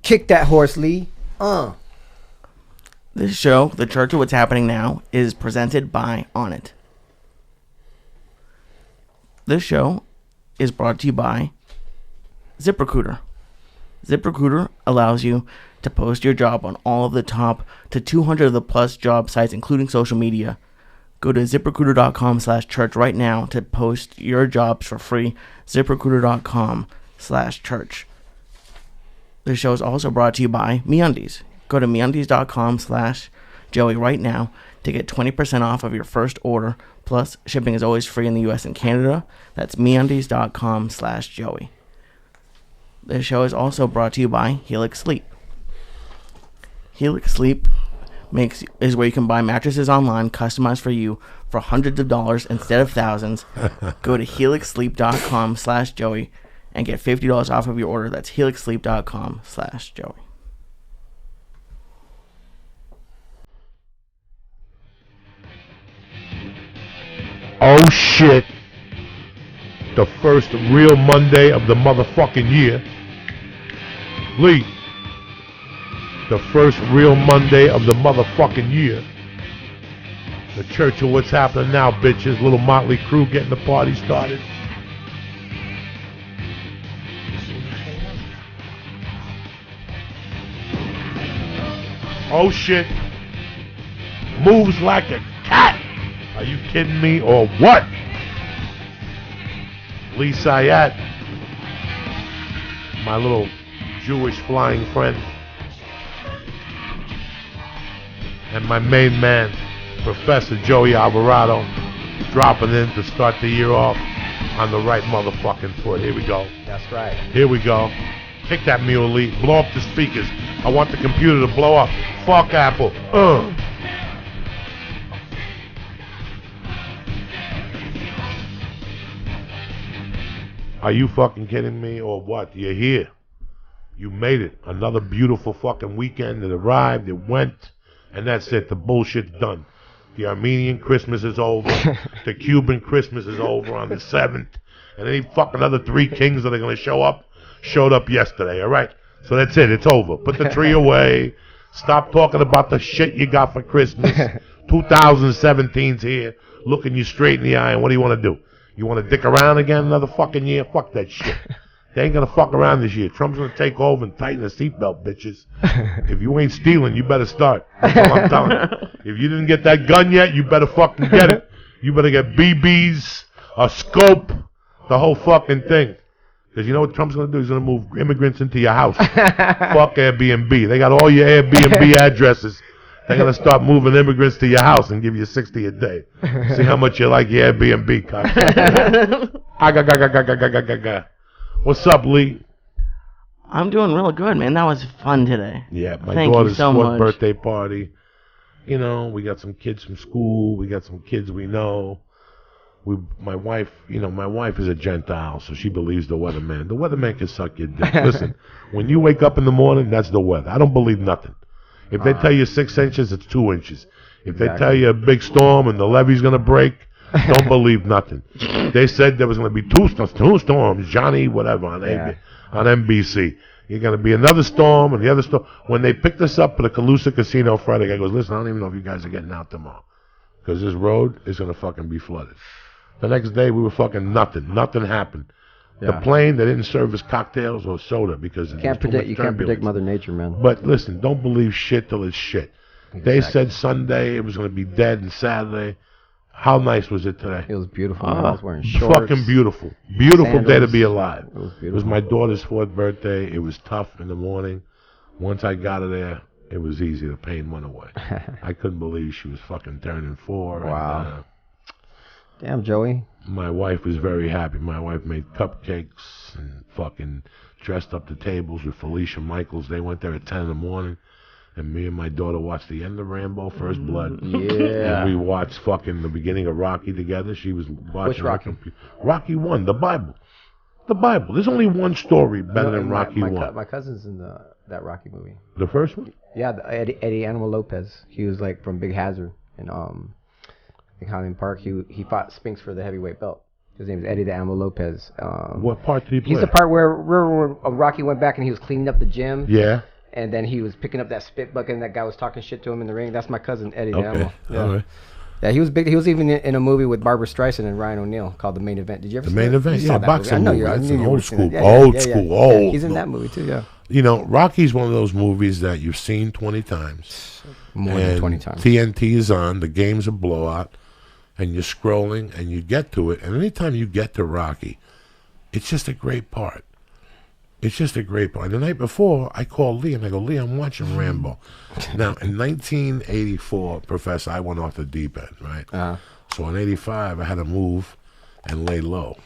Kick that horse, Lee. This show, The Church of What's Happening Now, is presented by On It. This show is brought to you by ZipRecruiter. ZipRecruiter allows you to post your job on all of the top to 200 of the plus job sites, including social media. Go to ZipRecruiter.com/church right now to post your jobs for free. ZipRecruiter.com/church. This show is also brought to you by MeUndies. Go to MeUndies.com/Joey right now to get 20% off of your first order. Plus, shipping is always free in the U.S. and Canada. That's MeUndies.com/Joey. This show is also brought to you by Helix Sleep. Helix Sleep is where you can buy mattresses online, customized for you for hundreds of dollars instead of thousands. Go to HelixSleep.com/Joey and get $50 off of your order. That's HelixSleep.com/Joey. Oh shit. The first real Monday of the motherfucking year. Lee. The first real Monday of the motherfucking year. The Church of What's Happening Now, bitches. Little motley crew getting the party started. Oh shit. Moves like a cat. Are you kidding me or what? Lee Syatt, my little Jewish flying friend, and my main man, Professor Joey Alvarado, dropping in to start the year off on the right motherfucking foot. Here we go. That's right. Here we go. Kick that mule, Lee. Blow up the speakers. I want the computer to blow up. Fuck Apple. Are you fucking kidding me or what? You're here. You made it. Another beautiful fucking weekend. It arrived. It went. And that's it. The bullshit's done. The Armenian Christmas is over. The Cuban Christmas is over on the 7th. And any fucking other three kings that are going to show up showed up yesterday, all right? So that's it. It's over. Put the tree away. Stop talking about the shit you got for Christmas. 2017's here, looking you straight in the eye. And what do you want to do? You want to dick around again another fucking year? Fuck that shit. They ain't going to fuck around this year. Trump's going to take over and tighten the seatbelt, bitches. If you ain't stealing, you better start. That's all I'm telling you. If you didn't get that gun yet, you better fucking get it. You better get BBs, a scope, the whole fucking thing. Because you know what Trump's going to do? He's going to move immigrants into your house. Fuck Airbnb. They got all your Airbnb addresses. They're going to start moving immigrants to your house and give you $60 a day. See how much you like your Airbnb, cock. What's up, Lee? I'm doing real good, man. That was fun today. Yeah, my Thank daughter's so fourth much. birthday party. You know, we got some kids from school. We got some kids we know. My wife is a Gentile, so she believes the weatherman. The weatherman can suck your dick. Listen, when you wake up in the morning, that's the weather. I don't believe nothing. If they tell you 6 inches, it's 2 inches. If they tell you a big storm and the levee's going to break, don't believe nothing. They said there was going to be two storms, Johnny, whatever, on NBC. You're going to be another storm and the other storm. When they picked us up at the Calusa Casino Friday, the guy goes, listen, I don't even know if you guys are getting out tomorrow. Because this road is going to fucking be flooded. The next day, we were fucking nothing. Nothing happened. Yeah. The plane, they didn't serve us cocktails or soda because you can't predict Mother Nature, man. But listen, don't believe shit till it's shit. Exactly. They said Sunday it was going to be dead and Saturday. How nice was it today? It was beautiful. I was wearing shorts. Fucking beautiful. Beautiful sandals. Day to be alive. It was beautiful. It was my daughter's 4th birthday. It was tough in the morning. Once I got her there, it was easy. The pain went away. I couldn't believe she was fucking turning 4. Wow. And, damn, Joey. my wife was very happy. My wife made cupcakes and fucking dressed up the tables with Felicia Michaels. They went there at 10 in the morning. And me and my daughter watched the end of Rambo, First Blood. Yeah. And we watched fucking the beginning of Rocky together. She was watching. Which Rocky? Rocky 1, the Bible. The Bible. There's only one story better than Rocky 1. My cousin's in that Rocky movie. The first one? Yeah, Eddie Animal Lopez. He was like from Big Hazard in Highland Park. He fought Spinks for the heavyweight belt. His name is Eddie the Animal Lopez. What part did he play? He's the part where Rocky went back and he was cleaning up the gym. Yeah. and then he was picking up that spit bucket, and that guy was talking shit to him in the ring. That's my cousin Eddie the Okay. Animal. Yeah. All right. Yeah, he was big. He was even in a movie with Barbara Streisand and Ryan O'Neal called The Main Event. Did you ever The see Main that? Event, You saw yeah, that boxing movie. movie. I That's knew an you old would've seen school, it. old school, old. He's in No. that movie too. Yeah, You know, Rocky's one of those movies that you've seen 20 times. more than 20 times. TNT is on, the game's a blowout, and you're scrolling, and you get to it. And anytime you get to Rocky, it's just a great part. It's just a great part. The night before, I called Lee, and I go, Lee, I'm watching Rambo. Now, in 1984, Professor, I went off the deep end, right? So in 85, I had to move and lay low.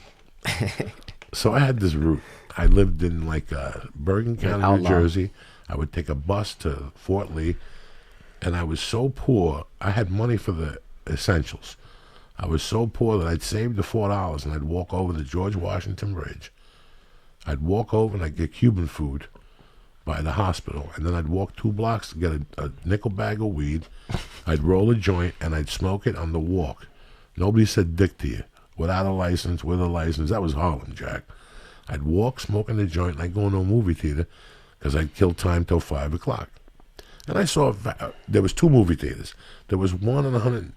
So I had this route. I lived in like Bergen County, New Jersey. I would take a bus to Fort Lee, and I was so poor, I had money for the essentials. I was so poor that I'd save the $4 and I'd walk over the George Washington Bridge. I'd walk over and I'd get Cuban food by the hospital, and then I'd walk 2 blocks to get a nickel bag of weed. I'd roll a joint and I'd smoke it on the walk. Nobody said dick to you. Without a license, with a license. That was Harlem, Jack. I'd walk smoking the joint, and I'd go into a movie theater because I'd kill time till 5 o'clock. And I saw, there was 2 movie theaters. There was one on 100,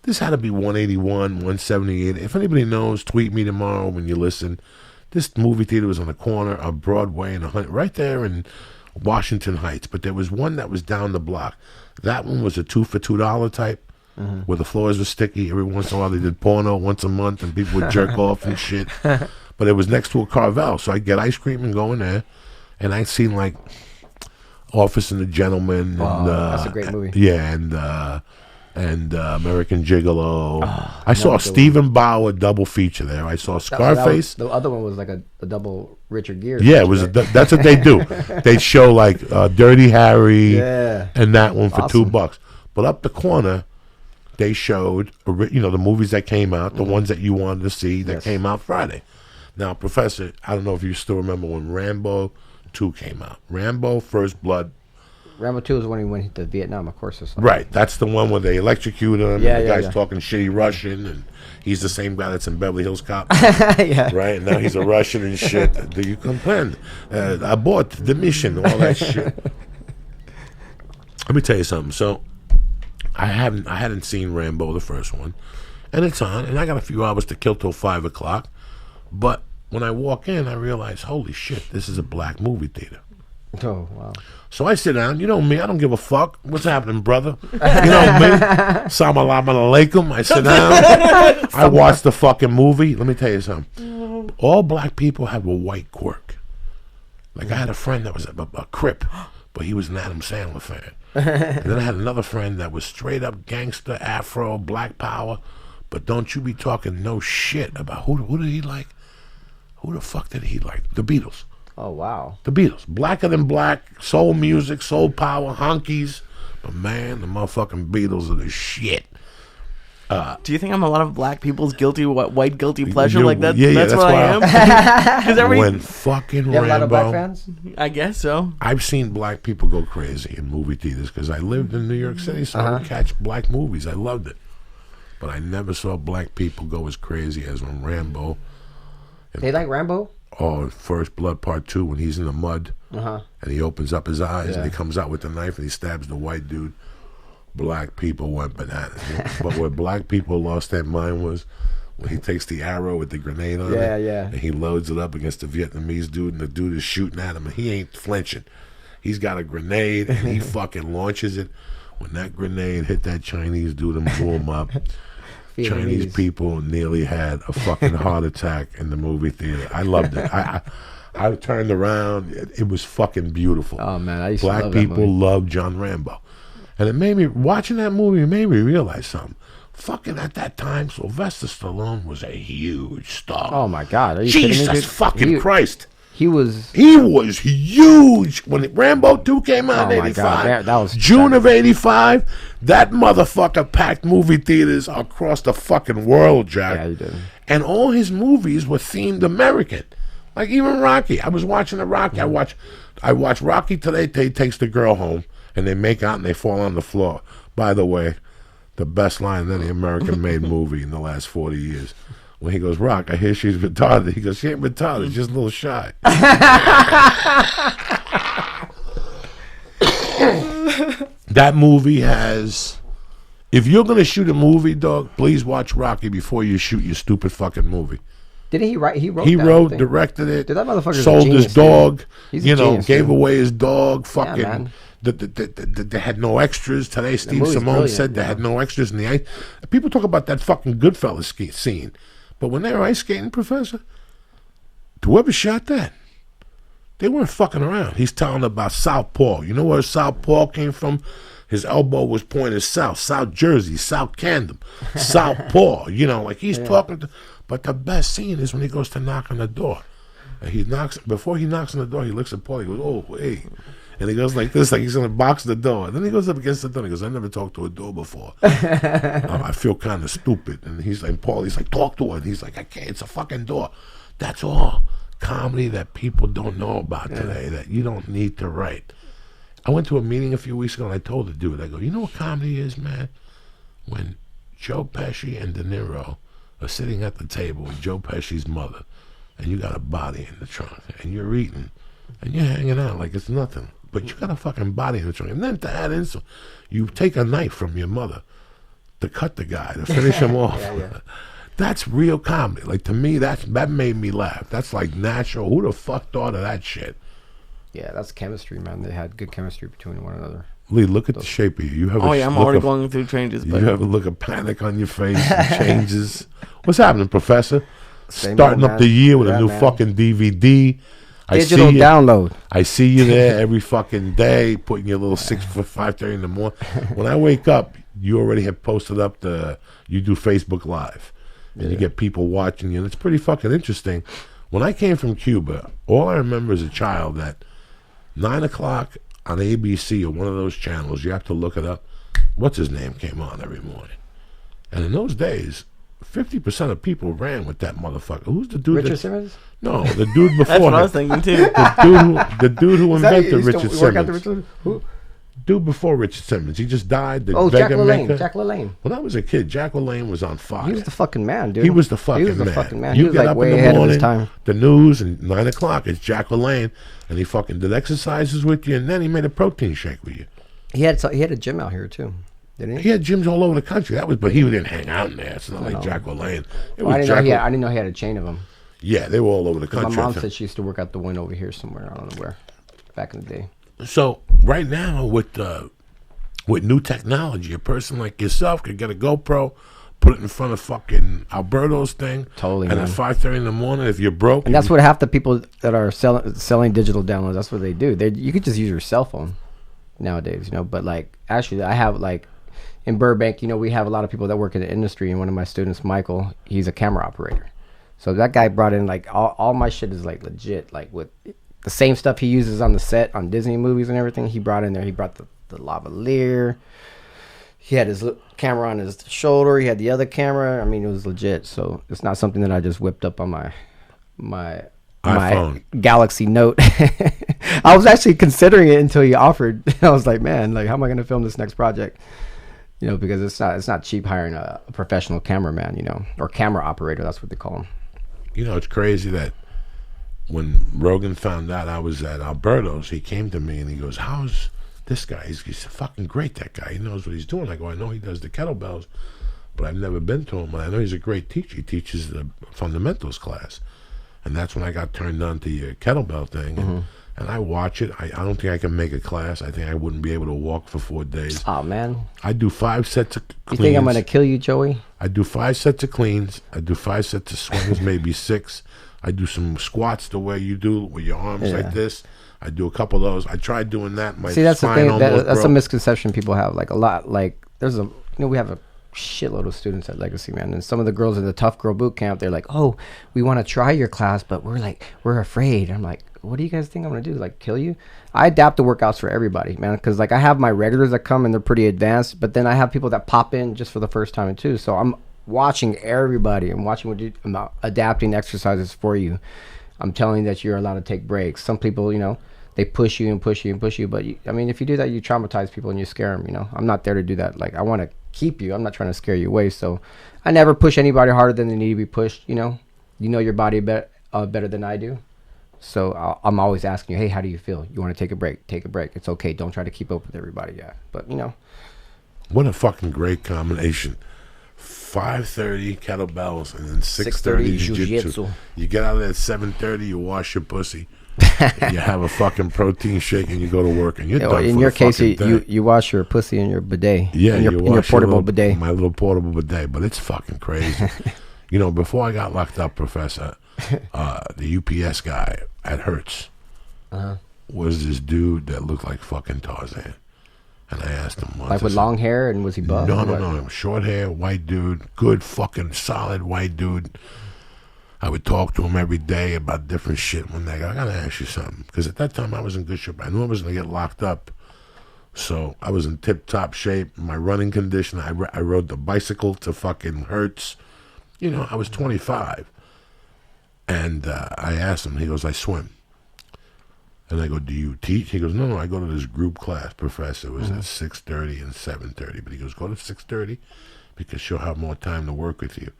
this had to be 181, 178. If anybody knows, tweet me tomorrow when you listen. This movie theater was on the corner of Broadway and 100, right there in Washington Heights. But there was one that was down the block. That one was a 2 for $2 type, where the floors were sticky. Every once in a while they did porno once a month, and people would jerk off and shit. But it was next to a Carvel, so I'd get ice cream and go in there. And I'd seen like Office and the Gentleman. And, that's a great movie. Yeah, and American Gigolo. I saw Stephen Bauer double feature there. I saw Scarface. The other one was like a double Richard Gere. Yeah, it was. Right? That's what they do. They show like Dirty Harry, Yeah. and that one for Awesome. $2. But up the corner, they showed the movies that came out, the ones that you wanted to see that came out Friday. Now, Professor, I don't know if you still remember when Rambo 2 came out. Rambo: First Blood. Rambo 2 is when he went to Vietnam, of course. Or something. Right, that's the one where they electrocute him. Yeah, and the yeah, guy's yeah. talking shitty Russian, and he's the same guy that's in Beverly Hills Cop. Yeah. Right, and now he's a Russian and shit. Do you comprehend? Abort the mission, all that shit. Let me tell you something. So, I hadn't seen Rambo, the first one, and it's on, and I got a few hours to kill till 5 o'clock. But when I walk in, I realize, holy shit, this is a black movie theater. Oh, wow. So I sit down. You know me. I don't give a fuck. What's happening, brother? You know me. Salam alaikum. I sit down. I watch the fucking movie. Let me tell you something. All black people have a white quirk. Like I had a friend that was a Crip, but he was an Adam Sandler fan. And then I had another friend that was straight up gangster, Afro, Black Power. But don't you be talking no shit about who did he like? Who the fuck did he like? The Beatles. Oh, wow. The Beatles. Blacker than black, soul music, soul power, honkies. But man, the motherfucking Beatles are the shit. Do you think I'm a lot of black people's white guilty pleasure? You- Like that? yeah, that's what why I am. 'Cause when fucking You have a lot of black Rambo, fans? I guess so. I've seen black people go crazy in movie theaters because I lived in New York City, so I would catch black movies. I loved it. But I never saw black people go as crazy as when Rambo, They like Rambo? or First Blood Part 2, when he's in the mud Uh-huh. and he opens up his eyes and Yeah. he comes out with the knife and he stabs the white dude. Black people went bananas. But where black people lost their mind was when he takes the arrow with the grenade on Yeah, it, yeah. and he loads it up against the Vietnamese dude, and the dude is shooting at him, and he ain't flinching. He's got a grenade, and he fucking launches it. When that grenade hit that Chinese dude and blew him up, Chinese Vietnamese. people nearly had a fucking heart attack in the movie theater. I loved it. I turned around. It was fucking beautiful. Oh, man. I used to Black love that people movie. love John Rambo. And it made me, watching that movie, it made me realize something. Fucking at that time, Sylvester Stallone was a huge star. Oh, my God. Are you kidding me, Jesus dude? fucking Christ. He was... He was huge when Rambo 2 came out Oh, in my 85. God, that was June of 85. That motherfucker packed movie theaters across the fucking world, Jack. Yeah, he did. And all his movies were themed American. Like even Rocky. I was watching the Rocky. I watched Rocky Today. He takes the girl home and they make out and they fall on the floor. By the way, the best line in any American-made movie in the last 40 years. When he goes, Rock, I hear she's retarded. He goes, she ain't retarded, she's just a little shy. That movie has. If you're gonna shoot a movie, dog, please watch Rocky before you shoot your stupid fucking movie. Didn't he write? He wrote. He that wrote, thing. directed it. Dude, that motherfucker's sold a genius, his dog. He's a genius, gave dude. away his dog. Fucking. man. They had no extras today. Steve movie's Simone brilliant, said they had no extras in the ice. People talk about that fucking Goodfellas scene, but when they were ice skating, Professor, whoever shot that, they weren't fucking around. He's telling about Southpaw. You know where Southpaw came from? His elbow was pointed south, South Jersey, South Camden, Southpaw. Like he's talking to. But the best scene is when he goes to knock on the door. And before he knocks on the door, he looks at Paul. He goes, "Oh, hey," and he goes like this, like he's gonna box the door. And then he goes up against the door. And he goes, "I never talked to a door before. I feel kind of stupid." And he's like, "Paul," "Talk to her." And he's like, "I can't. It's a fucking door." That's all comedy that people don't know about today. That you don't need to write. I went to a meeting a few weeks ago and I told the dude, I go, "You know what comedy is, man? When Joe Pesci and De Niro are sitting at the table with Joe Pesci's mother, and you got a body in the trunk, and you're eating, and you're hanging out like it's nothing, but you got a fucking body in the trunk. And then to add insult, you take a knife from your mother to cut the guy, to finish him off." That's real comedy. Like, to me, that made me laugh. That's like natural. Who the fuck thought of that shit? Yeah, that's chemistry, man. They had good chemistry between one another. Lee, look at the shape of you. You have I'm already going through changes. You have a look of panic on your face and changes. What's happening, Professor? Same Starting old, up the year with a new man. fucking DVD. Digital download. I see you there every fucking day, putting your little 5:30 in the morning. When I wake up, you already have posted up you do Facebook Live. And you get people watching you, and it's pretty fucking interesting. When I came from Cuba, all I remember as a child that 9 o'clock on ABC or one of those channels, you have to look it up, what's his name came on every morning. And in those days, 50% of people ran with that motherfucker. Who's the dude? Richard Simmons? No, the dude before That's what him. I was thinking too. The dude who invented Richard Simmons. Who? Dude before Richard Simmons. He just died. The Jack Vega LaLanne. maker. Jack LaLanne. When I was a kid, Jack LaLanne was on fire. He was the fucking man, dude. He was the fucking man. He was like way ahead of his time. The news, and 9 o'clock, it's Jack LaLanne, and he fucking did exercises with you, and then he made a protein shake with you. He had a gym out here too, didn't he? He had gyms all over the country. But he didn't hang out in there. It's not like Jack LaLanne. I didn't know he had a chain of them. Yeah, they were all over the country. My mom said she used to work out the one over here somewhere. I don't know where. Back in the day. So right now with new technology, a person like yourself could get a GoPro, put it in front of fucking Alberto's thing, Totally, and man. at 5:30 in the morning, if you're broke, And that's what half the people that are selling digital downloads, that's what they do. You could just use your cell phone nowadays, But like, actually, I have like in Burbank, we have a lot of people that work in the industry, and one of my students, Michael, he's a camera operator. So that guy brought in like all my shit is like legit, like with the same stuff he uses on the set on Disney movies and everything. He brought in there. He brought the lavalier. He had his camera on his shoulder. He had the other camera. I mean, it was legit. So it's not something that I just whipped up on my iPhone. Galaxy Note. I was actually considering it until you offered. I was like, man, like, how am I going to film this next project? Because it's not cheap hiring a professional cameraman, or camera operator. That's what they call them. It's crazy that when Rogan found out I was at Alberto's, he came to me and he goes, "How's this guy? He's fucking great, that guy. He knows what he's doing." I go, "I know he does the kettlebells, but I've never been to him. And I know he's a great teacher. He teaches the fundamentals class." And that's when I got turned on to your kettlebell thing. And I watch it. I don't think I can make a class. I think I wouldn't be able to walk for 4 days. Oh, man. I do 5 sets of cleans. You think I'm going to kill you, Joey? I do 5 sets of cleans. I do 5 sets of swings, maybe 6. I do some squats the way you do with your arms like this. I do a couple of those. I tried doing that. My See, that's the spine thing. almost That's a broke. misconception people have. Like a lot. Like we have a shitload of students at Legacy, man. And some of the girls in the Tough Girl Boot Camp, they're like, "Oh, we want to try your class, but we're afraid." I'm like, "What do you guys think I'm gonna do? Like, kill you?" I adapt the workouts for everybody, man. Because like I have my regulars that come and they're pretty advanced, but then I have people that pop in just for the first time too. So I'm watching everybody. I'm watching I'm adapting exercises for you. I'm telling you that you're allowed to take breaks. Some people, they push you and push you and push you. But if you do that, you traumatize people and you scare them. I'm not there to do that. Like, I want to keep you. I'm not trying to scare you away. So I never push anybody harder than they need to be pushed. You know your body better than I do. So I'm always asking you, hey, how do you feel? You want to take a break? Take a break. It's okay. Don't try to keep up with everybody. Yeah, but you know, What a fucking great combination. 5:30 kettlebells and then 6:30 jiu-jitsu. jiu-jitsu. You get out of there at 7:30, you wash your pussy. You have a fucking protein shake and you go to work and you're done in for your the case, fucking day. you wash your pussy in your bidet. Yeah, in your wash portable little, bidet. My little portable bidet, but it's fucking crazy. You know, before I got locked up, Professor, the UPS guy at Hertz was this dude that looked like fucking Tarzan. And I asked him once. Like with long hair, and was he buff? No. Short hair, white dude, good fucking solid white dude. I would talk to him every day about different shit. One day, I gotta ask you something. Because at that time, I was in good shape. I knew I was going to get locked up. So I was in tip-top shape. My running condition, I rode the bicycle to fucking Hertz. You know, I was 25. And I asked him, he goes, I swim. And I go, do you teach? He goes, no, I go to this group class, Professor. It was at 6:30 and 7:30. But he goes, go to 6:30 because she'll have more time to work with you.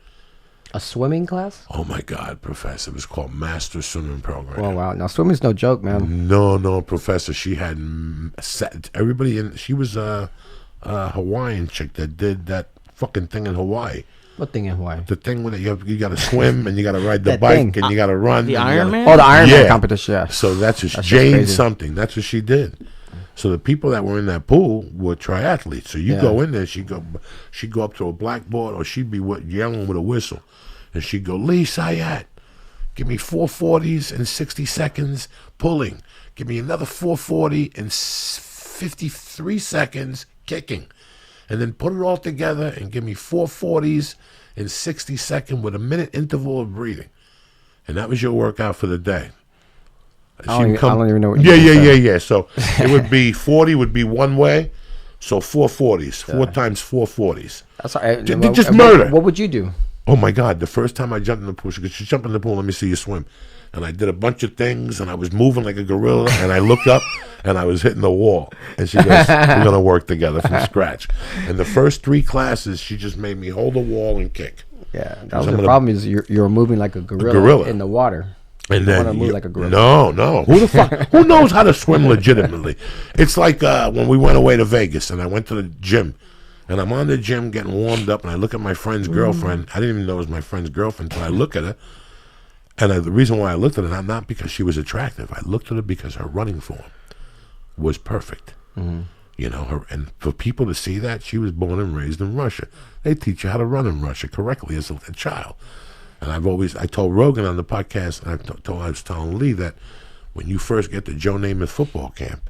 A swimming class? Oh, my God, Professor. It was called Master Swimming Program. Oh, wow. Now, swimming's no joke, man. No, Professor. She had everybody in. She was a Hawaiian chick that did that fucking thing in Hawaii. What thing in Hawaii? The thing where you got to swim and you got to ride the That bike thing. and you got to run. The and you Iron gotta- Man? Oh, the Iron Man Yeah. competition, yeah. So that's just That's just Jane crazy. something. That's what she did. So the people that were in that pool were triathletes. So you Yeah. go in there, she'd go up to a blackboard, or she'd be yelling with a whistle, and she'd go, Lee Syatt, give me 440s in 60 seconds pulling. Give me another 440 in 53 seconds kicking, and then put it all together and give me 440s in 60 seconds with a minute interval of breathing. And that was your workout for the day. I don't even know what you Yeah, just said. yeah. So it would be 40 would be one way. So 440s, 4 times 440s. That's all right. Just murder. What would you do? Oh my God! The first time I jumped in the pool, she goes, "You jump in the pool. Let me see you swim." And I did a bunch of things, and I was moving like a gorilla. And I looked up, and I was hitting the wall. And she goes, "We're gonna work together from scratch." And the first 3 classes, she just made me hold a wall and kick. Yeah, that was the problem. Is you're moving like a gorilla in the water. And You then wanna move like a gorilla. No. Who the fuck? Who knows how to swim legitimately? It's like when we went away to Vegas, and I went to the gym. And I'm on the gym getting warmed up, and I look at my friend's girlfriend. I didn't even know it was my friend's girlfriend until I look at her. And the reason why I looked at her, not because she was attractive. I looked at her because her running form was perfect. You know, and for people to see that, she was born and raised in Russia. They teach you how to run in Russia correctly as a child. And I told Rogan on the podcast, and I was telling Lee that when you first get to Joe Namath football camp,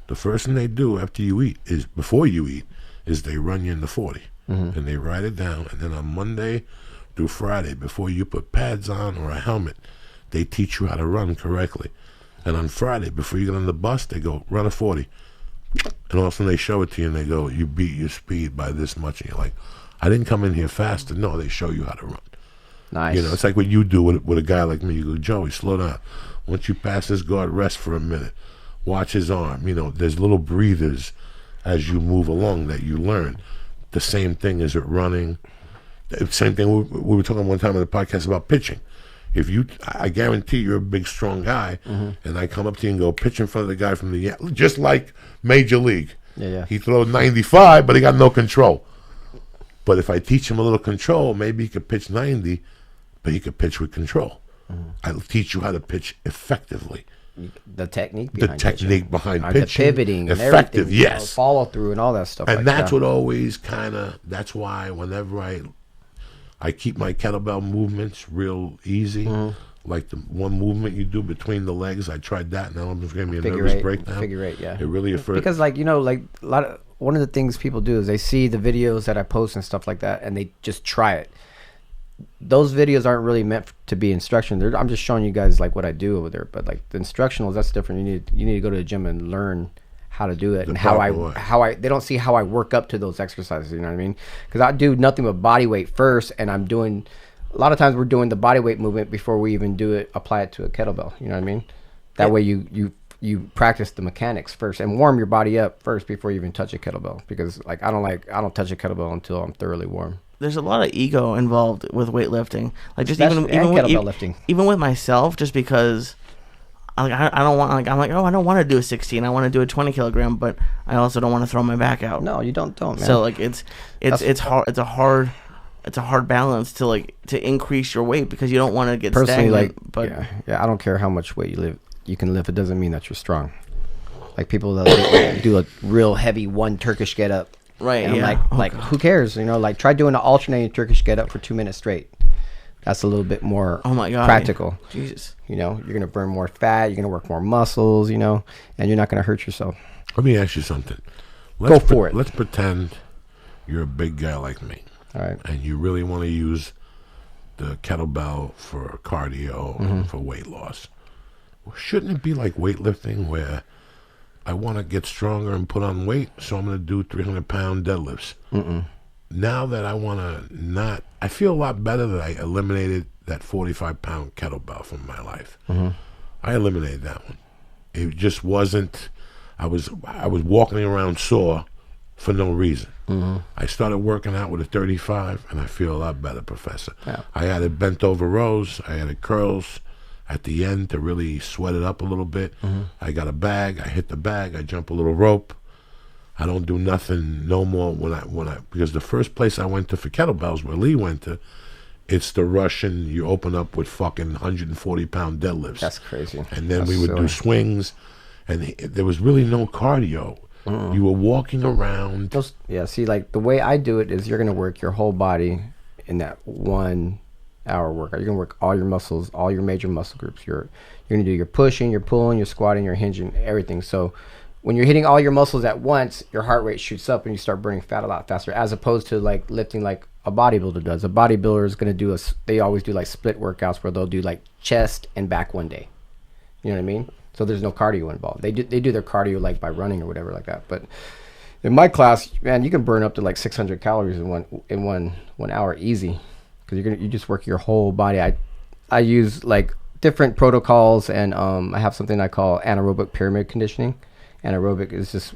the first thing they do before you eat, is they run you in the 40. And they write it down. And then on Monday through Friday, before you put pads on or a helmet, they teach you how to run correctly. And on Friday, before you get on the bus, they go, run a 40. And all of a sudden they show it to you and they go, you beat your speed by this much. And you're like, I didn't come in here faster. No, they show you how to run. Nice. You know, it's like what you do with a guy like me. You go, Joey, slow down. Once you pass this guard, rest for a minute. Watch his arm. You know, there's little breathers as you move along that you learn. The same thing as at running. Same thing we were talking one time on the podcast about pitching. If I guarantee you're a big, strong guy, and I come up to you and go pitch in front of the guy from just like Major League. Yeah. He throws 95, but he got no control. But if I teach him a little control, maybe he could pitch 90, but he could pitch with control. I'll teach you how to pitch effectively. The technique behind behind the pitching, pivoting, and effective, everything, yes, follow through and all that stuff. and like that's that. what always that's why whenever I keep my kettlebell movements real easy, like the one movement you do between the legs. I tried that, now I'm just giving me a nervous breakdown. Figure eight, yeah. It really Because one of the things people do is they see the videos that I post and stuff like that, and they just try it. Those videos aren't really meant to be instruction. I'm just showing you guys like what I do over there. But like the instructionals, that's different. You need to go to the gym and learn how to do it and how I they don't see how I work up to those exercises. You know what I mean? Because I do nothing but body weight first, and I'm doing a lot of times we're doing the body weight movement before we even apply it to a kettlebell. You know what I mean? That way you practice the mechanics first and warm your body up first before you even touch a kettlebell. Because like I don't touch a kettlebell until I'm thoroughly warm. There's a lot of ego involved with weightlifting. Like just Kettlebell lifting. even with myself, just because I don't want, like, I'm like, oh, I don't want to do a 16. I want to do a 20 kilogram, but I also don't want to throw my back out. No, you don't, man. So like it's hard. It's a hard balance to increase your weight because you don't want to get personally stagnant. But yeah, I don't care how much weight you can lift. It doesn't mean that you're strong. Like people that do a real heavy one Turkish get up. Right. And I'm like, who cares? Like try doing an alternating Turkish get up for 2 minutes straight. That's a little bit more practical. Jesus. You're going to burn more fat. You're going to work more muscles, and you're not going to hurt yourself. Let me ask you something. Go for it. Let's pretend you're a big guy like me. All right. And you really want to use the kettlebell for cardio and for weight loss. Well, shouldn't it be like weightlifting where I want to get stronger and put on weight, so I'm going to do 300-pound deadlifts? Now that I want to I feel a lot better that I eliminated that 45-pound kettlebell from my life. I eliminated that one. It just wasn't, I was walking around sore for no reason. I started working out with a 35, and I feel a lot better, Professor. Yeah. I added bent over rows. I added curls at the end to really sweat it up a little bit. I got a bag. I hit the bag. I jump a little rope. I don't do nothing no more because the first place I went to for kettlebells, where Lee went to, it's the Russian. You open up with fucking 140-pound deadlifts. That's crazy. And then we would do swings, and there was really no cardio. You were walking around. See, like the way I do it is you're going to work your whole body in that 1 hour workout. You're going to work all your muscles, all your major muscle groups. You're going to do your pushing, your pulling, your squatting, your hinging, everything. So when you're hitting all your muscles at once, your heart rate shoots up and you start burning fat a lot faster, as opposed to like lifting like a bodybuilder does. A bodybuilder is going to do they always do like split workouts where they'll do like chest and back one day. You know what I mean? So there's no cardio involved. They do their cardio like by running or whatever like that. But in my class, man, you can burn up to like 600 calories in one hour easy, because you just work your whole body. I use like different protocols, and I have something I call anaerobic pyramid conditioning. Anaerobic is just,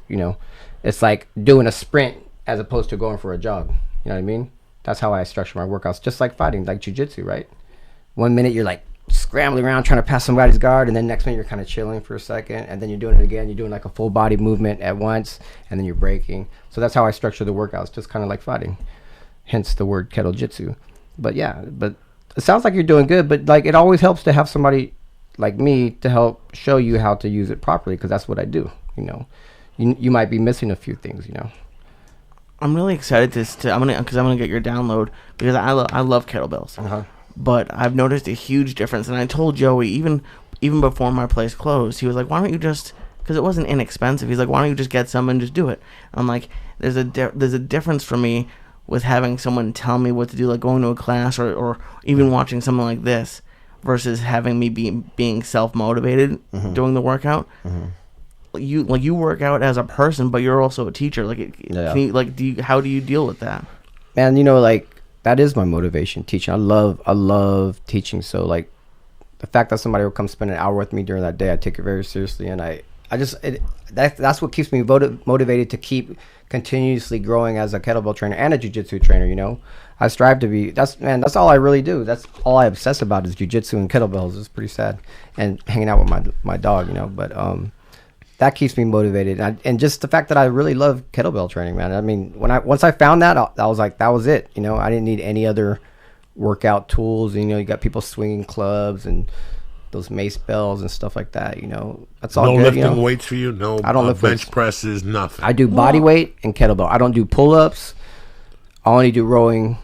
it's like doing a sprint as opposed to going for a jog. You know what I mean? That's how I structure my workouts, just like fighting, like jiu-jitsu, right? 1 minute you're like scrambling around trying to pass somebody's guard, and then next minute you're kind of chilling for a second, and then you're doing it again. You're doing like a full body movement at once, and then you're breaking. So that's how I structure the workouts, just kind of like fighting, hence the word kettle-jitsu. But it sounds like you're doing good, but like it always helps to have somebody like me to help show you how to use it properly, because that's what I do. You might be missing a few things. I'm really excited because I'm gonna get your download, because I love kettlebells. But I've noticed a huge difference, and I told Joey even before my place closed, he was like, why don't you just, because it wasn't inexpensive, he's like, why don't you just get some and just do it? I'm like, there's a difference for me with having someone tell me what to do, like going to a class or even watching something like this, versus having me being self-motivated doing the workout. You work out as a person, but you're also a teacher. How do you deal with that? Man, like that is my motivation, teaching. I love teaching. So like the fact that somebody will come spend an hour with me during that day, I take it very seriously, and that's what keeps me motivated to keep continuously growing as a kettlebell trainer and a jiu-jitsu trainer. I strive to be. That's all I really do. That's all I obsess about is jiu-jitsu and kettlebells. It's pretty sad, and hanging out with my dog. But that keeps me motivated, and just the fact that I really love kettlebell training, man. I mean, once I found that, I was like, that was it. I didn't need any other workout tools. You got people swinging clubs and those mace bells and stuff like that. That's all. No good, lifting weights for you. No, I don't lift bench weights. presses. Nothing. I do body weight and kettlebell. I don't do pull-ups. I only do rowing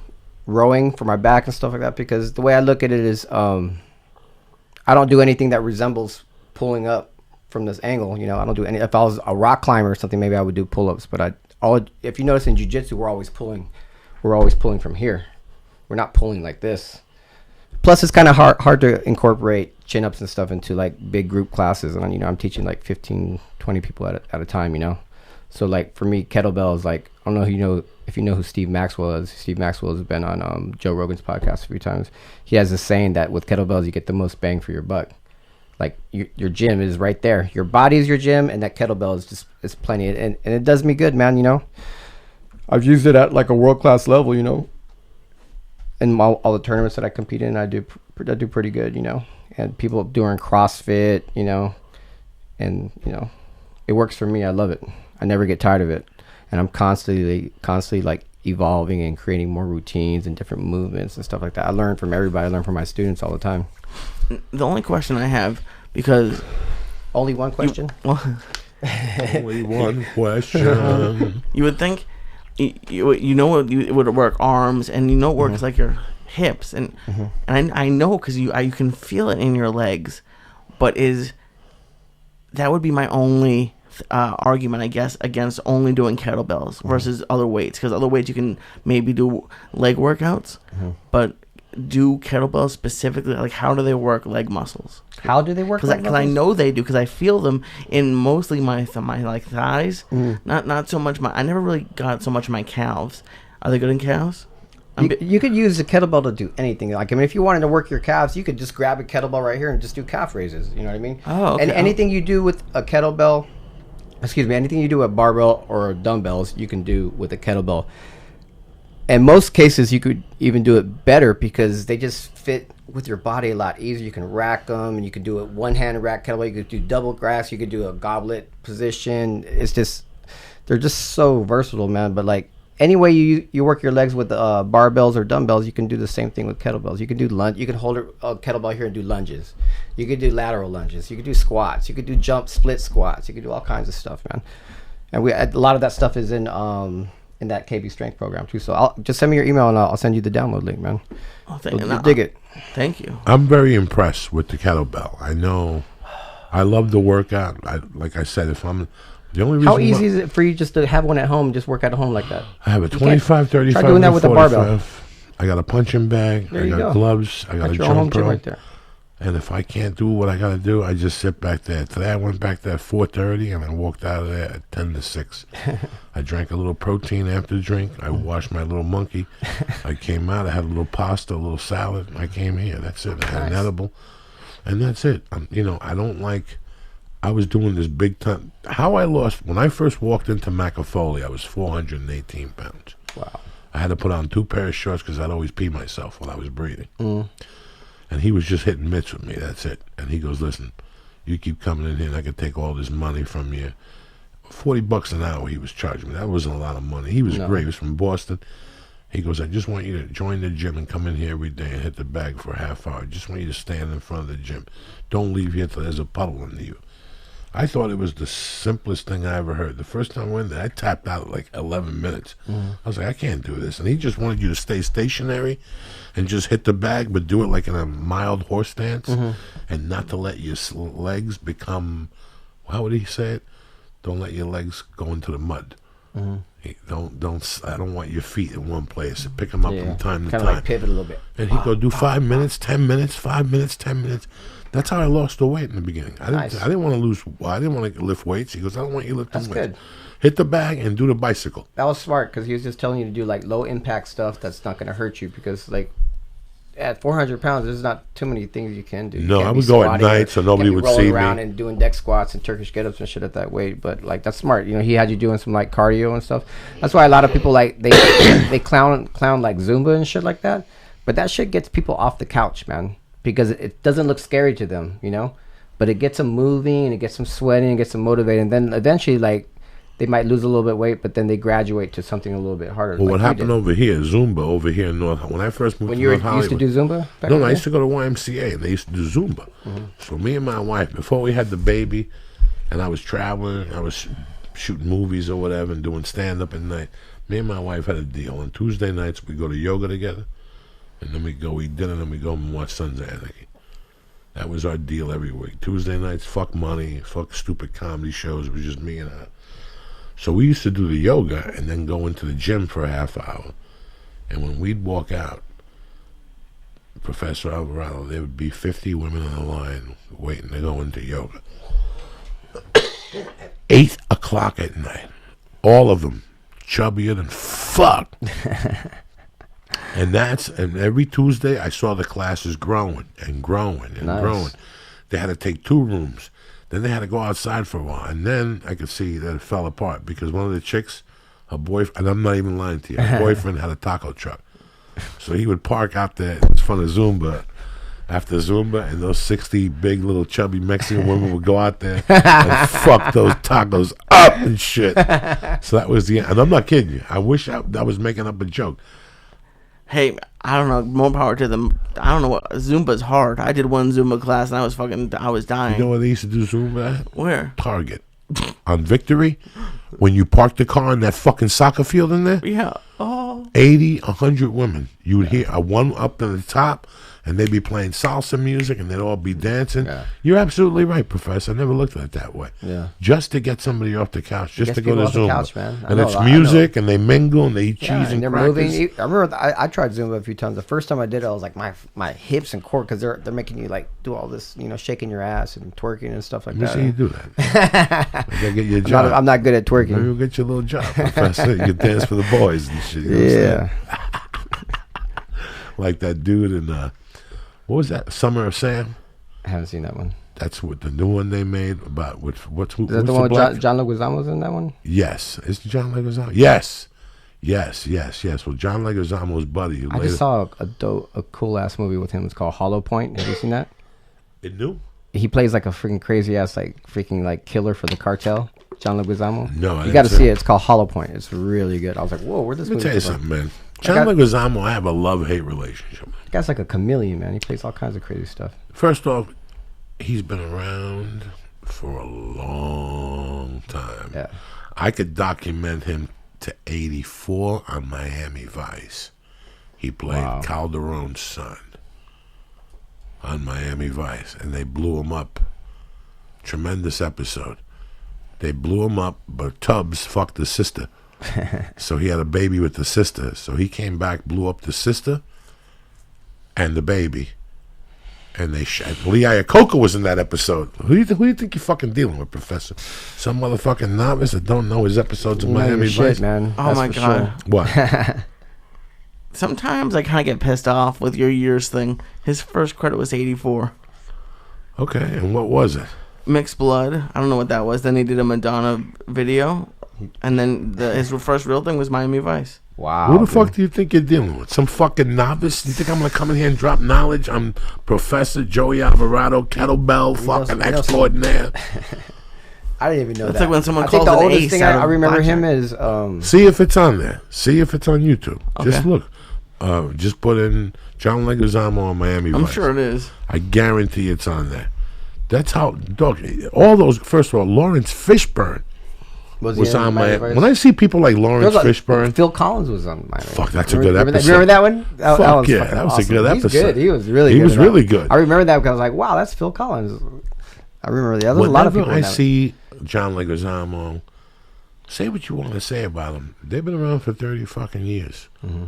for my back and stuff like that, because the way I look at it is, I don't do anything that resembles pulling up from this angle. I don't do any. If I was a rock climber or something, maybe I would do pull-ups, but if you notice in jiu-jitsu, we're always pulling from here. We're not pulling like this. Plus it's kind of hard to incorporate chin-ups and stuff into like big group classes, and I'm teaching like 15-20 people at a time. So like for me, kettlebell is like, I don't know if you know who Steve Maxwell is. Steve Maxwell has been on Joe Rogan's podcast a few times. He has this saying that with kettlebells you get the most bang for your buck. Like your gym is right there. Your body is your gym, and that kettlebell is plenty. And it does me good, man. I've used it at like a world class level. And all the tournaments that I compete in, I do pretty good. and people doing CrossFit, and it works for me. I love it. I never get tired of it, and I'm constantly like evolving and creating more routines and different movements and stuff like that. I learn from everybody. I learn from my students all the time. The only question I have, because only one question. Only one question. You would think, it would work arms, and it works like your hips, and I know because you can feel it in your legs, but that would be my only argument, I guess, against only doing kettlebells versus other weights, because other weights you can maybe do leg workouts, but do kettlebells specifically, like how do they work leg muscles? How do they work? Because I know they do, because I feel them in mostly my like thighs. Not so much I never really got so much my calves. Are they good in calves? You could use a kettlebell to do anything. Like, I mean, if you wanted to work your calves, you could just grab a kettlebell right here and just do calf raises. You know what I mean? Oh, okay. And anything you do with a kettlebell, anything you do with barbell or dumbbells, you can do with a kettlebell. In most cases, you could even do it better because they just fit with your body a lot easier. You can rack them, and you can do it one-hand rack kettlebell. You could do double grasp. You could do a goblet position. It's just, they're just so versatile, man. But like, any way you work your legs with barbells or dumbbells, you can do the same thing with kettlebells. You can do lunge. You can hold a kettlebell here and do lunges. You could do lateral lunges. You could do squats. You could do split squats. You could do all kinds of stuff, man. And a lot of that stuff is in that KB Strength program too. So I'll just send me your email and I'll send you the download link, man. Oh, you'll dig it. Thank you. I'm very impressed with the kettlebell. I know, I love the workout. Like I said, if I'm the only reason. How easy is it for you just to have one at home, just work out at home like that? I have a 25, 35, try doing that with a barbell. I got a punching bag. There I you got go. gloves. I got a your home jump gym rope. right there. And if I can't do what I got to do, I just sit back there. Today I went back there at 4:30 and I walked out of there at 10 to 6. I drank a little protein after the drink. I washed my little monkey. I came out. I had a little pasta, a little salad. I came here. That's it. I had an edible. And that's it. I don't like... I was doing this big time. How I lost... When I first walked into Macafoli, I was 418 pounds. Wow. I had to put on 2 pairs of shorts because I'd always pee myself while I was breathing. And he was just hitting mitts with me. That's it. And he goes, listen, you keep coming in here and I can take all this money from you. $40 an hour he was charging me. That wasn't a lot of money. He was great. He was from Boston. He goes, I just want you to join the gym and come in here every day and hit the bag for a half hour. I just want you to stand in front of the gym. Don't leave here till there's a puddle under you. I thought it was the simplest thing I ever heard. The first time I went there, I tapped out at like 11 minutes. I was like, I can't do this. And he just wanted you to stay stationary and just hit the bag, but do it like in a mild horse stance and not to let your legs become, how would he say it? Don't let your legs go into the mud. I don't want your feet in one place. Pick them up from time to time. Kind of like pivot a little bit. And he'd go do 5 minutes, 10 minutes, 5 minutes, 10 minutes. That's how I lost the weight in the beginning. I didn't want to lose. I didn't want to lift weights. He goes, I don't want you lifting weights. That's good. Hit the bag and do the bicycle. That was smart because he was just telling you to do like low impact stuff that's not going to hurt you, because like at 400 pounds, there's not too many things you can do. You I would go at night so nobody would see me. Around and doing deck squats and Turkish get-ups and shit at that weight. But like, that's smart. He had you doing some like cardio and stuff. That's why a lot of people like they clown like Zumba and shit like that. But that shit gets people off the couch, man, because it doesn't look scary to them, but it gets them moving and it gets them sweating and gets them motivated. And then eventually, like, they might lose a little bit of weight, but then they graduate to something a little bit harder. Well, like what happened over here, Zumba over here in North, when I first moved to North Hollywood. When you used to do Zumba? No, I used to go to YMCA, and they used to do Zumba. So me and my wife, before we had the baby, and I was traveling, I was shooting movies or whatever and doing stand-up at night, me and my wife had a deal. On Tuesday nights, we go to yoga together, and then we go eat dinner, and then we go and watch Sons of Anarchy. That was our deal every week. Tuesday nights, fuck money, fuck stupid comedy shows. It was just me and her. So we used to do the yoga and then go into the gym for a half hour. And when we'd walk out, Professor Alvarado, there would be 50 women on the line waiting to go into yoga. 8 o'clock at night. All of them chubbier than fuck. And every Tuesday I saw the classes growing and growing and growing. They had to take 2 rooms. Then they had to go outside for a while. And then I could see that it fell apart because one of the chicks, her boyfriend, and I'm not even lying to you, her boyfriend had a taco truck. So he would park out there in front of Zumba after Zumba, and those 60 big little chubby Mexican women would go out there and fuck those tacos up and shit. So that was the end. And I'm not kidding you. I wish I was making up a joke. Hey, I don't know. More power to them. I don't know what Zumba's hard. I did one Zumba class and I was dying. You know where they used to do Zumba at? Where? Target. On Victory, when you park the car in that fucking soccer field in there, Yeah. Oh. 80, 100 women. You would hear a one up to the top, and they'd be playing salsa music, and they'd all be dancing. Yeah. You're absolutely right, Professor. I never looked at it that way. Yeah. Just to get somebody off the couch, just Gets to go to people off the Zumba. couch, man. I And know it's a lot- I know. music, and they mingle, and they eat cheese Yeah, and they're crackers. moving. I remember I tried Zumba a few times. The first time I did it, I was like my hips and core because they're making you like do all this, shaking your ass and twerking and stuff like Let me that. see you do that. You gotta get your job. I'm not good at twerking. Maybe you'll get your little job, Professor. You can dance for the boys and shit. You know what I'm saying? Like that dude in what was that? Summer of Sam. I haven't seen that one. That's what the new one they made about what's Is that the one with John Leguizamo's in that one? Yes, is John Leguizamo? Yes. Well, John Leguizamo's buddy. Who I later, just saw a cool ass movie with him. It's called Hollow Point. Have you seen that? it new? He plays like a freaking crazy ass like killer for the cartel. John Leguizamo. No, I you got to didn't see it. It's called Hollow Point. It's really good. I was like, whoa, where'd this Let me movie tell you come from? something, man. John Leguizamo, I have a love-hate relationship. The guy's like a chameleon, man. He plays all kinds of crazy stuff. First off, he's been around for a long time. Yeah. I could document him to 84 on Miami Vice. He played Wow. Calderon's son on Miami Vice, and they blew him up. Tremendous episode. They blew him up, but Tubbs fucked his sister. So he had a baby with the sister. So he came back, blew up the sister and the baby. And they shot. Lee Iacocca was in that episode. Who do you think you're fucking dealing with, Professor? Some motherfucking novice that don't know his episodes of You know Miami your shit, Vice? man. Oh That's my for God. sure. What? Sometimes I kind of get pissed off with your years thing. His first credit was 84. Okay, and what was it? Mixed Blood. I don't know what that was. Then he did a Madonna video. And then his first real thing was Miami Vice. Wow. Who the dude. fuck do you think you're dealing with? Some fucking novice? You think I'm gonna come in here and drop knowledge? I'm Professor Joey Alvarado, kettlebell, fucking you know some- extraordinaire. I didn't even know That's that. like when someone I think calls the an oldest ace thing out I of remember him blackjack. is See if it's on there. See if it's on YouTube. Just Okay. look. Just put in John Leguizamo on Miami I'm Vice. sure it is. I guarantee it's on there. That's how, dog, all those, first of all, Lawrence Fishburne was on my. When I see people like Lawrence Fishburne, Phil Collins was on Miami. Fuck, that's a Remember good that- Remember that one? That Fuck was yeah, fucking that was a awesome. good He's episode. good. He was really He good. was in that. really good. I remember that because I was like, wow, that's Phil Collins. I remember the other. A lot of whenever people. I in that. see John Leguizamo, say what you want to say about him. They've been around for 30 fucking years. Mm-hmm.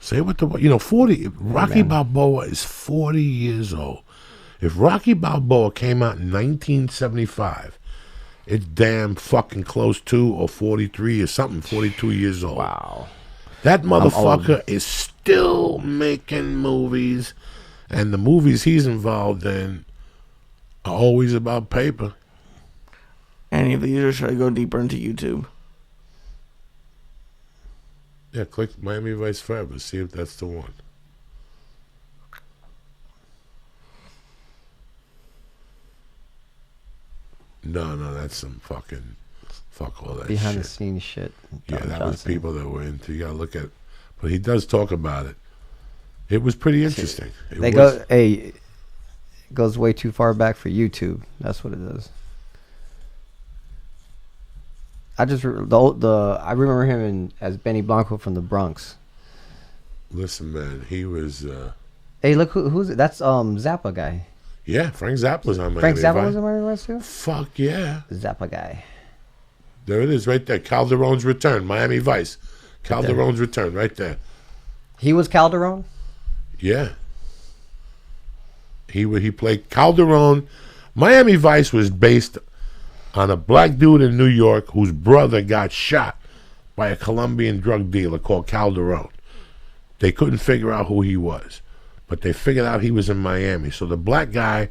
Say what 40. Rocky Balboa is 40 years old. If Rocky Balboa came out in 1975, it's damn fucking close to, or 43 or something, 42 years old. Wow. That motherfucker is still making movies, and the movies he's involved in are always about paper. Any of these, or should I go deeper into YouTube? Yeah, click Miami Vice Forever, see if that's the one. No, that's some fucking fuck all that Behind the shit. scenes shit. Yeah, Don that was Johnson. people that were into. You gotta look at, but he does talk about it. It was pretty interesting. They go. Hey, it goes way too far back for YouTube. That's what it is. I remember him as Benny Blanco from the Bronx. Listen, man, he was. Hey, look who's it? That's Zappa guy. Yeah, Frank Zappa's on Miami Frank Zappa Vice. was on Miami Vice too. Fuck yeah. Zappa guy. There it is, right there. Calderon's Return, Miami Vice. Calderon's Return, right there. He was Calderon. Yeah. He played Calderon. Miami Vice was based on a black dude in New York whose brother got shot by a Colombian drug dealer called Calderon. They couldn't figure out who he was, but they figured out he was in Miami. So the black guy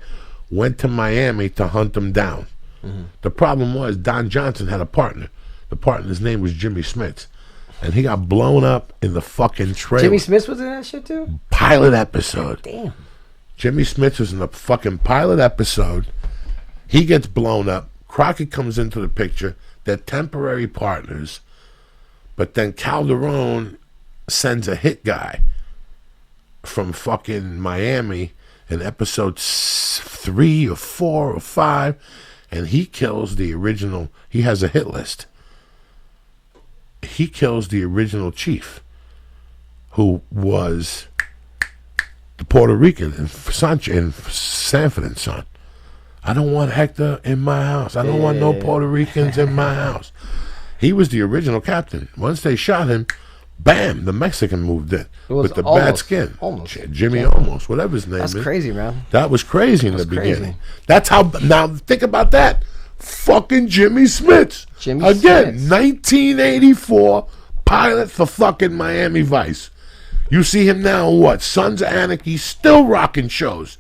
went to Miami to hunt him down. Mm-hmm. The problem was Don Johnson had a partner. The partner's name was Jimmy Smits, and he got blown up in the fucking trailer. Jimmy Smith was in that shit too. Pilot episode. Damn. Jimmy Smits was in the fucking pilot episode. He gets blown up. Crockett comes into the picture. They're temporary partners. But then Calderon sends a hit guy from fucking Miami in episode 3 or 4 or 5, and he kills the original. He has a hit list. He kills the original chief, who was the Puerto Rican in Sanford and Son. I don't want Hector in my house. I don't want no Puerto Ricans in my house. He was the original captain. Once they shot him, bam, the Mexican moved in with the bad skin. Jimmy Olmos, whatever his name is. That's crazy, man. That was crazy in the beginning. That's how, now think about that. Fucking Jimmy Smits. Again, 1984, pilot for fucking Miami Vice. You see him now on what? Sons of Anarchy, still rocking shows.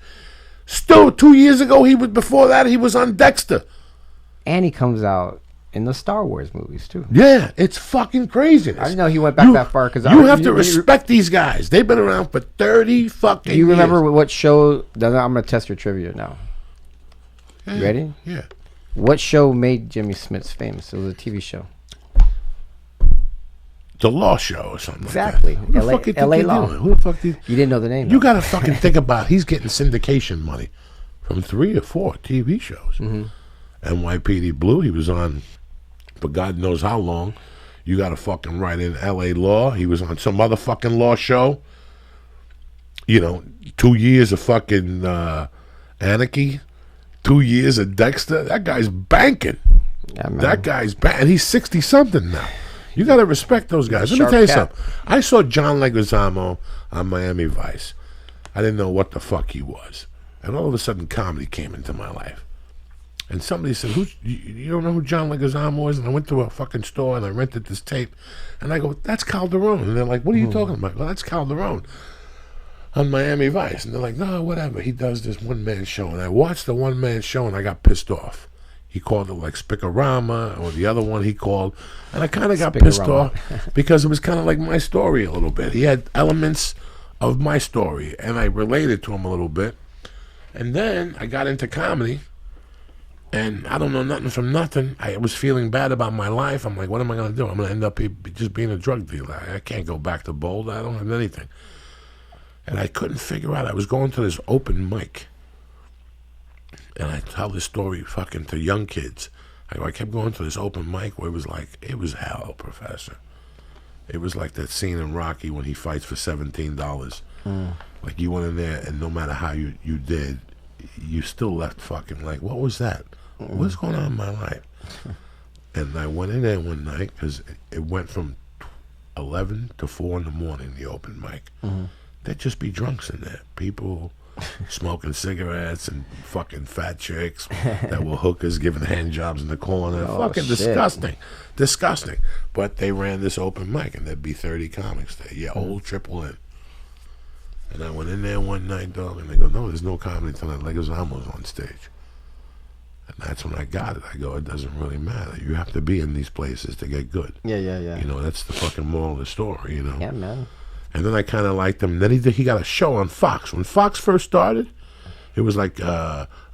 Still, 2 years ago, before that, he was on Dexter. And he comes out in the Star Wars movies, too. Yeah, it's fucking crazy. I didn't know he went back that far. Cause you have to respect these guys. They've been around for 30 fucking years. You remember what show? I'm going to test your trivia now. Yeah, you ready? Yeah. What show made Jimmy Smits famous? It was a TV show. The Law Show or something exactly. Like that. Who the fuck LA Law. Who the fuck you didn't know the name. You got to fucking think about he's getting syndication money from 3 or 4 TV shows. Mm-hmm. NYPD Blue, he was on for God knows how long. You got to fucking write in LA Law. He was on some other fucking law show. 2 years of fucking Anarchy. 2 years of Dexter. That guy's banking. Yeah, that guy's banking. He's 60-something now. You got to respect those guys. Let me tell you something. I saw John Leguizamo on Miami Vice. I didn't know what the fuck he was. And all of a sudden, comedy came into my life. And somebody said, you don't know who John Leguizamo is? And I went to a fucking store and I rented this tape. And I go, that's Calderon. And they're like, what are you talking about? Well, that's Calderon on Miami Vice. And they're like, no, whatever. He does this one-man show. And I watched the one-man show and I got pissed off. He called it like Spicorama, or the other one he called. And I kind of got pissed off because it was kind of like my story a little bit. He had elements of my story, and I related to him a little bit. And then I got into comedy, and I don't know nothing from nothing. I was feeling bad about my life. I'm like, what am I going to do? I'm going to end up just being a drug dealer. I can't go back to Boulder. I don't have anything. And I couldn't figure out. I was going to this open mic. And I tell this story fucking to young kids. I kept going to this open mic where it was hell, Professor. It was like that scene in Rocky when he fights for $17. Like you went in there and no matter how you did, you still left fucking like, what was that? What's going on in my life? And I went in there one night because it went from 11 to 4 in the morning, the open mic. There'd just be drunks in there. People smoking cigarettes and fucking fat chicks that were hookers giving hand jobs in the corner. Fucking shit. Disgusting. But they ran this open mic and there'd be 30 comics there. Yeah, old triple in. And I went in there one night, dog, and they go, no, there's no comedy tonight. Leguizamo's on stage. And that's when I got it. I go, it doesn't really matter. You have to be in these places to get good. Yeah. That's the fucking moral of the story, Yeah, man. And then I kind of liked him. Then he got a show on Fox. When Fox first started, it was like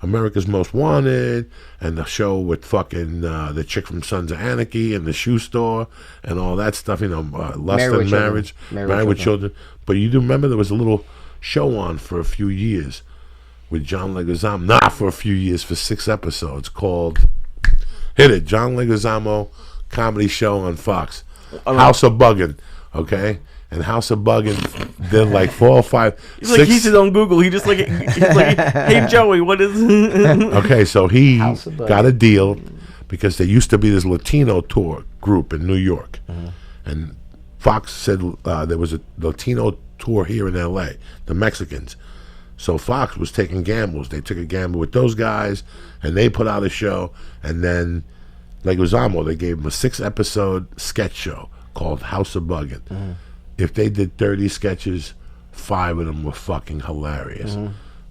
America's Most Wanted and the show with fucking the chick from Sons of Anarchy and the shoe store and all that stuff, Lust and Marriage, Married with Children. But you do remember there was a little show on for a few years with John Leguizamo. Not for a few years, for 6 episodes called, hit it, John Leguizamo comedy show on Fox. House of Buggin', okay? And House of Buggin' did like 4 or 5. He's on Google. He's like, hey Joey, what is? Okay, so he got a deal because there used to be this Latino tour group in New York, and Fox said there was a Latino tour here in L.A. The Mexicans. So Fox was taking gambles. They took a gamble with those guys, and they put out a show. And then Leguizamo, they gave him a 6-episode sketch show called House of Buggin'. If they did 30 sketches, 5 of them were fucking hilarious.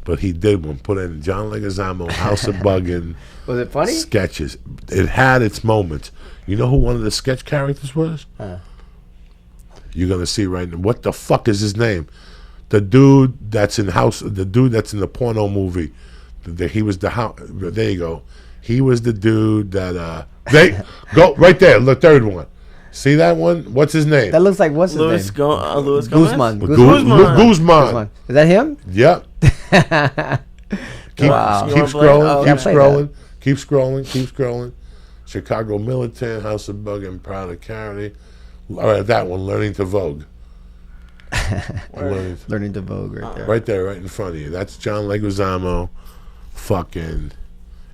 But he did one, put in John Leguizamo, House of Buggin'. Was it funny? Sketches. It had its moments. You know who one of the sketch characters was? You're going to see right now. What the fuck is his name? The dude that's in the porno movie. He was the house. There you go. He was the dude that. They go right there. The third one. See that one? What's his name? That looks like what's his Louis name? Louis Guzman. Guzman. Is that him? Yep. Keep scrolling. Okay. Keep scrolling. Chicago Militant, House of Bug and Proud of Charity. All right, that one. Learning to Vogue. Learning to Vogue right there. Right there, right in front of you. That's John Leguizamo. Fucking.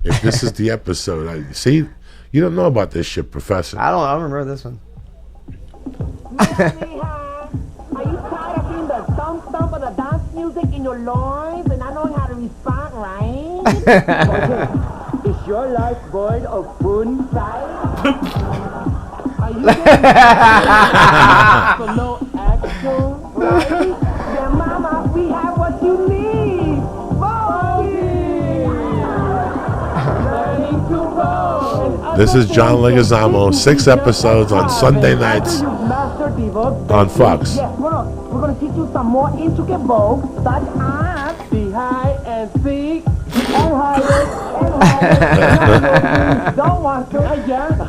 If this is the episode, see, you don't know about this shit, Professor. I don't remember this one. Are you tired of hearing the thump of the dance music in your loins? And I know how to respond, right? Is your life void of fun sight? Are you for no action, right? Yeah, mama, we have what you need. This is John Leguizamo, 6 episodes on Sunday nights on Fox. Yes, we're going to teach you some more intricate vogue, such as the high and seek and higher and higher. Don't want to again.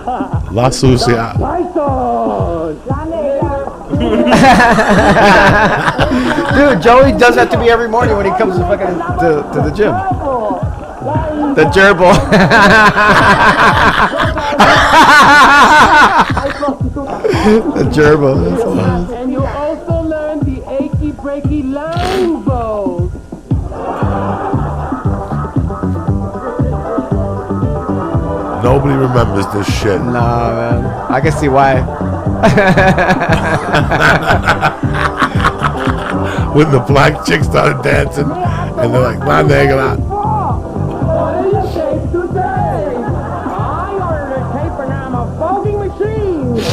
La Sucia. Dude, Joey does that to me every morning when he comes to fucking to the gym. The gerbil. The gerbil. And you also learn the achy breaky line vogue. Nobody remembers this shit. Nah, man. I can see why. When the black chicks started dancing, and they're like, "La negra." What do you take today? I ordered a tape and I'm a voguing machine. I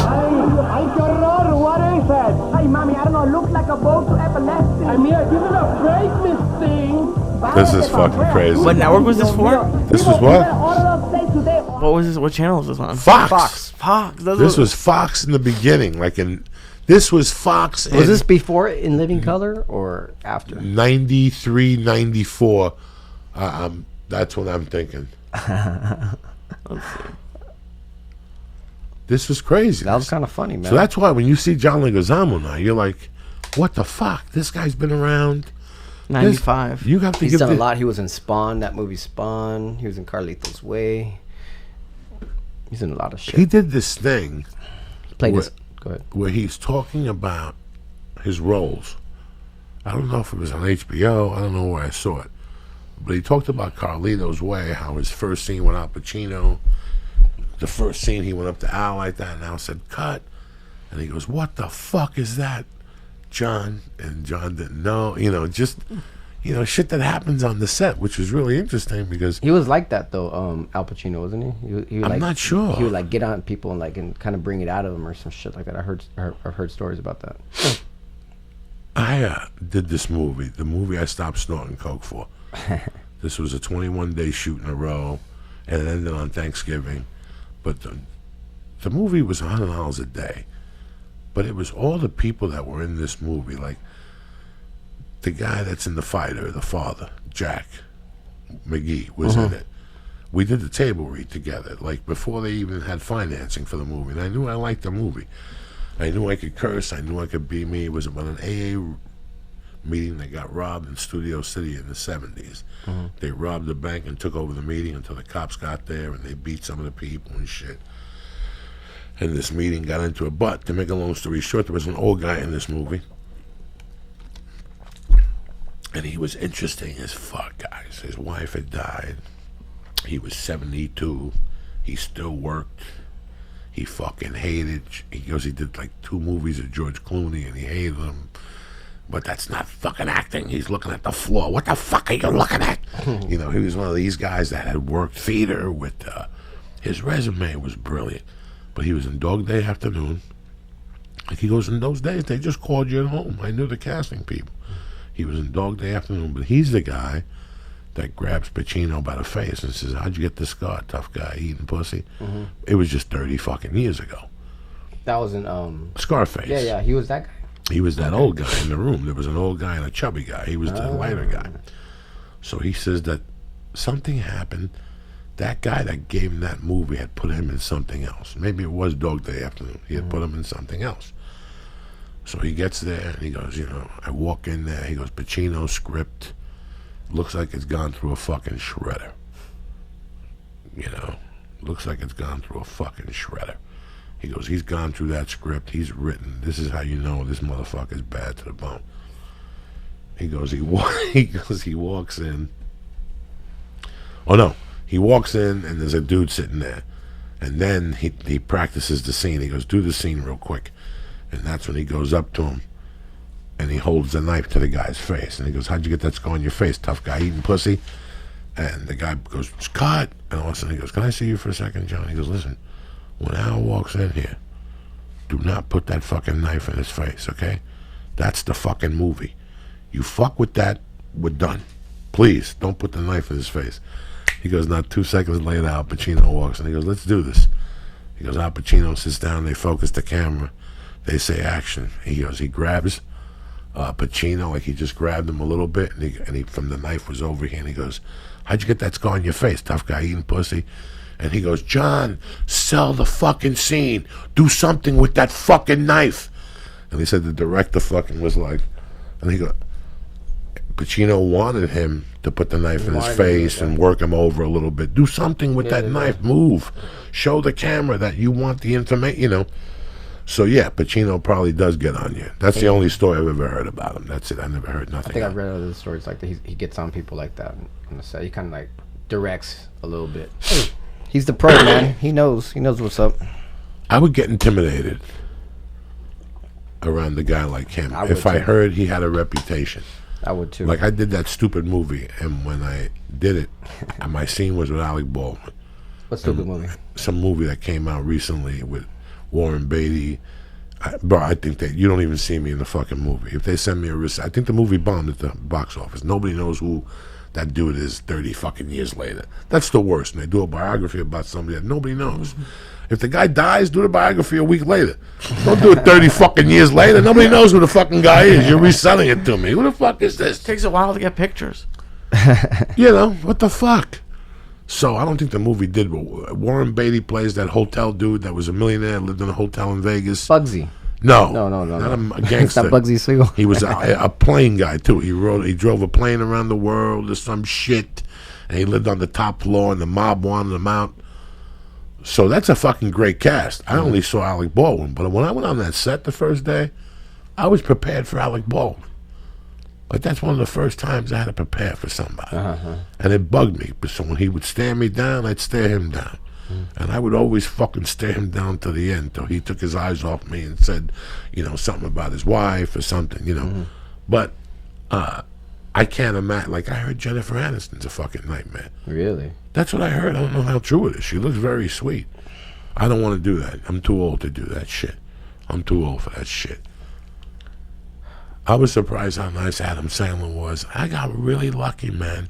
got it order. What is it? Hey, mommy, I don't know. It looks like a boat to epilepsy. I mean, give it a break, Miss Thing. This is fucking crazy. What network was this for? This was what? What was this? What channel was this on? Fox. This was Fox in the beginning, this was Fox. Was this before In Living Color or after? 93, 94. That's what I'm thinking. Let's see. This was crazy. That was kind of funny, man. So that's why when you see John Leguizamo now, you're like, what the fuck? This guy's been around. 95. You have to He's give done a the- lot. He was in Spawn, that movie Spawn. He was in Carlito's Way. He's in a lot of shit. He did this thing He played where- this. Go ahead. where he's talking about his roles. I don't know if it was on HBO. I don't know where I saw it. But he talked about Carlito's Way, how his first scene with Al Pacino, the first scene he went up to Al like that, and Al said, cut. And he goes, what the fuck is that, John? And John didn't know. Shit that happens on the set, which was really interesting because... He was like that, though, Al Pacino, wasn't he? He would I'm like, not sure. He would, like, get on people and kind of bring it out of them or some shit like that. I've heard stories about that. I did this movie, the movie I stopped snorting coke for. This was a 21-day shoot in a row, and it ended on Thanksgiving. But the movie was $100 a day. But it was all the people that were in this movie, like the guy that's in The Fighter, the father, Jack McGee, was in it. We did the table read together, like before they even had financing for the movie. And I knew I liked the movie. I knew I could curse. I knew I could be me. It was about an AA meeting that got robbed in Studio City in the 70s. They robbed the bank and took over the meeting until the cops got there, and they beat some of the people and shit. And this meeting got into a butt. To make a long story short, there was an old guy in this movie. And he was interesting as fuck, guys. His wife had died. He was 72. He still worked. He fucking hated. He goes, he did like 2 movies of George Clooney and he hated them. But that's not fucking acting. He's looking at the floor. What the fuck are you looking at? He was one of these guys that had worked theater with, his resume was brilliant. But he was in Dog Day Afternoon. Like he goes, in those days, they just called you at home. I knew the casting people. He was in Dog Day Afternoon, but he's the guy that grabs Pacino by the face and says, how'd you get this scar, tough guy, eating pussy? It was just 30 fucking years ago. That was in... Scarface. Yeah, he was that guy. He was that old guy in the room. There was an old guy and a chubby guy. He was the lighter guy. So he says that something happened. That guy that gave him that movie had put him in something else. Maybe it was Dog Day Afternoon. He had put him in something else. So he gets there and he goes, you know, I walk in there. He goes, Pacino's script looks like it's gone through a fucking shredder. You know, looks like it's gone through a fucking shredder. He goes, he's gone through that script. He's written. This is how you know this motherfucker's bad to the bone. He goes, he walks in. Oh no, he walks in and there's a dude sitting there, and then he practices the scene. He goes, do the scene real quick, and that's when he goes up to him, and he holds the knife to the guy's face, and he goes, how'd you get that scar on your face, tough guy eating pussy? And the guy goes, cut, and all of a sudden he goes, can I see you for a second, John? He goes, listen. When Al walks in here, do not put that fucking knife in his face, okay? That's the fucking movie. You fuck with that, we're done. Please, don't put the knife in his face. He goes, not 2 seconds later, Al Pacino walks in. He goes, let's do this. He goes, Al Pacino sits down, they focus the camera. They say action. He goes, he grabs Pacino, like he just grabbed him a little bit, and he from the knife was over here, and he goes, how'd you get that scar on your face, tough guy eating pussy? And he goes, John, sell the fucking scene. Do something with that fucking knife. And he said the director fucking was like, and he goes, Pacino wanted him to put the knife in his face and work him over a little bit. Do something with that knife. Move. Show the camera that you want the information, you know. So, yeah, Pacino probably does get on you. That's the only story I've ever heard about him. That's it. I never heard nothing. I think I've read other stories like that. He gets on people like that on the set. He kind of like directs a little bit. He's the pro, man. He knows what's up. I would get intimidated around a guy like him if I heard he had a reputation. I would too. Like I did that stupid movie, and when I did it, my scene was with Alec Baldwin. What stupid movie? Some movie that came out recently with Warren Beatty. Bro, I think that you don't even see me in the fucking movie. If they send me a receipt, I think the movie bombed at the box office. Nobody knows who that dude is 30 fucking years later. That's the worst. And they do a biography about somebody that nobody knows. If the guy dies, do the biography a week later. Don't do it 30 fucking years later. Nobody knows who the fucking guy is. You're reselling it to me. Who the fuck is this? It takes a while to get pictures. You know, what the fuck? So I don't think the movie did. But Warren Beatty plays that hotel dude that was a millionaire, lived in a hotel in Vegas. Bugsy. No, not a gangster. It's not Bugsy Siegel. He was a plane guy too. He drove a plane around the world or some shit, and he lived on the top floor, and the mob wanted him out. So that's a fucking great cast. I only saw Alec Baldwin, but when I went on that set the first day, I was prepared for Alec Baldwin. Like that's one of the first times I had to prepare for somebody, and it bugged me. But so when he would stare me down, I'd stare him down. And I would always fucking stare him down to the end till he took his eyes off me and said, you know, something about his wife or something, you know. But I can't imagine. Like I heard Jennifer Aniston's a fucking nightmare. Really? That's what I heard. I don't know how true it is. She looks very sweet. I don't want to do that. I'm too old to do that shit. I'm too old for that shit. I was surprised how nice Adam Sandler was. I got really lucky, man.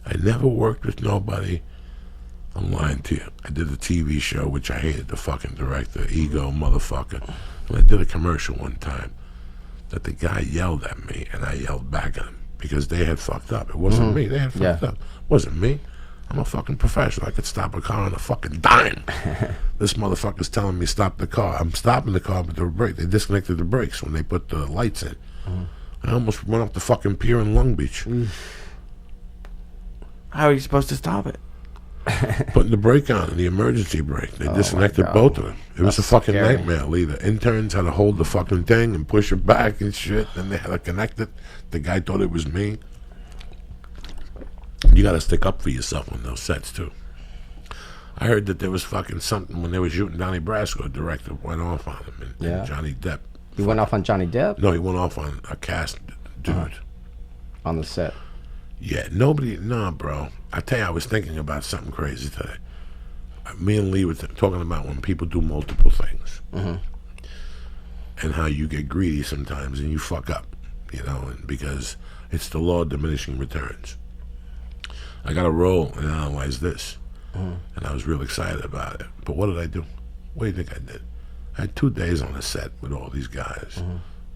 I never worked with nobody. I'm lying to you. I did a TV show, which I hated the fucking director, ego motherfucker. And I did a commercial one time that the guy yelled at me, and I yelled back at him because they had fucked up. It wasn't me. They had fucked up. It wasn't me. I'm a fucking professional. I could stop a car on a fucking dime. This motherfucker's telling me stop the car. I'm stopping the car with the brake. They disconnected the brakes when they put the lights in. I almost went off the fucking pier in Long Beach. How are you supposed to stop it? Putting the brake on, the emergency brake. They disconnected both of them. It was a fucking nightmare, Lee. The interns had to hold the fucking thing and push it back and shit. Then they had to connect it. The guy thought it was me. You got to stick up for yourself on those sets, too. I heard that there was fucking something when they were shooting Donnie Brasco. The director went off on him and Johnny Depp. He went off on Johnny Depp? No, he went off on a cast dude. On the set? Yeah, bro. I tell you, I was thinking about something crazy today. Me and Lee were talking about when people do multiple things. And how you get greedy sometimes and you fuck up, you know, and because it's the law of diminishing returns. I got to roll and analyze this. And I was real excited about it. But what did I do? What do you think I did? I had 2 days on a set with all these guys.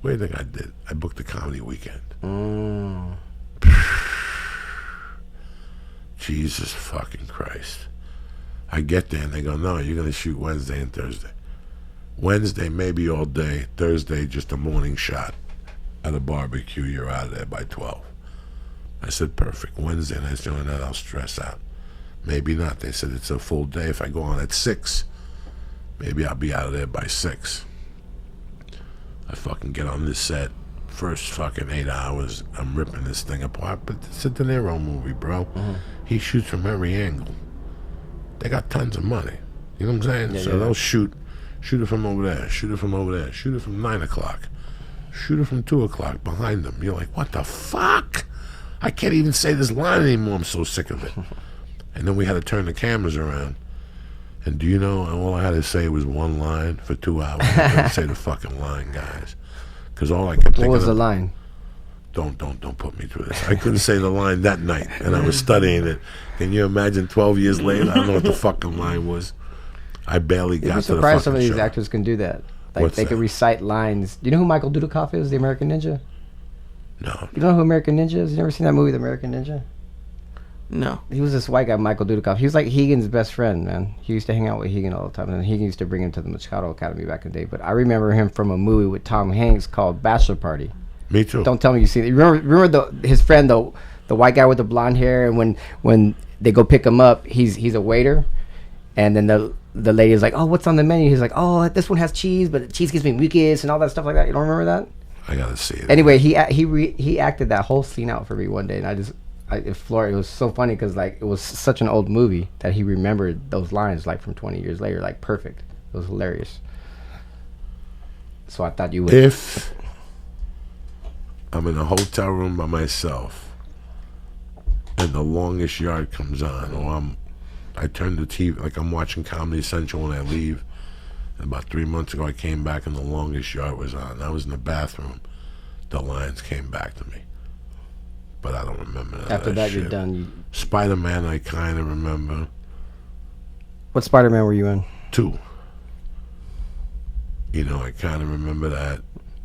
What do you think I did? I booked a comedy weekend. Jesus fucking Christ. I get there and they go, no, you're going to shoot Wednesday and Thursday. Wednesday, maybe all day. Thursday, just a morning shot at a barbecue. You're out of there by 12. I said, perfect. Wednesday night's the only night I'll stress out. Maybe not. They said it's a full day. If I go on at 6, maybe I'll be out of there by 6. I fucking get on this set. First fucking 8 hours, I'm ripping this thing apart. But it's a De Niro movie, bro. He shoots from every angle. They got tons of money. You know what I'm saying? Yeah, so they'll shoot it from over there, shoot it from over there, shoot it from 9 o'clock, shoot it from 2 o'clock behind them. You're like, what the fuck? I can't even say this line anymore. I'm so sick of it. And then we had to turn the cameras around. And do you know, all I had to say was one line for 2 hours. I couldn't say the fucking line, guys. Because all I kept thinking What was the line? Don't put me through this. I couldn't say the line that night, and I was studying it. Can you imagine 12 years later? I don't know what the fucking line was. I barely got to the fucking show. You'd be surprised some of these actors can do that. Like, What's they that? can recite lines. Do you know who Michael Dudikoff is, the American Ninja? No. You know who American Ninja is? You never seen that movie, The American Ninja? No. He was this white guy, Michael Dudikoff. He was like Higgins' best friend, man. He used to hang out with Higgins all the time, and Higgins used to bring him to the Machado Academy back in the day. But I remember him from a movie with Tom Hanks called Bachelor Party. Me too. Don't tell me you've seen it. Remember his friend, the white guy with the blonde hair, and when they go pick him up, he's a waiter, and then the lady is like, oh, what's on the menu? He's like, oh, this one has cheese, but the cheese gives me mucus and all that stuff like that. You don't remember that? I gotta see it. Anyway, he acted that whole scene out for me one day, and it was so funny because like it was such an old movie that he remembered those lines like from 20 years later, like perfect. It was hilarious. So I thought you would. If I'm in a hotel room by myself and The Longest Yard comes on, or I turn the TV, like I'm watching Comedy Central when I leave, and about 3 months ago I came back and The Longest Yard was on. I was in the bathroom. The lines came back to me. But I don't remember that. After that, shit. you're done. Spider-Man, I kind of remember. What Spider-Man were you in? 2. You know, I kind of remember that.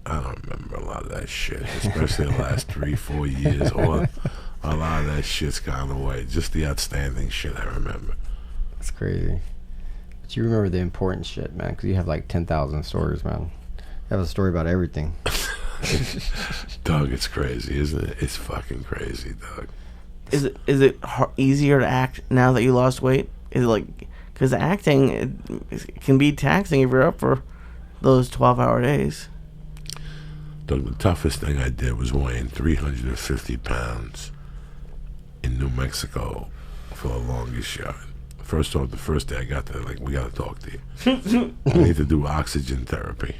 I don't remember a lot of that shit, especially the last 3-4 years. Or a lot of that shit's gone away. Just the outstanding shit I remember. That's crazy. But you remember the important shit, man, because you have like 10,000 stories, man. You have a story about everything. Doug, it's crazy, isn't it? It's fucking crazy, Doug. Is it easier to act now that you lost weight? Is it like, because acting it can be taxing if you're up for those 12-hour days. Doug, the toughest thing I did was weighing 350 pounds in New Mexico for The Longest Yard. First off, the first day I got there, like, we got to talk to you. I need to do oxygen therapy.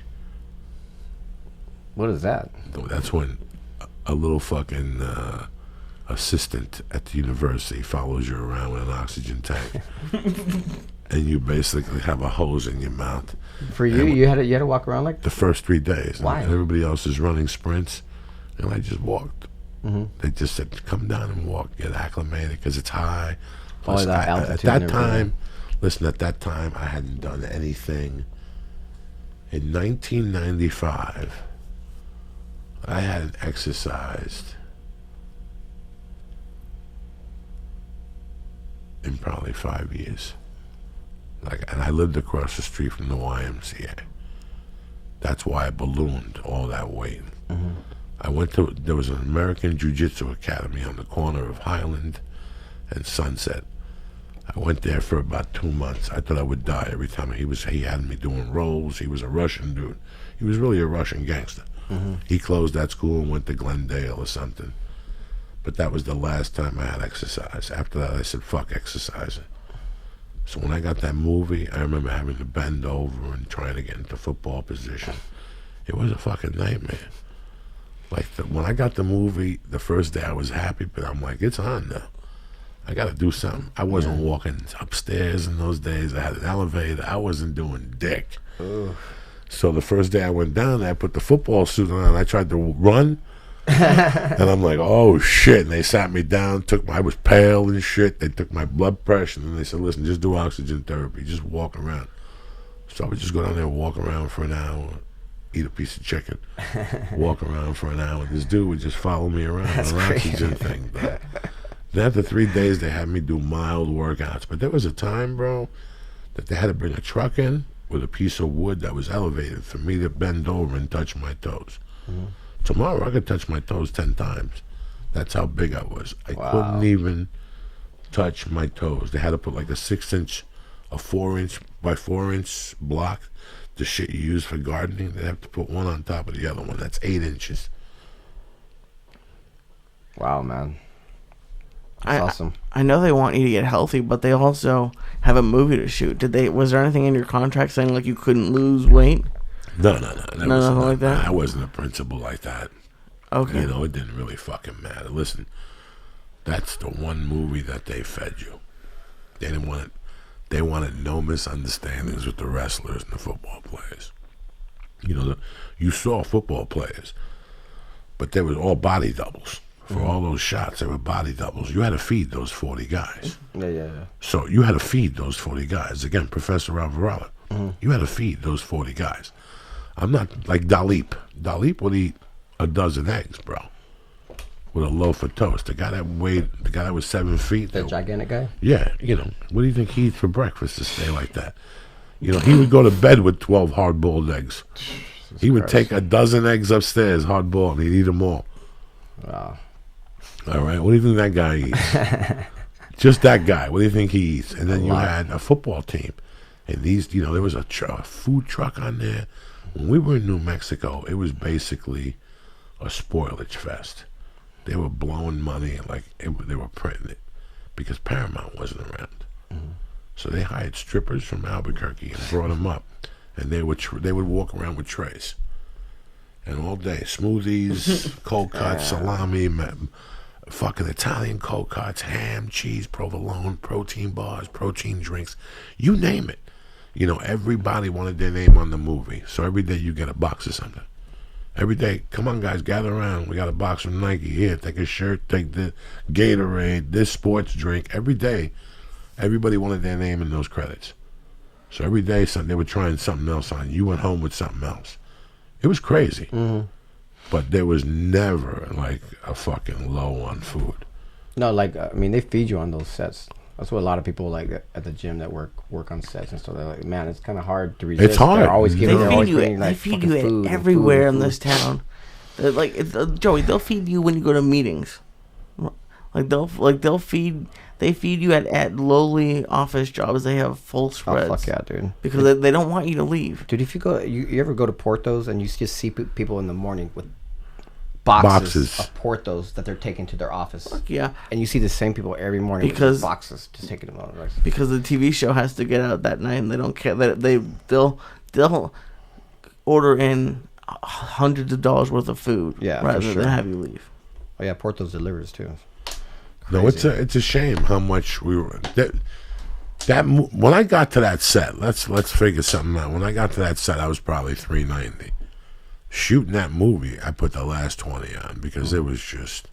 What is that? That's when a little fucking assistant at the university follows you around with an oxygen tank. And you basically have a hose in your mouth. For you, you had to walk around like the first 3 days. Why? And everybody else is running sprints, and I just walked. Mm-hmm. They just said, "Come down and walk, get acclimated, because it's high." Plus, that altitude at that and time, listen, at that time, I hadn't done anything. In 1995, I hadn't exercised in probably 5 years. And I lived across the street from the YMCA. That's why I ballooned all that weight. Mm-hmm. There was an American Jiu-Jitsu Academy on the corner of Highland and Sunset. I went there for about 2 months. I thought I would die every time he had me doing rolls. He was a Russian dude. He was really a Russian gangster. Mm-hmm. He closed that school and went to Glendale or something. But that was the last time I had exercise. After that, I said, fuck exercising. So when I got that movie, I remember having to bend over and trying to get into football position. It was a fucking nightmare. Like, when I got the movie, the first day I was happy, but I'm like, it's on now. I got to do something. I wasn't walking upstairs in those days. I had an elevator. I wasn't doing dick. Ugh. So the first day I went down there, I put the football suit on. I tried to run. And I'm like, oh shit. And they sat me down, I was pale and shit. They took my blood pressure, and they said, listen, just do oxygen therapy. Just walk around. So I would just go down there and walk around for an hour. eat a piece of chicken, walk around for an hour. This dude would just follow me around on an oxygen thing, bro. Then after 3 days, they had me do mild workouts. But there was a time, bro, that they had to bring a truck in with a piece of wood that was elevated for me to bend over and touch my toes. Tomorrow, I could touch my toes 10 times. That's how big I was. I couldn't even touch my toes. They had to put like a 6-inch, a 4-inch by 4-inch block, the shit you use for gardening. They have to put one on top of the other one. That's 8 inches. Wow, man. That's awesome. I know they want you to get healthy, but they also have a movie to shoot. Was there anything in your contract saying like you couldn't lose weight? No. Nothing like that? I wasn't a principal like that. Okay. You know, it didn't really fucking matter. Listen, that's the one movie that they fed you. They didn't want it. They wanted no misunderstandings with the wrestlers and the football players. You know, you saw football players, but they were all body doubles. For all those shots, they were body doubles. You had to feed those 40 guys. Yeah. So you had to feed those 40 guys. Again, Professor Alvarado. You had to feed those 40 guys. I'm not like Dalip. Dalip would eat a dozen eggs, bro, with a loaf of toast. The guy that was 7 feet. The gigantic guy? Yeah, you know, what do you think he eats for breakfast to stay like that? You know, he would go to bed with 12 hard-boiled eggs. He would take a dozen eggs upstairs, hard-boiled, and he'd eat them all. Wow. All right, what do you think that guy eats? Just that guy. What do you think he eats? And then you had a football team. And these, you know, there was a food truck on there. When we were in New Mexico, it was basically a spoilage fest. They were blowing money like they were printing it because Paramount wasn't around. So they hired strippers from Albuquerque and brought them up. And they would walk around with trays. And all day, smoothies, cold cuts, salami, fucking Italian cold cuts, ham, cheese, provolone, protein bars, protein drinks, you name it. You know, everybody wanted their name on the movie. So every day you get a box of something. Every day, come on guys, gather around. We got a box from Nike. Here, take a shirt, take the Gatorade, this sports drink. Every day, everybody wanted their name in those credits. So every day they were trying something else on. You went home with something else. It was crazy. But there was never like a fucking low on food. No, like I mean, they feed you on those sets. That's what a lot of people like at the gym that work on sets and stuff. They're like, man, it's kind of hard to resist. It's hard. They're always giving. They feed you everywhere in this town. They're like Joey, they'll feed you when you go to meetings. They'll feed you at lowly office jobs. They have full spreads. Oh fuck yeah, dude! Because they don't want you to leave. Dude, if you ever go to Portos and you just see people in the morning with boxes of Portos that they're taking to their office. Yeah. And you see the same people every morning with boxes just taking them out. Because the TV show has to get out that night and they don't care. They'll order in hundreds of dollars worth of food rather than have you leave. Oh yeah, Portos delivers too. Crazy. No, it's a shame how much we were when I got to that set, let's figure something out. When I got to that set, I was probably 390. Shooting that movie, I put the last 20 on because it was just,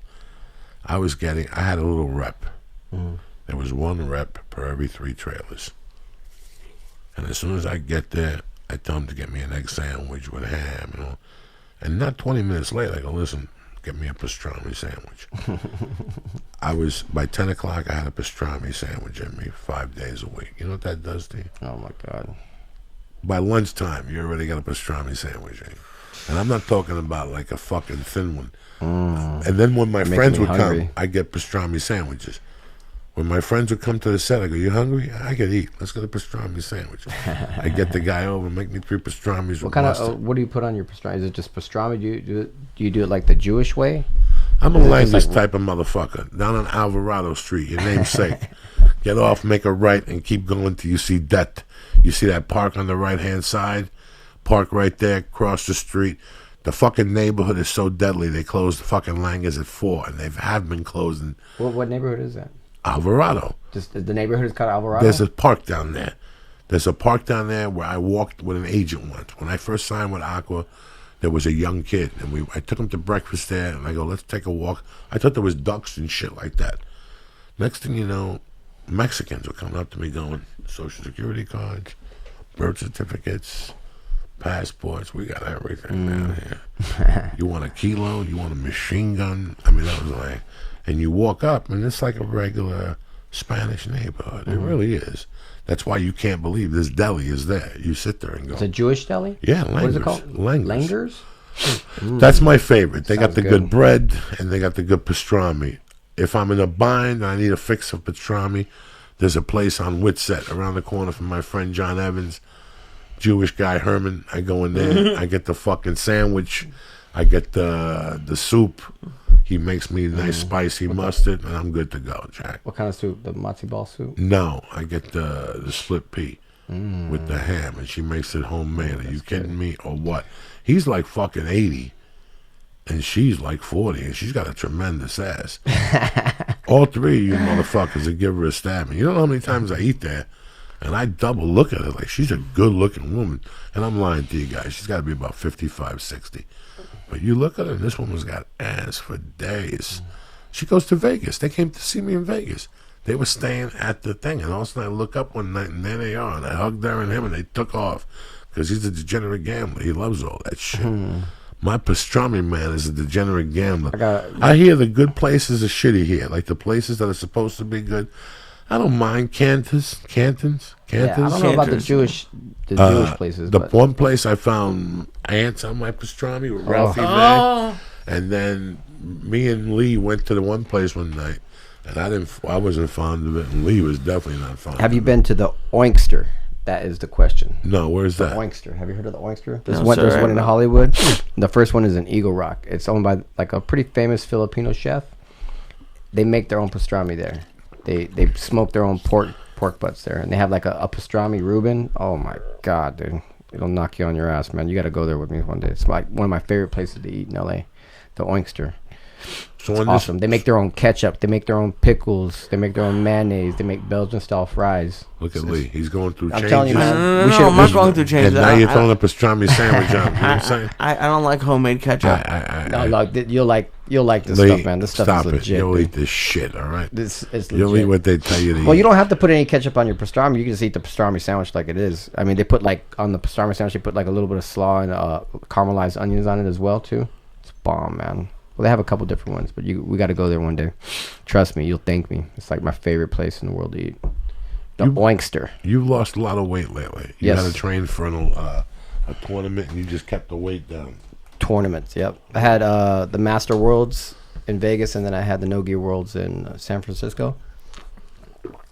I had a little rep. There was one rep per every 3 trailers. And as soon as I get there, I tell them to get me an egg sandwich with ham, you know. And not 20 minutes later, I go, listen, get me a pastrami sandwich. By 10 o'clock, I had a pastrami sandwich in me 5 days a week. You know what that does to you? Oh my God. By lunchtime, you already got a pastrami sandwich in you. And I'm not talking about like a fucking thin one. And then when my friends would come, I get pastrami sandwiches. When my friends would come to the set, I go, you hungry? I could eat. Let's get a pastrami sandwich. I get the guy over, make me 3 pastramis with mustard. What do you put on your pastrami? Is it just pastrami? Do you do it like the Jewish way? I'm a Langus type of motherfucker. Down on Alvarado Street, your namesake. Get off, make a right, and keep going till you see that. You see that park on the right-hand side? Park right there, cross the street. The fucking neighborhood is so deadly, they closed the fucking Langas at 4, and they have been closing. What neighborhood is that? Alvarado. Just the neighborhood is called Alvarado? There's a park down there. There's a park down there where I walked with an agent once. When I first signed with Aqua, there was a young kid, and I took him to breakfast there, and I go, let's take a walk. I thought there was ducks and shit like that. Next thing you know, Mexicans were coming up to me going, Social Security cards, birth certificates, passports. We got everything down here. You want a kilo? You want a machine gun? I mean, that was like, and you walk up, and it's like a regular Spanish neighborhood. It really is. That's why you can't believe this deli is there. You sit there and go. It's a Jewish deli? Yeah, Langers. What is it called? Langers. Langers? That's my favorite. They got Sounds the good. good bread, and they got the good pastrami. If I'm in a bind and I need a fix of pastrami, there's a place on Whitsett around the corner from my friend John Evans, Jewish guy Herman. I go in there. I get the fucking sandwich. I get the soup. He makes me nice spicy mustard, and I'm good to go, Jack. What kind of soup? The matzo ball soup? No, I get the split pea with the ham, and she makes it homemade. Are you kidding me or what? He's like fucking 80, and she's like 40, and she's got a tremendous ass. All three of you motherfuckers would give her a stabbing. You don't know how many times I eat there, and I double look at her like she's a good-looking woman. And I'm lying to you guys. She's got to be about 55, 60. But you look at her, and this woman's got ass for days. She goes to Vegas. They came to see me in Vegas. They were staying at the thing, and all of a sudden I look up one night, and there they are. And I hugged her and him, and they took off because he's a degenerate gambler. He loves all that shit. My pastrami man is a degenerate gambler. I hear the good places are shitty here, like the places that are supposed to be good. I don't mind Cantons. Yeah, I don't know about the Jewish places. The but one place I found ants on my pastrami with Ralphie May, and then me and Lee went to the one place one night, and I wasn't fond of it, and Lee was definitely not fond. Have you been to the Oinkster? That is the question. No, where's that? Oinkster. Have you heard of the Oinkster? No, There's sir, one in no. Hollywood. The first one is in Eagle Rock. It's owned by like a pretty famous Filipino chef. They make their own pastrami there. They smoke their own pork butts there, and they have like a pastrami Reuben. Oh my god, dude! It'll knock you on your ass, man. You got to go there with me one day. It's like one of my favorite places to eat in LA. The Oinkster. So It's awesome. They make their own ketchup. They make their own pickles. They make their own mayonnaise. They make Belgian-style fries. Look at Lee. He's going through I'm changes. telling you, man. No, I'm not going through changes. And now you're throwing a pastrami sandwich on. You know what I'm saying? I don't like homemade ketchup. No, look, you'll like this Lee, stuff, man. This stuff stop is legit. it. You'll dude. eat this shit, all right? This is legit. You'll eat what they tell you to eat. Well, you don't have to put any ketchup on your pastrami. You can just eat the pastrami sandwich like it is. I mean, they put like on the pastrami sandwich, they put like a little bit of slaw and caramelized onions on it as well too. It's bomb, man. Well, they have a couple different ones, but we got to go there one day. Trust me, you'll thank me. It's like my favorite place in the world to eat. The Oinkster. You've lost a lot of weight lately. You Yes. had to train for a tournament, and you just kept the weight down. Tournaments, yep. I had the Master Worlds in Vegas, and then I had the No Gear Worlds in San Francisco.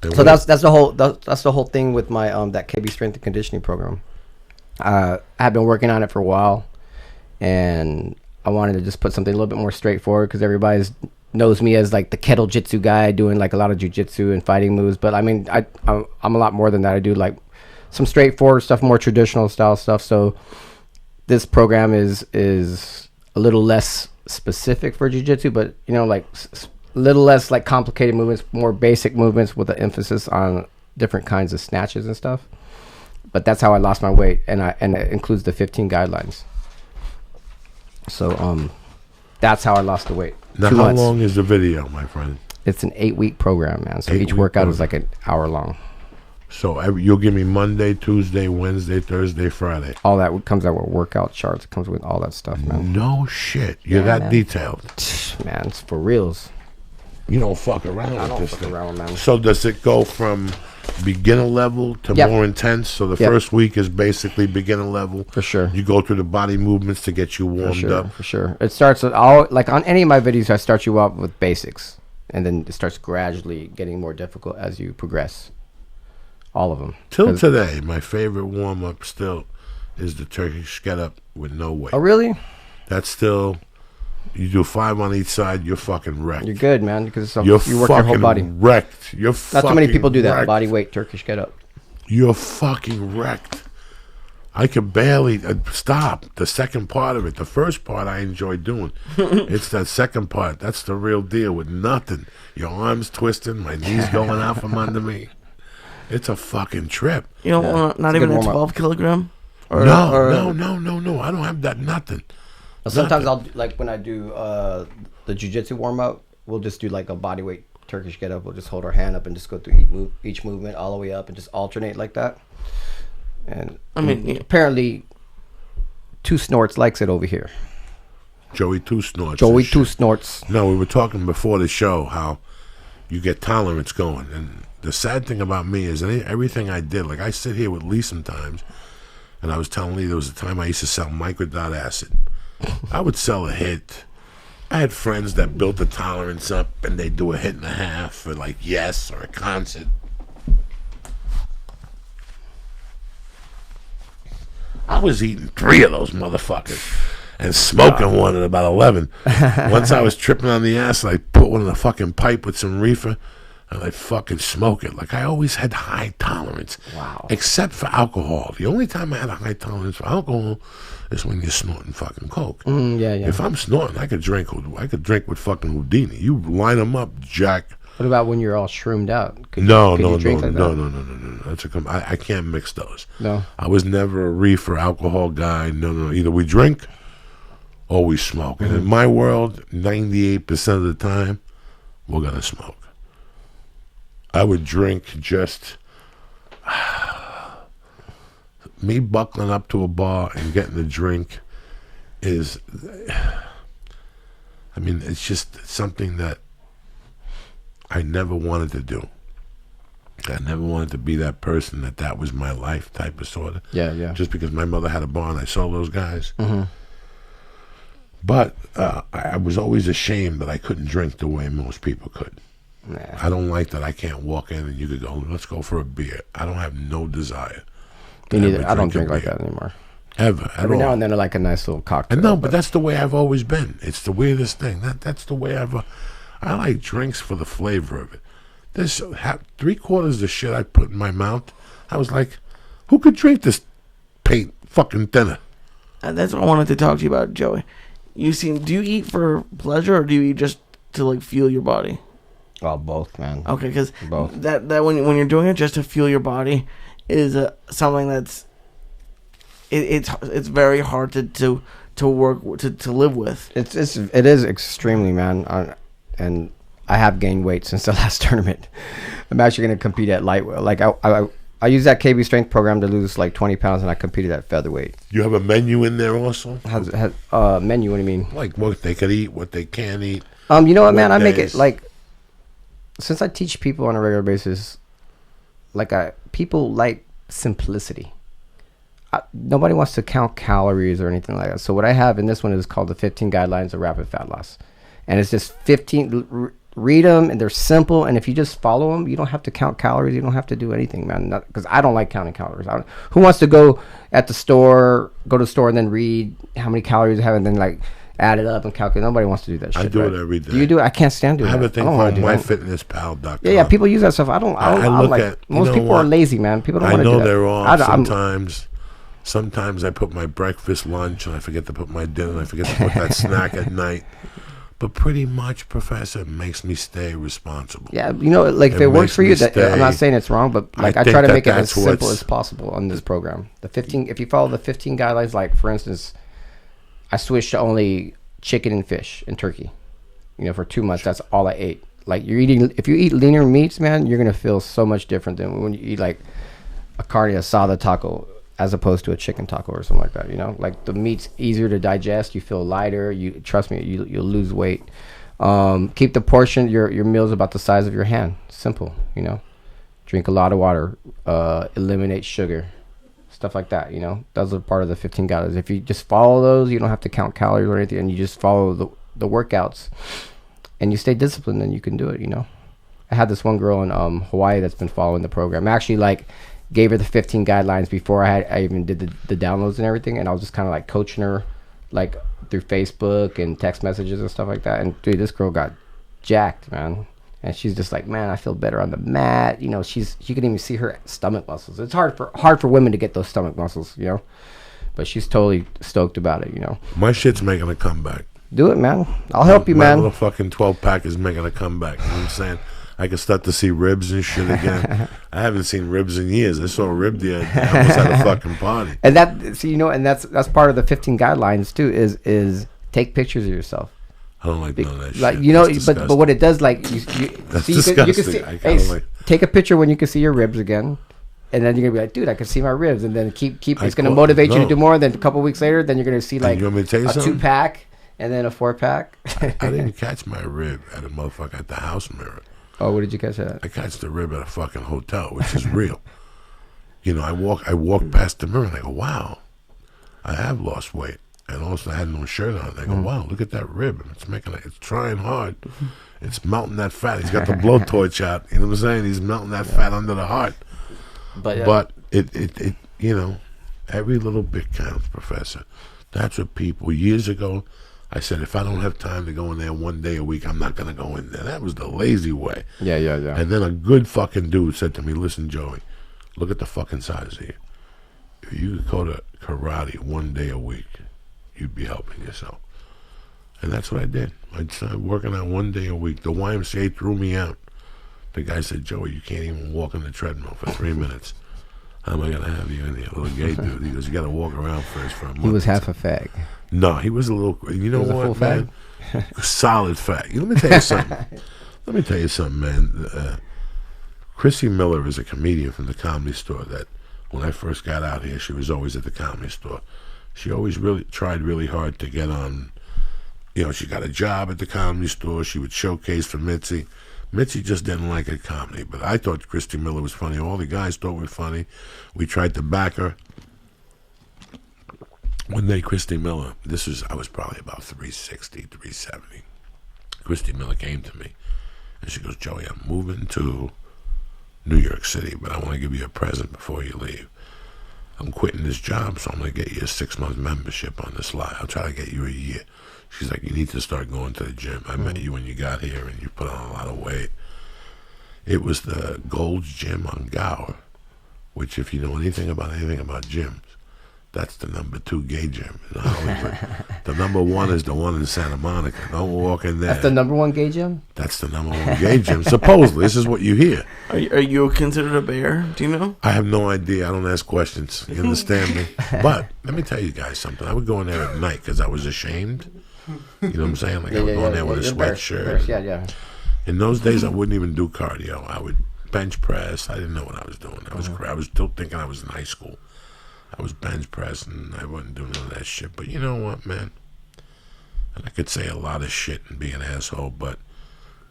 And So that's the whole thing with my that KB strength and conditioning program. I have been working on it for a while, and I wanted to just put something a little bit more straightforward because everybody knows me as like the kettle-jitsu guy doing like a lot of jiu-jitsu and fighting moves. But I mean, I'm a lot more than that. I do like some straightforward stuff, more traditional style stuff. So this program is a little less specific for jiu-jitsu, but you know, like a little less like complicated movements, more basic movements with an emphasis on different kinds of snatches and stuff. But that's how I lost my weight, and it includes the 15 guidelines. So that's how I lost the weight. Now, 2 how months. long is the video, my friend? It's an 8-week program, man. So each 8-week workout is program. like an hour long. So you'll give me Monday, Tuesday, Wednesday, Thursday, Friday. All that comes out with workout charts. It comes with all that stuff, man. No shit. You're Yeah, that man. detailed. Man, it's for reals. You don't fuck around I with don't this fuck thing. around, man. So does it go from beginner level to Yep. more intense? So the Yep. first week is basically beginner level. For sure. You go through the body movements to get you For warmed sure, up. for sure. It starts with all like on any of my videos. I start you off with basics, and then it starts gradually getting more difficult as you progress. All of them. Till 'Cause- today, my favorite warm up still is the Turkish get up with no weight. Oh really? That's still, you do 5 on each side, you're fucking wrecked. You're good, man, because You're you work your whole fucking body. wrecked. You're Not too many fucking people do that. wrecked. Body weight Turkish get up. You're fucking wrecked. I could barely stop. The second part of it, the first part I enjoy doing. It's that second part. That's the real deal with nothing. Your arms twisting, my knees going out from under me. It's a fucking trip. You know, not It's a even good a warm-up. 12 kilogram? No. I don't have that nothing. Sometimes I'll like when I do the jiu-jitsu warm up, we'll just do like a body weight Turkish get up. We'll just hold our hand up and just go through each movement all the way up and just alternate like that. And I mean, apparently Two Snorts likes it over here. Joey Two Snorts. Joey and Two shit. Snorts. No, we were talking before the show how you get tolerance going. And the sad thing about me is everything I did, like I sit here with Lee sometimes, and I was telling Lee there was a time I used to sell microdot acid. I would sell a hit. I had friends that built the tolerance up, and they'd do a hit and a half for like Yes or a concert. I was eating 3 of those motherfuckers and smoking one at about 11. Once I was tripping on the acid, I put one in a fucking pipe with some reefer, and I fucking smoke it. Like I always had high tolerance. Wow. Except for alcohol. The only time I had a high tolerance for alcohol is when you're snorting fucking coke. Yeah. If I'm snorting, I could drink with fucking Houdini. You line them up, Jack. What about when you're all shroomed out? No. I can't mix those. No. I was never a reefer alcohol guy. No. Either we drink or we smoke. And in my world, 98% of the time, we're gonna smoke. I would drink just me buckling up to a bar and getting a drink is, I mean, it's just something that I never wanted to do. I never wanted to be that person that was my life type of sort of. Yeah. Just because my mother had a bar and I saw those guys. But I was always ashamed that I couldn't drink the way most people could. Nah. I don't like that I can't walk in and you could go, let's go for a beer. I don't have no desire. Me neither. I don't a drink like beer. that anymore. Ever. At Every all. now and then, I like a nice little cocktail. No, but that's the way I've always been. It's the weirdest thing. That's the way I like drinks for the flavor of it. There's 3/4 of the shit I put in my mouth. I was like, who could drink this paint fucking thinner? And that's what I wanted to talk to you about, Joey. Do you eat for pleasure or do you eat just to like fuel your body? Oh, both, man. Okay, because Both. that when you're doing it just to fuel your body is something that's it's very hard to work to live with. It is extremely, man. And I have gained weight since the last tournament. I'm actually going to compete at lightweight. Like I use that KB strength program to lose like 20 pounds, and I competed at featherweight. You have a menu in there also? Has menu? What do you mean? Like what they could eat, what they can't eat. You know what, man? I make days? it like, since I teach people on a regular basis, like people like simplicity. Nobody wants to count calories or anything like that. So what I have in this one is called the 15 Guidelines of Rapid Fat Loss. And it's just 15, read them, and they're simple. And if you just follow them, you don't have to count calories. You don't have to do anything, man. Because I don't like counting calories. Who wants to go to the store and then read how many calories you have and then like add it up and calculate? Nobody wants to do that shit. I do right? it every day. Do you do it? I can't stand doing I have that. a thing called MyFitnessPal.com. Yeah, people use that stuff. I don't look like, at, most people are lazy, man. People don't I want to do that. know they're off sometimes I put my breakfast, lunch, and I forget to put my dinner, and I forget to put that snack at night. But pretty much, Professor, it makes me stay responsible. Yeah, like if it works for you, I'm not saying it's wrong, but like I try to make it as simple as possible on this program. If you follow the 15 guidelines, like for instance, I switched to only chicken and fish and turkey. For 2 months, that's all I ate. Like if you eat leaner meats, man, you're gonna feel so much different than when you eat like a carne asada taco as opposed to a chicken taco or something like that. Like the meat's easier to digest. You feel lighter. Trust me, you'll lose weight. Keep the portion, your meals about the size of your hand. Simple, Drink a lot of water. Eliminate sugar. Stuff like that, Those are part of the 15 guidelines. If you just follow those, you don't have to count calories or anything, and you just follow the workouts, and you stay disciplined, then you can do it, I had this one girl in Hawaii that's been following the program. I actually gave her the 15 guidelines before I even did the downloads and everything, and I was just kind of like coaching her through Facebook and text messages and stuff like that. And dude, this girl got jacked, man. And she's just like, man, I feel better on the mat. You can even see her stomach muscles. It's hard for women to get those stomach muscles, but she's totally stoked about it, My shit's making a comeback. Do it, man. I'll help you, my man. My little fucking 12-pack is making a comeback. You know what I'm saying? I can start to see ribs and shit again. I haven't seen ribs in years. I saw a rib the other day. I almost at a fucking party. And that's part of the 15 guidelines too. Is take pictures of yourself. I don't like none of that shit. But what it does, like that's disgusting. take a picture when you can see your ribs again. And then you're gonna be like, dude, I can see my ribs, and then keep. It's gonna caught- motivate you to no. do more. And then a couple weeks later, then you're gonna see like you want me to tell you a something? 2-pack, and then a 4-pack. I didn't catch my rib at a motherfucker at the house mirror. Oh, what did you catch that? I catch the rib at a fucking hotel, which is real. You know, I walk past the mirror and I go, wow, I have lost weight. And also I had no shirt on. I go, wow, look at that rib. It's trying hard. It's melting that fat. He's got the blowtorch out. You know what I'm saying? He's melting that fat under the heart. But it you know, every little bit counts, Professor. That's what people, years ago, I said, if I don't have time to go in there 1 day a week, I'm not going to go in there. That was the lazy way. Yeah. And then a good fucking dude said to me, listen, Joey, look at the fucking size of you. If you could go to karate 1 day a week, you'd be helping yourself. And that's what I did. I started working out 1 day a week. The YMCA threw me out. The guy said, Joey, you can't even walk on the treadmill for 3 minutes. How am I going to have you in there, little gay dude? He goes, you got to walk around first for a month. He was half a fag. No, he was a little, you know was a what, full man? Solid fag. Let me tell you something. Man. Chrissy Miller is a comedian from the Comedy Store that when I first got out here, she was always at the Comedy Store. She always really tried really hard to get on. You know, she got a job at the Comedy Store. She would showcase for Mitzi. Mitzi just didn't like her comedy, but I thought Christy Miller was funny. All the guys thought we were funny. We tried to back her. One day, Christy Miller, I was probably about 360, 370. Christy Miller came to me, and she goes, Joey, I'm moving to New York City, but I want to give you a present before you leave. I'm quitting this job, so I'm going to get you a 6-month membership on this line. I'll try to get you a year. She's like, you need to start going to the gym. I met you when you got here, and you put on a lot of weight. It was the Gold's Gym on Gower, which if you know anything about gyms, that's the number 2 gay gym in Hollywood. The number 1 is the one in Santa Monica. Don't walk in there. That's the number 1 gay gym? That's the number 1 gay gym. Supposedly, this is what you hear. Are you considered a bear? Do you know? I have no idea. I don't ask questions. You understand me? But let me tell you guys something. I would go in there at night because I was ashamed. You know what I'm saying? Like I would go in there with a sweatshirt. Yeah. In those days, I wouldn't even do cardio. I would bench press. I didn't know what I was doing. I was still thinking I was in high school. I was bench pressing. I wasn't doing none of that shit. But you know what, man? And I could say a lot of shit and be an asshole, but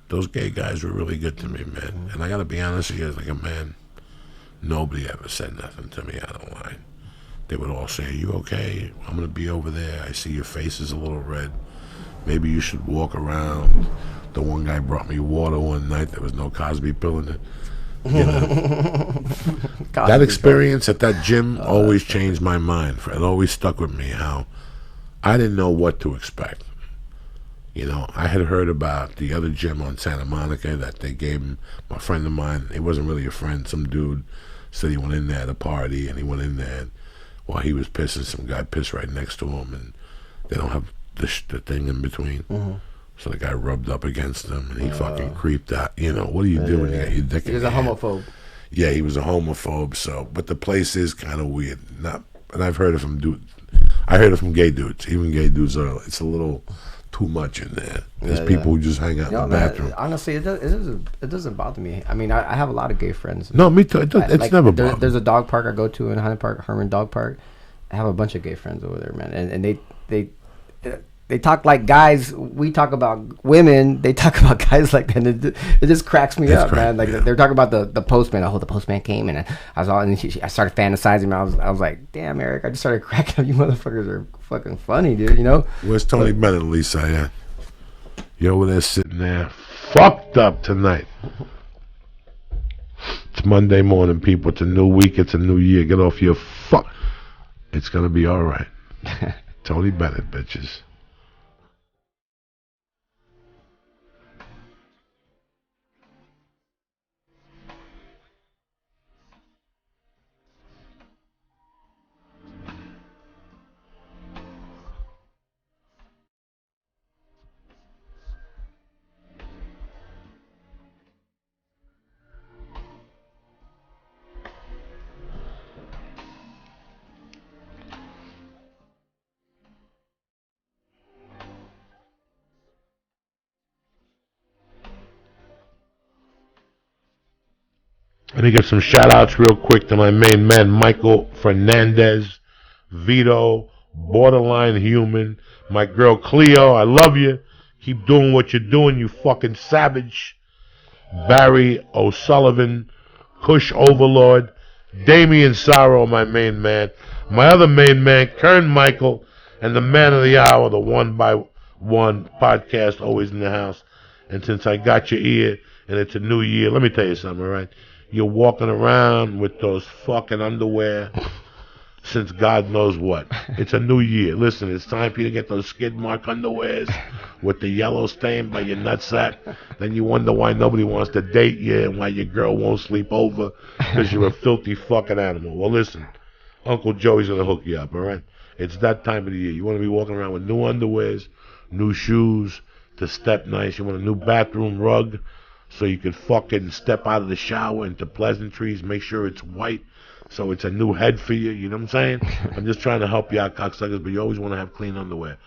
those gay guys were really good to me, man. And I got to be honest with you, as like a man, nobody ever said nothing to me out of line. They would all say, are you okay? I'm going to be over there. I see your face is a little red. Maybe you should walk around. The one guy brought me water one night. There was no Cosby pill in it. You know? That experience at that gym always changed my mind. It always stuck with me how I didn't know what to expect. You know, I had heard about the other gym on Santa Monica that they gave him, my friend of mine, he wasn't really a friend, some dude said he went in there at a party, and he went in there, and while he was pissing, some guy pissed right next to him, and they don't have the thing in between. So the guy rubbed up against him, and he fucking creeped out. You know, what do you do when you got your dick in He was your a hand? homophobe. Yeah, he was a homophobe. So, but the place is kind of weird. And I've heard it from dudes. I heard it from gay dudes. Even gay dudes are. It's a little too much in there. There's people who just hang out in the bathroom. Honestly, it doesn't bother me. I mean, I have a lot of gay friends. No, me too. It's never bothered me. There's a dog park I go to in Highland Park, Herman Dog Park. I have a bunch of gay friends over there, man, and they talk like guys. We talk about women. They talk about guys like that. And it just cracks me up, man. Like they're talking about the postman. Oh, the postman came, and I was all, and I started fantasizing. I was like, damn, Eric. I just started cracking up. You motherfuckers are fucking funny, dude. You know. Where's Tony Bennett, Lisa? You over there sitting there, fucked up tonight. It's Monday morning, people. It's a new week. It's a new year. Get off your fuck. It's gonna be all right. Tony Bennett, bitches. Let me give some shout outs real quick to my main man, Michael Fernandez, Vito, Borderline Human, my girl Cleo, I love you. Keep doing what you're doing, you fucking savage. Barry O'Sullivan, Kush Overlord, Damian Sorrow, my main man. My other main man, Kern Michael, and the man of the hour, the One by One podcast, always in the house. And since I got your ear, and it's a new year, let me tell you something, all right? You're walking around with those fucking underwear since God knows what. It's a new year. Listen, it's time for you to get those skid mark underwears with the yellow stain by your nutsack. Then you wonder why nobody wants to date you and why your girl won't sleep over because you're a filthy fucking animal. Well, listen, Uncle Joey's going to hook you up, all right? It's that time of the year. You want to be walking around with new underwears, new shoes to step nice. You want a new bathroom rug so you can fucking step out of the shower into pleasantries. Make sure it's white so it's a new head for you. You know what I'm saying? I'm just trying to help you out, cocksuckers, but you always want to have clean underwear.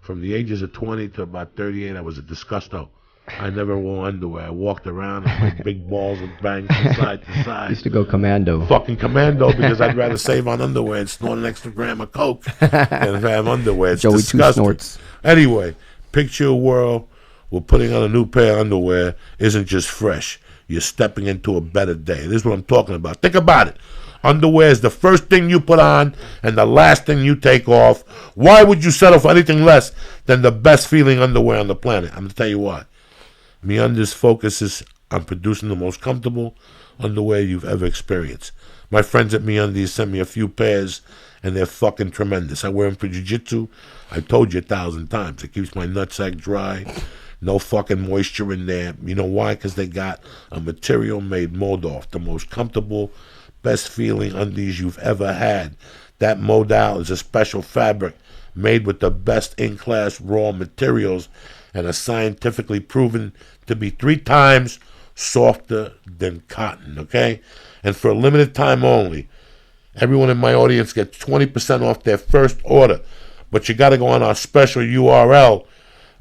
From the ages of 20 to about 38, I was a disgusto. I never wore underwear. I walked around and my big balls would bang from side to side. Used to go commando. Fucking commando, because I'd rather save on underwear and snort an extra gram of coke than have underwear. It's Joey disgusting. Two Snorts. Anyway, picture a world where putting on a new pair of underwear isn't just fresh. You're stepping into a better day. This is what I'm talking about. Think about it. Underwear is the first thing you put on and the last thing you take off. Why would you settle for anything less than the best feeling underwear on the planet? I'm going to tell you why. MeUndies focuses on producing the most comfortable underwear you've ever experienced. My friends at MeUndies sent me a few pairs, and they're fucking tremendous. I wear them for jiu-jitsu. I told you 1,000 times. It keeps my nutsack dry. No fucking moisture in there. You know why? Because they got a material made mold-off, the most comfortable, best feeling undies you've ever had. That modal is a special fabric made with the best in-class raw materials and are scientifically proven to be 3 times softer than cotton, okay? And for a limited time only, everyone in my audience gets 20% off their first order. But you got to go on our special URL,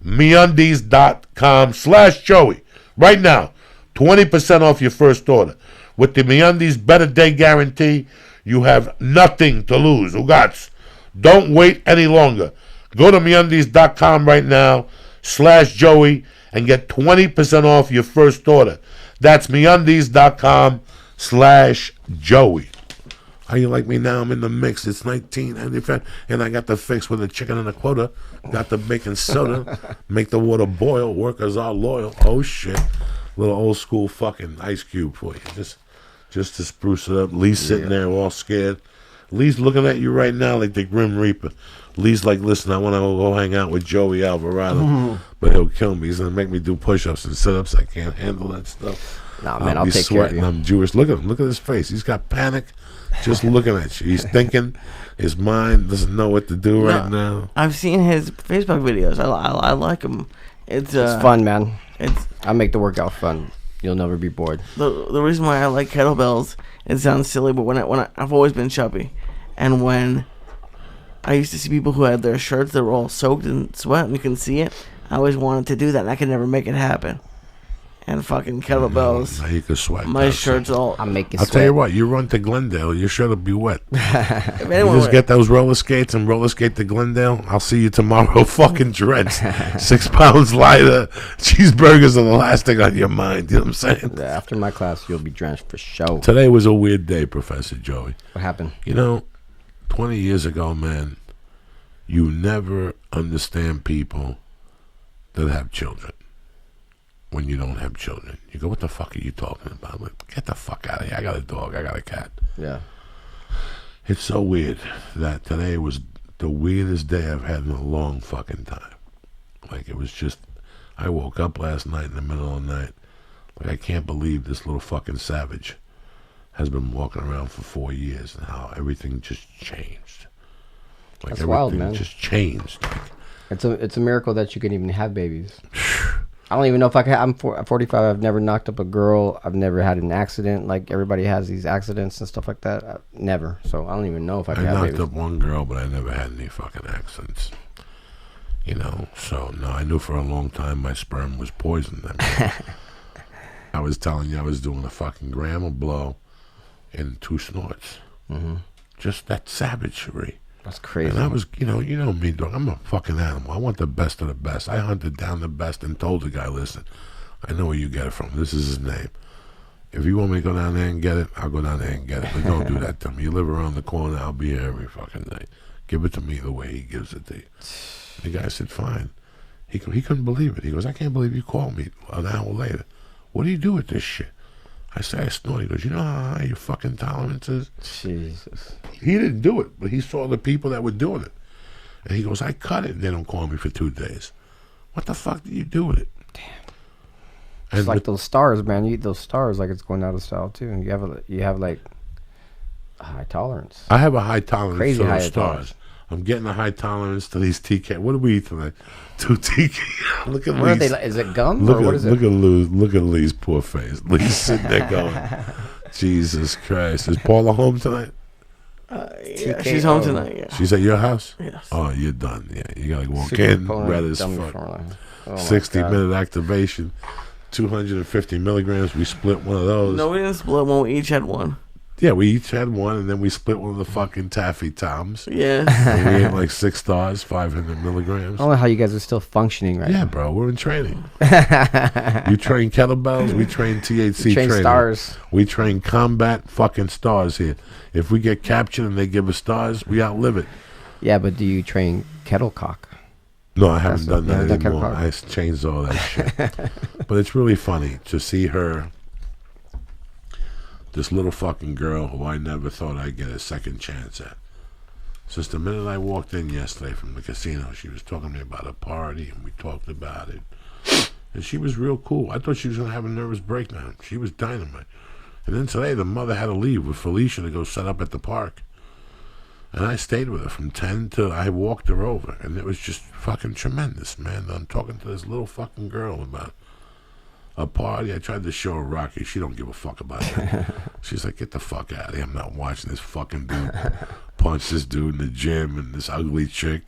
MeUndies.com/Joey. Right now, 20% off your first order. With the MeUndies Better Day Guarantee, you have nothing to lose. Ugats. Don't wait any longer. Go to MeUndies.com right now, /Joey, and get 20% off your first order. That's MeUndies.com/Joey. How you like me now? I'm in the mix. It's 19, and I got the fix with a chicken and a quota. Got the baking soda. Make the water boil. Workers are loyal. Oh, shit. Little old school fucking Ice Cube for you. Just to spruce it up. Lee's sitting there all scared. Lee's looking at you right now like the Grim Reaper. Lee's like, listen, I want to go hang out with Joey Alvarado, but he'll kill me. He's going to make me do push-ups and sit-ups. I can't handle that stuff. Nah, man, I'll take care of you. I'm Jewish. Look at him. Look at his face. He's got panic just looking at you. He's thinking. His mind doesn't know what to do right now. I've seen his Facebook videos. I like him. It's fun, man. I make the workout fun. You'll never be bored. The reason why I like kettlebells, it sounds silly, but when I've always been chubby, and when I used to see people who had their shirts that were all soaked in sweat and you can see it, I always wanted to do that, and I could never make it happen. And fucking kettlebells. Now you can sweat. My shirt's all. I'm making. I'll tell you what. You run to Glendale, your shirt will be wet. If You anyone just get those roller skates and roller skate to Glendale. I'll see you tomorrow. Fucking drenched, 6 pounds lighter. Cheeseburgers are the last thing on your mind. You know what I'm saying? Yeah, after my class, you'll be drenched for sure. Today was a weird day, Professor Joey. What happened? 20 years ago, man, you never understand people that have children. When you don't have children, you go, what the fuck are you talking about? I'm like, get the fuck out of here. I got a dog. I got a cat. Yeah. It's so weird that today was the weirdest day I've had in a long fucking time. Like, it was just, I woke up last night in the middle of the night. Like, I can't believe this little fucking savage has been walking around for 4 years and how everything just changed. Like, That's wild, everything man. just changed. It's a miracle that you can even have babies. I don't even know if I can. I'm 45. I've never knocked up a girl. I've never had an accident. Like everybody has these accidents and stuff like that. Never. So I don't even know if I can have babies. I knocked up one girl, but I never had any fucking accidents. So no, I knew for a long time my sperm was poisoned. I was telling you I was doing a fucking gram of blow and 2 snorts. Mm-hmm. Just that savagery. That's crazy. And I was, you know me, dog. I'm a fucking animal. I want the best of the best. I hunted down the best and told the guy, listen, I know where you get it from. This is his name. If you want me to go down there and get it, I'll go down there and get it. But don't do that to me. You live around the corner, I'll be here every fucking day. Give it to me the way he gives it to you. The guy said, fine. He couldn't believe it. He goes, I can't believe you called me an hour later. What do you do with this shit? I said, I snort. He goes, you know how high your fucking tolerance is? Jesus. He didn't do it, but he saw the people that were doing it. And he goes, I cut it, and they don't call me for 2 days. What the fuck do you do with it? Damn. And It's like those stars, man. You eat those stars like it's going out of style, too. And you have like a high tolerance. I have a high tolerance Crazy to high those stars. tolerance. I'm getting a high tolerance to these TK. What do we eat tonight? 2 TK. Look at What are Lee's. they like? Is it gum Look or what at is it? Look at Lee's poor face. Lee's sitting there going, Jesus Christ. Is Paula home tonight? Yeah, she's home tonight. Yeah. She's at your house? Yes. Oh, you're done. Yeah, you gotta walk Super in, polar red as dummy fuck. formula. Oh my 60-minute God. activation, 250 milligrams. We split one of those. No, we didn't split one. We each had one. Yeah, we each had one, and then we split one of the fucking Taffy Toms. Yeah. And we ate like 6 stars, 500 milligrams. I don't know how you guys are still functioning right Yeah, now. bro, we're in training. You train kettlebells, we train THC Train training. stars. We train combat fucking stars here. If we get captured and they give us stars, we outlive it. Yeah, but do you train kettle cock? No, I haven't done that you haven't done anymore. kettle I changed all that shit. But it's really funny to see her, this little fucking girl who I never thought I'd get a second chance at. Since the minute I walked in yesterday from the casino, she was talking to me about a party, and we talked about it. And she was real cool. I thought she was going to have a nervous breakdown. She was dynamite. And then today, the mother had to leave with Felicia to go set up at the park. And I stayed with her from 10 till I walked her over. And it was just fucking tremendous, man. I'm talking to this little fucking girl about a party. I tried to show her Rocky. She don't give a fuck about that. She's like, get the fuck out of here. I'm not watching this fucking dude punch this dude in the gym and this ugly chick.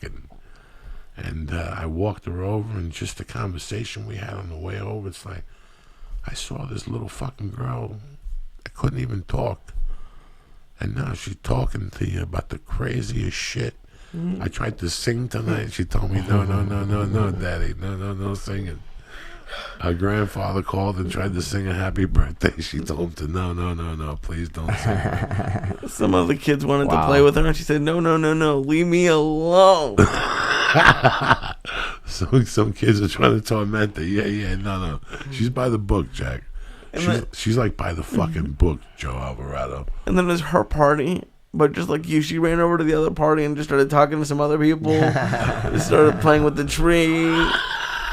And I walked her over, and just the conversation we had on the way over, it's like, I saw this little fucking girl. I couldn't even talk. And now she's talking to you about the craziest shit. I tried to sing tonight. She told me, no, Daddy. No singing. Her grandfather called and tried to sing a happy birthday. She told him to, no, please don't sing. Some other kids wanted to Wow. play with her, and she said, no, leave me alone. Some kids are trying to torment her. Yeah, no. She's by the book, Jack. She's like by the fucking book, Joe Alvarado. And then there's her party, but just like you, she ran over to the other party and just started talking to some other people. Just started playing with the tree.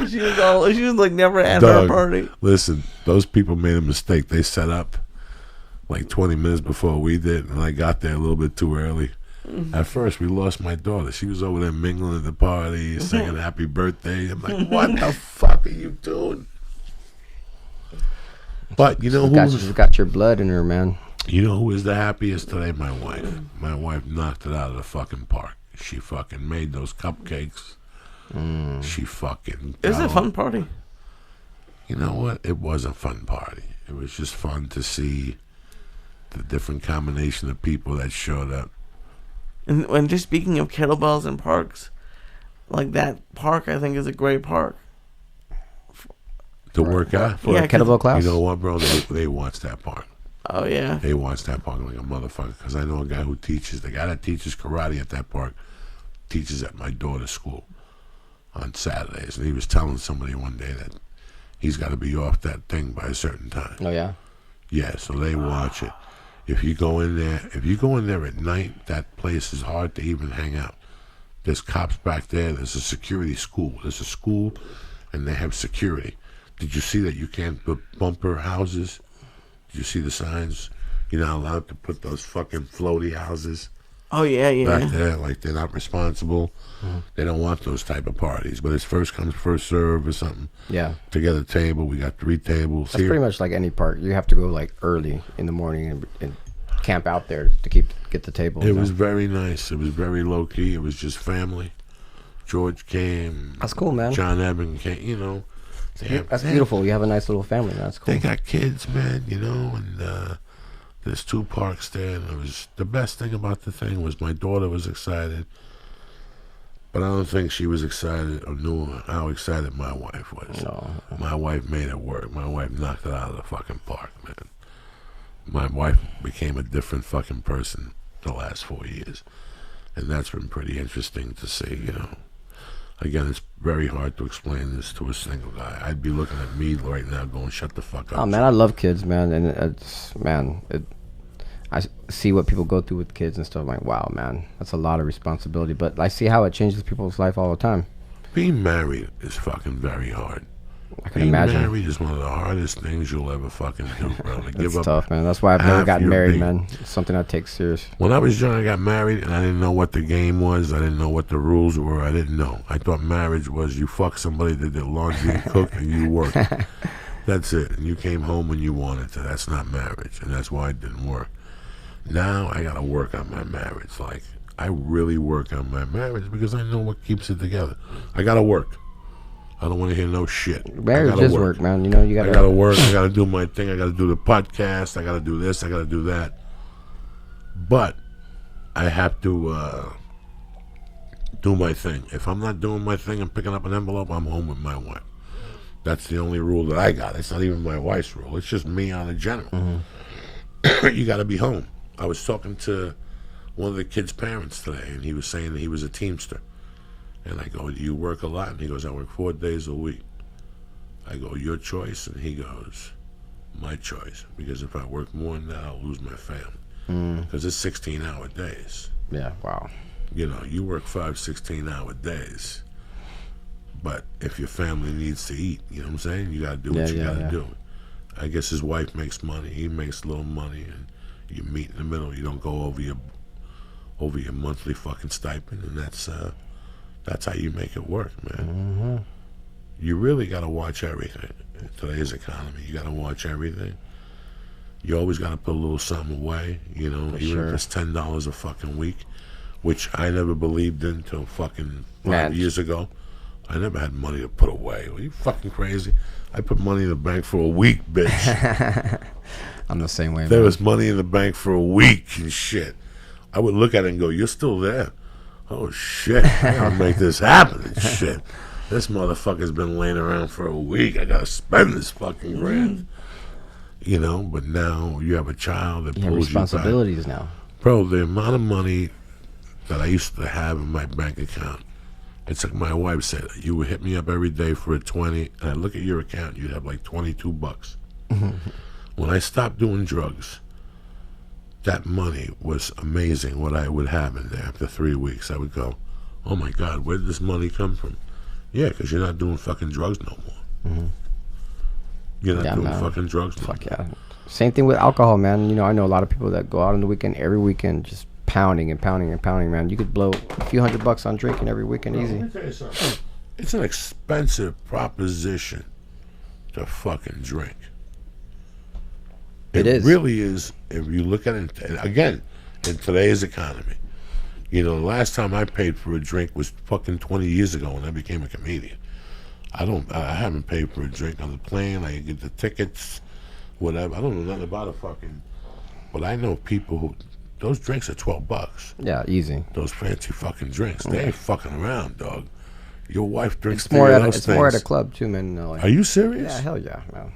She was like never at her party. Listen, those people made a mistake. They set up like 20 minutes before we did, and I got there a little bit too early. At first, we lost my daughter. She was over there mingling at the party, singing happy birthday. I'm like, what the fuck are you doing? But you know She's got your blood in her, man. You know who is the happiest today? My wife. My wife knocked it out of the fucking park. She fucking made those cupcakes. She fucking... It was a fun party. You know what? It was a fun party. It was just fun to see the different combination of people that showed up. And just speaking of kettlebells and parks, like that park I think is a great park. To work out? For a kettlebell class? You know what, bro? They watch that park. Oh, yeah. They watch that park like a motherfucker. Because I know a guy who teaches. The guy that teaches karate at that park teaches at my daughter's school on Saturdays. And he was telling somebody one day that he's got to be off that thing by a certain time. Oh, yeah? Yeah, so they watch it. If you go in there at night, that place is hard to even hang out. There's cops back there. There's a security school. There's a school, and they have security. Did you see that you can't put bumper houses? Did you see the signs? You're not allowed to put those fucking floaty houses Oh, yeah. back there. Like, they're not responsible. They don't want those type of parties. But it's first comes, first serve or something. Yeah. To get a table, we got 3 tables That's here. pretty much like any park. You have to go like early in the morning and camp out there to get the table. It was very nice. It was very low key. It was just family. George came. That's cool, man. John Eben came. You know, That's beautiful. You have a nice little family. That's cool. They got kids, man, you know, and there's 2 parks there, and it was the best thing about the thing was my daughter was excited, but I don't think she was excited or knew how excited my wife was. No. My wife made it work. My wife knocked it out of the fucking park, man. My wife became a different fucking person the last 4 years, and that's been pretty interesting to see, you know. Again, it's very hard to explain this to a single guy. I'd be looking at me right now going, shut the fuck up. Oh, man, I love kids, man. And I see what people go through with kids and stuff. I'm like, wow, man, that's a lot of responsibility. But I see how it changes people's life all the time. Being married is fucking very hard. I can imagine. Being married is one of the hardest things you'll ever fucking do, bro. To give It's up tough, man. That's why I've never half gotten your married, being. man. It's something I take serious. When I was young, I got married, and I didn't know what the game was. I didn't know what the rules were. I didn't know. I thought marriage was you fuck somebody that did laundry and cook, and you work. That's it. And you came home when you wanted to. That's not marriage, and that's why it didn't work. Now I got to work on my marriage. Like, I really work on my marriage because I know what keeps it together. I got to work. I don't want to hear no shit. Marriage is work, man. You know, you gotta. I gotta work. I gotta do my thing. I gotta do the podcast. I gotta do this. I gotta do that. But I have to do my thing. If I'm not doing my thing and picking up an envelope, I'm home with my wife. That's the only rule that I got. It's not even my wife's rule. It's just me on a general. Mm-hmm. You gotta be home. I was talking to one of the kids' parents today, and he was saying that he was a Teamster. And I go, do you work a lot? And he goes, I work 4 days a week. I go, your choice? And he goes, my choice. Because if I work more than that, I'll lose my family. Because it's 16-hour days. Yeah, wow. You know, you work 5 16-hour days. But if your family needs to eat, you know what I'm saying? You got to do what you got to do. I guess his wife makes money. He makes a little money. And you meet in the middle. You don't go over your monthly fucking stipend. And that's how you make it work, man. Mm-hmm. You really got to watch everything. In today's economy, you got to watch everything. You always got to put a little something away, you know, even if it's $10 a fucking week, which I never believed in until fucking 5 years ago. I never had money to put away. Are you fucking crazy? I put money in the bank for a week, bitch. I'm the same way, There man. was money in the bank for a week and shit. I would look at it and go, you're still there? Oh shit, I gotta make this happen and shit. This motherfucker's been laying around for a week. I gotta spend this fucking grand. You know, but now you have a child that pulls you back. Responsibilities now. Bro, the amount of money that I used to have in my bank account, it's like my wife said, you would hit me up every day for a 20, and I look at your account, you'd have like $22. When I stopped doing drugs, that money was amazing what I would have in there after 3 weeks. I would go, oh my God, where did this money come from? Yeah, because you're not doing fucking drugs no more. Mm-hmm. You're not doing fucking drugs no more. Fuck yeah. Same thing with alcohol, man. You know, I know a lot of people that go out on the weekend, every weekend, just pounding and pounding and pounding, man. You could blow a few $100 on drinking every weekend easy. Let me tell you something. It's an expensive proposition to fucking drink. It is. Really is. If you look at it, and again, in today's economy, you know, the last time I paid for a drink was fucking 20 years ago when I became a comedian. I haven't paid for a drink on the plane. I get the tickets, whatever. I don't know nothing about a fucking, but I know people who, those drinks are $12. Yeah, easy. Those fancy fucking drinks. They ain't fucking around, dog. Your wife drinks It's more those it's things. more at a club too, man. No, Are you serious? Yeah, hell yeah, man.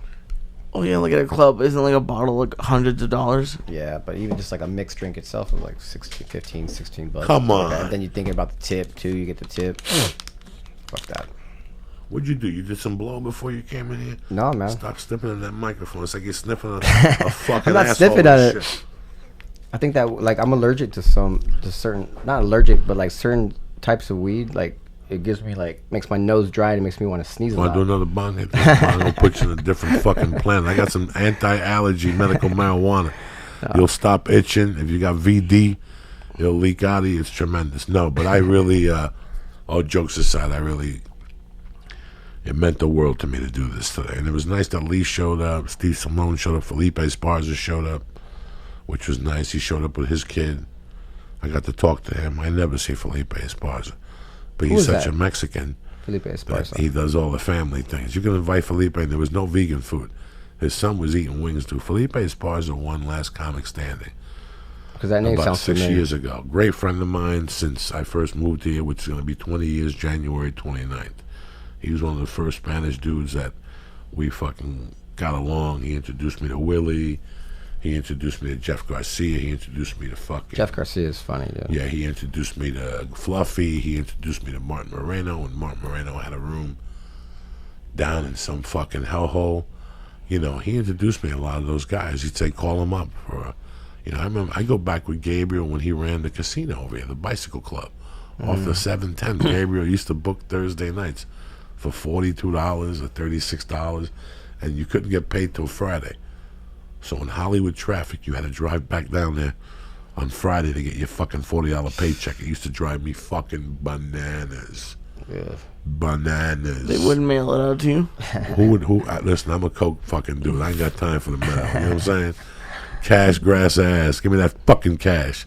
Oh yeah, like at a club, isn't like a bottle like hundreds of dollars? Yeah, but even just like a mixed drink itself is like 16, 15, 16 bucks. Come on. And then you're thinking about the tip too. You get the tip. Fuck that. What'd you do? You did some blow before you came in here? No, man. Stop sniffing in that microphone. It's like you're sniffing a fucking I'm not asshole sniffing and at it. shit. I think that like I'm allergic to certain, not allergic, but like certain types of weed. Like it gives me like, makes my nose dry and it makes me want to sneeze a Want lot. to do another bong hit? I'm going to put you in a different fucking planet. I got some anti-allergy medical marijuana. You'll stop itching. If you got VD, it'll leak out of you. It's tremendous. No, but I really, all jokes aside, it meant the world to me to do this today. And it was nice that Lee showed up, Steve Simone showed up, Felipe Esparza showed up, which was nice. He showed up with his kid. I got to talk to him. I never see Felipe Esparza. but Who he's is such that? a Mexican Felipe that Esparza. he does all the family things. You can invite Felipe, and there was no vegan food. His son was eating wings too. Felipe Esparza won Last Comic Standing Because that name about sounds 6 familiar. years ago. Great friend of mine since I first moved here, which is going to be 20 years, January 29th. He was one of the first Spanish dudes that we fucking got along. He introduced me to Willie. He introduced me to Jeff Garcia. He introduced me to fucking... Jeff Garcia is funny, dude. Yeah, he introduced me to Fluffy. He introduced me to Martin Moreno, and Martin Moreno had a room down in some fucking hellhole. You know, he introduced me to a lot of those guys. He'd say, call him up for... You know, I remember I go back with Gabriel when he ran the casino over here, the bicycle club. Off the 710, Gabriel used to book Thursday nights for $42 or $36, and you couldn't get paid till Friday. So in Hollywood traffic, you had to drive back down there on Friday to get your fucking $40 paycheck. It used to drive me fucking bananas. Yeah. Bananas. They wouldn't mail it out to you. Listen, I'm a coke fucking dude. I ain't got time for the mail. You know what I'm saying? Cash, grass, ass. Give me that fucking cash.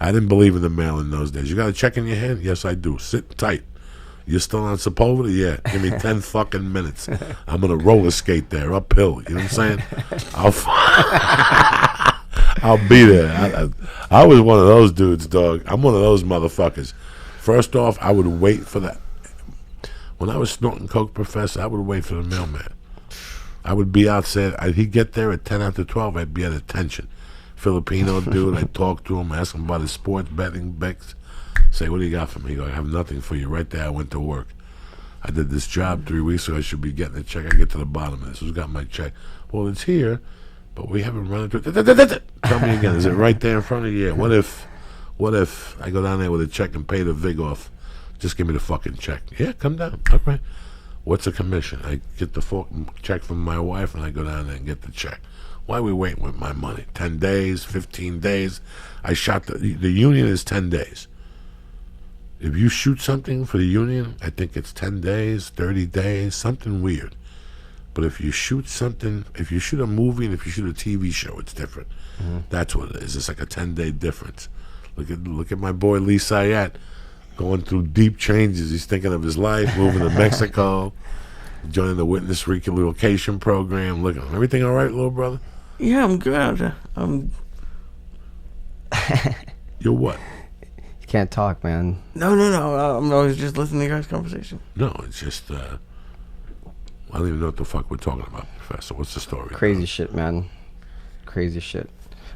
I didn't believe in the mail in those days. You got a check in your hand? Yes, I do. Sit tight. You're still on Sepulveda? Yeah. Give me 10 fucking minutes. I'm going to roller skate there uphill. You know what I'm saying? I'll be there. I was one of those dudes, dog. I'm one of those motherfuckers. First off, I would wait for that. When I was snorting coke, Professor, I would wait for the mailman. I would be outside. He'd get there at 10 after 12. I'd be at attention. Filipino dude. I'd talk to him, ask him about his sports betting bets. Say, what do you got for me? He go, I have nothing for you. Right there, I went to work. I did this job 3 weeks ago. I should be getting a check. I get to the bottom of this. Who's got my check? Well, it's here, but we haven't run it. Tell me again. Is it right there in front of you? Yeah. What if I go down there with a check and pay the vig off? Just give me the fucking check. Yeah, come down. Okay. What's the commission? I get the check from my wife, and I go down there and get the check. Why are we waiting with my money? 10 days, 15 days. I shot the union is 10 days. If you shoot something for the union, I think it's 10 days, 30 days, something weird. But if you shoot something, if you shoot a movie and if you shoot a TV show, it's different. Mm-hmm. That's what it is. It's like a 10-day difference. Look at my boy Lee Syatt going through deep changes. He's thinking of his life, moving to Mexico, joining the witness relocation program. Look, everything all right, little brother? Yeah, I'm good. You're what? You can't talk, man. No. I'm always just listening to you guys' conversation. No, it's just, I don't even know what the fuck we're talking about, Professor. What's the story? Crazy shit, man. Crazy shit.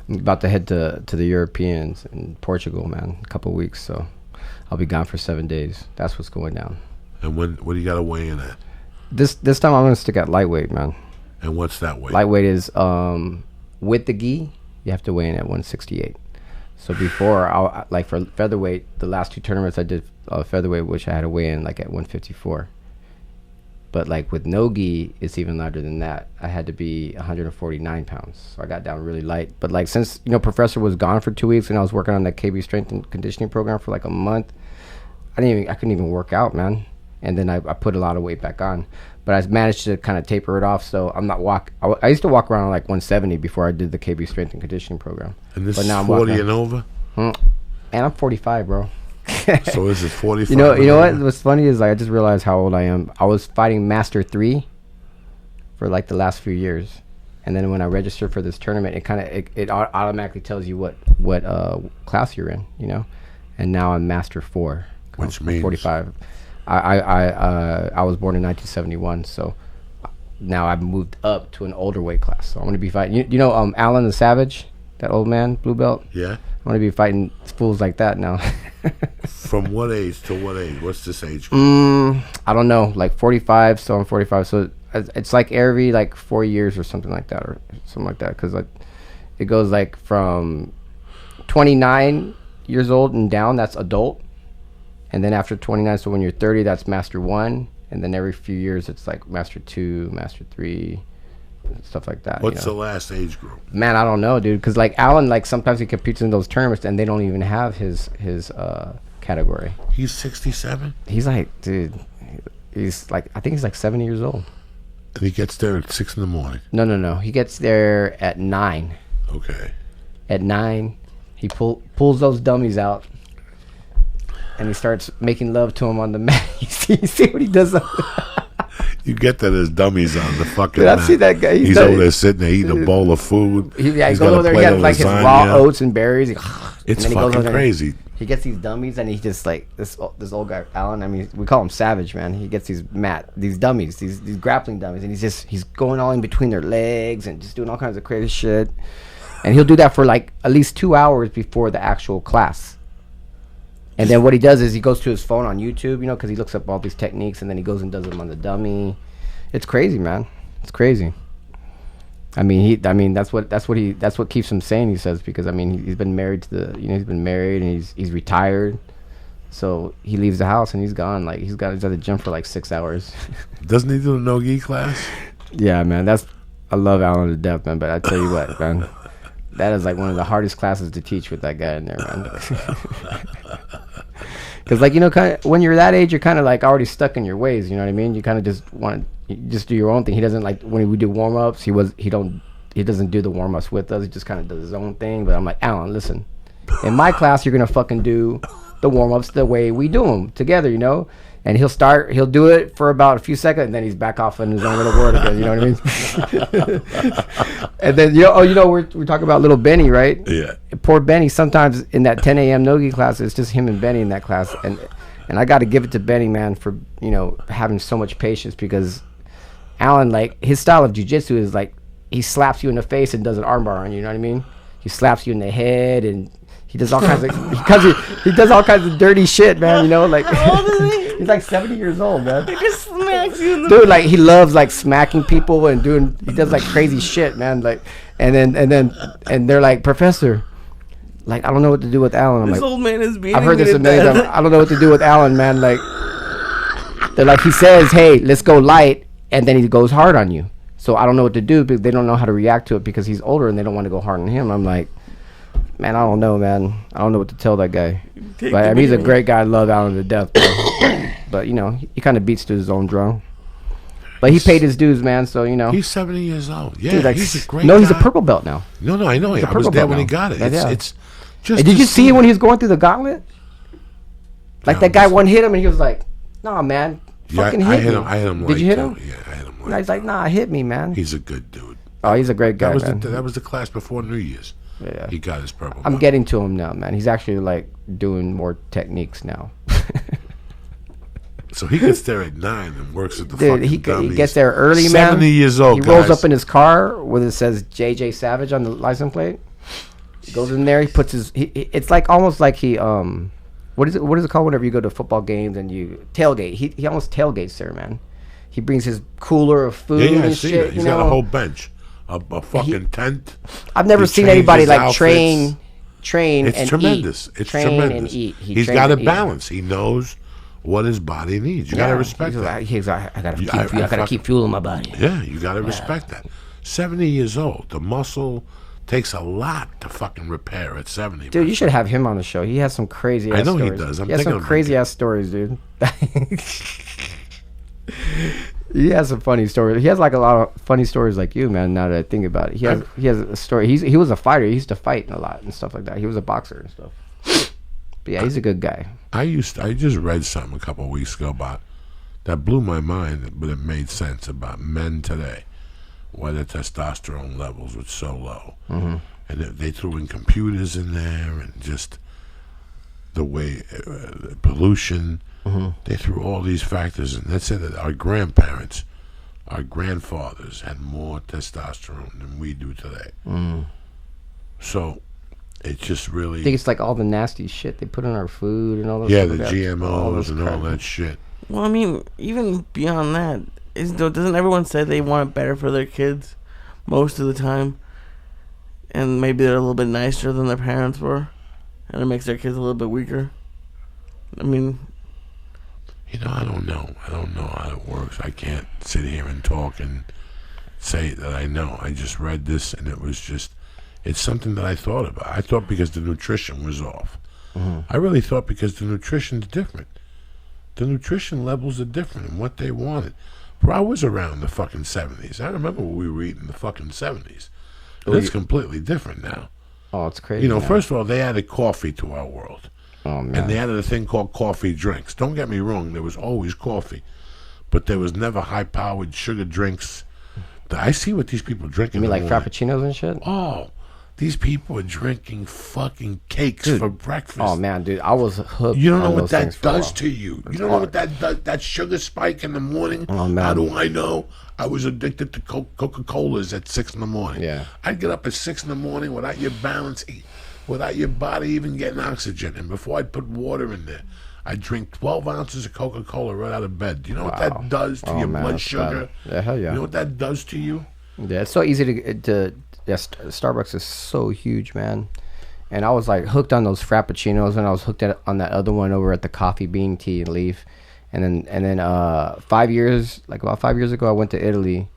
I'm about to head to the Europeans in Portugal, man. A couple weeks, so I'll be gone for 7 days. That's what's going down. And what do you got to weigh in at? This time I'm gonna stick at lightweight, man. And what's that weight? Lightweight is with the gi, you have to weigh in at 168. So before, like for featherweight, the last 2 tournaments I did featherweight, which I had to weigh in like at 154. But like with no gi, it's even lighter than that. I had to be 149 pounds. So I got down really light. But like since, Professor was gone for 2 weeks and I was working on that KB strength and conditioning program for like a month, I couldn't even work out, man. And then I put a lot of weight back on. But I managed to kind of taper it off, so I'm not I used to walk around like 170 before I did the KB strength and conditioning program. And this but now is I'm 40 and over? And I'm 45, bro. So this is 45. You know what? What's funny is like I just realized how old I am. I was fighting Master 3 for like the last few years, and then when I registered for this tournament, it automatically tells you what class you're in, And now I'm Master 4, which means 45. I was born in 1971, so now I've moved up to an older weight class. So I'm gonna be fighting. Alan the Savage, that old man, blue belt. Yeah. I'm gonna be fighting fools like that now. From what age to what age? What's this age group? I don't know, like 45. So I'm 45. So it's like every like 4 years or something like that, because it goes like from 29 years old and down. That's adult. And then after 29, so when you're 30, that's Master 1. And then every few years, it's like Master 2, Master 3, stuff like that. What's the last age group? Man, I don't know, dude. Because like Alan, like sometimes he competes in those tournaments and they don't even have his category. He's 67? He's like, dude, he's like, I think he's like 70 years old. And he gets there at 6 in the morning? No. He gets there at 9. Okay. At 9, he pulls those dummies out. and he starts making love to him on the mat. You see what he does? You get that as dummies on the fucking Dude, mat. I've seen that guy. He's over there sitting there eating a bowl of food. He He's goes got a over there. He plate has of like his lasagna. raw oats and berries. It's and then he goes over fucking there. crazy. He gets these dummies, and he just like this old guy, Alan. I mean, we call him Savage, man. He gets these dummies, these grappling dummies, and he's going all in between their legs and just doing all kinds of crazy shit. And he'll do that for like at least 2 hours before the actual class. And then what he does is he goes to his phone on YouTube, you know, because he looks up all these techniques, and then he goes and does them on the dummy. It's crazy, man. It's crazy. I mean, that's what keeps him sane. He says, because I mean, he's been married he's been married, and he's retired. So he leaves the house and he's gone. Like he's at the gym for like 6 hours. Doesn't he do the no-gi class? Yeah, man. I love Alan to death, man. But I tell you what, man, that is like one of the hardest classes to teach with that guy in there, man. Because like, you know, kind of when you're that age, you're kind of like already stuck in your ways. You know what I mean? You kind of just want to just do your own thing. He doesn't like when we do warm ups. He doesn't do the warm ups with us. He just kind of does his own thing. But I'm like, Alan, listen, in my class, you're gonna fucking do the warm ups the way we do them together. You know? And he'll do it for about a few seconds, and then he's back off in his own little world again. You know what I mean? And then we're talking about little Benny, right? Yeah. Poor Benny. Sometimes in that 10 a.m. no-gi class, it's just him and Benny in that class, and I got to give it to Benny, man, for having so much patience, because Alan, like, his style of jiu-jitsu is like he slaps you in the face and does an armbar on you. You know what I mean? He slaps you in the head, and he does all kinds of he does all kinds of dirty shit, man. You know, like he's like 70 years old, man. He just smacks you in the Dude, like he loves like smacking people and he does like crazy shit, man. Like, and they're like, Professor, like, I don't know what to do with Alan. I'm This like, old man is beating I've heard me this to a million death. times. I don't know what to do with Alan, man. Like, they're like, he says, hey, let's go light, and then he goes hard on you. So I don't know what to do, because they don't know how to react to it, because he's older and they don't want to go hard on him. I'm like, man, I don't know, man. I don't know what to tell that guy. But I mean, he's a great guy. I love Alan to death, bro. But he kind of beats to his own drum. But he paid his dues, man. So He's 70 years old. Yeah, dude, like, he's a great no, guy. he's a purple belt now. No, I know. He's a I was purple there belt when he now. got it. Yeah. It's just. And did you see when he was going through the gauntlet? Like, that guy one hit him, and he was like, "Nah, man, fucking I hit me." him. I hit him. Did you hit him? Yeah, I hit him. And he's like, "Nah, hit me, man." He's a good dude. Oh, he's a great guy, That was man. that was the class before New Year's. Yeah. He got his purple. I'm belt. getting to him now, man. He's actually like doing more techniques now. So he gets there at 9 and works at the Dude, fucking he dummies. gets there early, 70 man. years old, He rolls guys. up in his car where it says JJ Savage on the license plate. He goes in there. He puts his. It's like almost like he What is it called whenever you go to football games and you tailgate? He almost tailgates there, man. He brings his cooler of food Yeah, I and see shit. that. He's got a whole bench, a fucking tent. I've never He seen changes anybody like outfits. train It's and tremendous. eat. It's train tremendous. and eat. He's trains got a and eat. balance. He knows what his body needs. You gotta respect that. He's like, I gotta I fucking- keep fueling my body. Yeah, you gotta respect that. 70 years old. The muscle takes a lot to fucking repair at 70. Dude, you should have him on the show. He has some crazy ass I know he stories. does. I'm He has thinking some about crazy it. ass stories, dude. He has some funny stories. He has like a lot of funny stories like you, man, now that I think about it. He has a story. He was a fighter. He used to fight a lot and stuff like that. He was a boxer and stuff. But yeah, he's a good guy. I just read something a couple of weeks ago about that blew my mind, but it made sense about men today, why their testosterone levels were so low, and they threw in computers in there and just the way pollution. They threw all these factors in. They said that our grandparents, our grandfathers had more testosterone than we do today. So it just really. I think it's like all the nasty shit they put in our food and all those. Yeah, stuff the like that. GMOs and all crap. that shit. Well, I mean, even beyond that, doesn't everyone say they want it better for their kids most of the time? And maybe they're a little bit nicer than their parents were, and it makes their kids a little bit weaker. I mean, I don't know. I don't know how it works. I can't sit here and talk and say that I know. I just read this, and it's something that I thought about. I thought because the nutrition was off. I really thought because the nutrition's different. The nutrition levels are different and what they wanted. Bro, I was around the fucking 70s. I remember what we were eating in the fucking 70s. And it's completely different now. Oh, it's crazy. First of all, they added coffee to our world. Oh man. And they had a thing called coffee drinks. Don't get me wrong, there was always coffee, but there was never high-powered sugar drinks. I see what these people drink. You mean like frappuccinos and shit? Oh, these people are drinking fucking cakes for breakfast. Oh man, dude, I was hooked. You don't know on what those that things for a does while. to you. You don't know what that does. That sugar spike in the morning. Oh, man. How do I know? I was addicted to Coca-Colas at 6 in the morning. Yeah. I'd get up at 6 in the morning without your balance, without your body even getting oxygen. And before I'd put water in there, I'd drink 12 ounces of Coca-Cola right out of bed. Do you know what that does to your man, blood that's sugar? bad. Yeah, hell yeah. You know what that does to you? Yeah, it's so easy to Starbucks is so huge, man. And I was like hooked on those frappuccinos, and I was hooked on that other one over at the coffee bean tea and leaf. And then 5 years, like about 5 years ago, I went to Italy,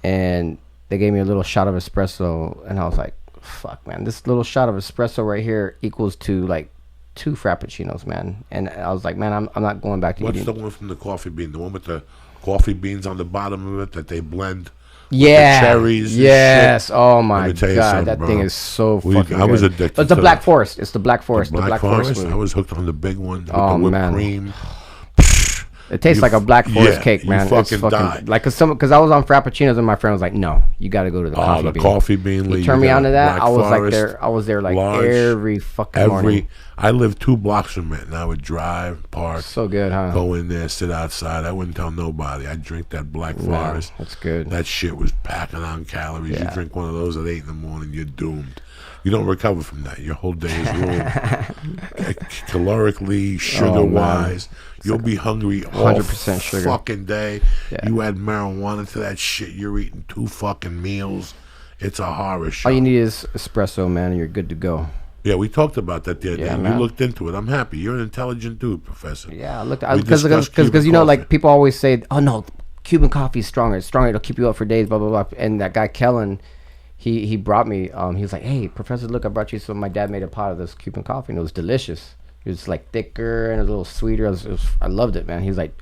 and they gave me a little shot of espresso, and I was like, fuck, man, this little shot of espresso right here equals to like 2 frappuccinos, man. And I was like, man, I'm not going back to What's eating. the one from the coffee bean? The one with the coffee beans on the bottom of it that they blend? Yeah, the cherries. Yes. And shit. Oh my Let me tell you god, something, that bro. thing is so fucking I was good. addicted But it's the to Black that. Forest. It's the Black Forest. The Black Forest. I one. was hooked on the big one with Oh, the whipped man. cream. It tastes like a Black Forest cake, you man. fucking It's fucking die. like because I was on Frappuccinos and my friend was like, "No, you got to go to the coffee The bean." coffee bean. He leaf, turned me you on got to that. Black I was like Forest, there. I was there like large, every fucking morning. I lived 2 blocks from it, and I would drive, park, So good, huh? go in there, sit outside. I wouldn't tell nobody. I'd drink that Black Forest. That's good. That shit was packing on calories. You Yeah. drink one of those at 8 in the morning, you're doomed. You don't recover from that. Your whole day is ruined. Calorically, sugar-wise, you'll be hungry all 100% sugar. fucking day. Yeah. You add marijuana to that shit, you're eating 2 fucking meals. It's a horror show. All you need is espresso, man, and you're good to go. Yeah, we talked about that the other Yeah, day. man. You looked into it. I'm happy. You're an intelligent dude, Professor. Yeah, look, We because discussed Cuban you know, like coffee. people always say, "Oh no, Cuban coffee is stronger. It's stronger. It'll keep you up for days." Blah blah blah. And that guy Kellen, he brought me. He was like, "Hey, Professor, look, I brought you some. My dad made a pot of this Cuban coffee, and it was delicious. It was like thicker and a little sweeter. I loved it, man." He's like,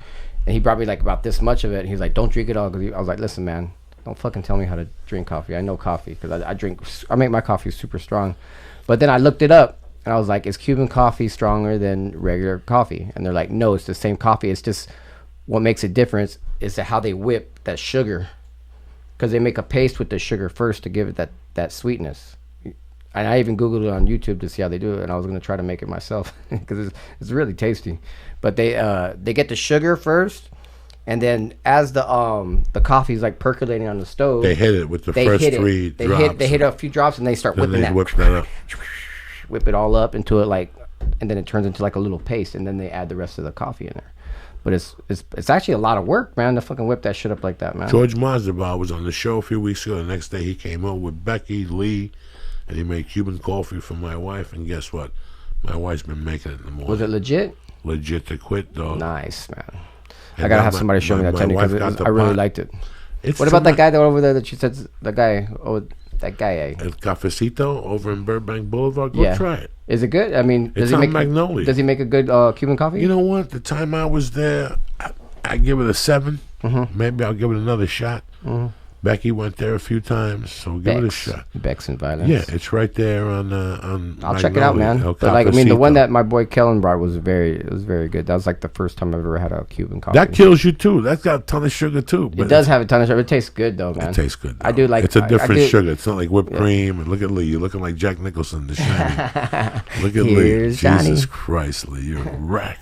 and he brought me like about this much of it. And he's like, "Don't drink it all." Because I was like, "Listen, man, don't fucking tell me how to drink coffee. I know coffee because I make my coffee super strong." But then I looked it up. And I was like, is Cuban coffee stronger than regular coffee? And they're like, no, it's the same coffee. It's just what makes it different is how they whip that sugar. Because they make a paste with the sugar first to give it that sweetness. And I even Googled it on YouTube to see how they do it. And I was going to try to make it myself because it's really tasty. But they get the sugar first. And then as the coffee is like percolating on the stove. They hit it with the first 3 drops. They hit a few drops and they start Then whipping they that. whip that up. Whip it all up into it and then it turns into like a little paste, and then they add the rest of the coffee in there. But it's actually a lot of work, man, to fucking whip that shit up like that, man. George Mazdabar was on the show a few weeks ago. The next day he came over with Becky Lee, and he made Cuban coffee for my wife. And guess what? My wife's been making it in the morning. Was it legit? Legit to quit, dog. Nice, man. And I gotta now have somebody show me that my technique wife because got the I really pot. liked it. It's What about that tremendous. guy that over there that you said the guy? Oh, that guy. El Cafecito over in Burbank Boulevard. Go try it. Is it good? I mean, does It's he on make Magnolia. Does he make a good Cuban coffee? You know what? The time I was there, I give it a 7. Maybe I'll give it another shot. Becky went there a few times, so give it a shot. Bex and Violence. Yeah, it's right there on. I'll check it out, man. El But like, I mean, the one Cafecito. that my boy Kellen brought was very good. That was like the first time I've ever had a Cuban coffee. That kills you too. That's got a ton of sugar too. It does have a ton of sugar. It tastes good though, man. It tastes good. I though. do like. It's a I different do- sugar. It's not like whipped cream. And look at Lee. You're looking like Jack Nicholson, The Shining. Look at Lee. Here's Johnny. Jesus Christ, Lee, you're wrecked.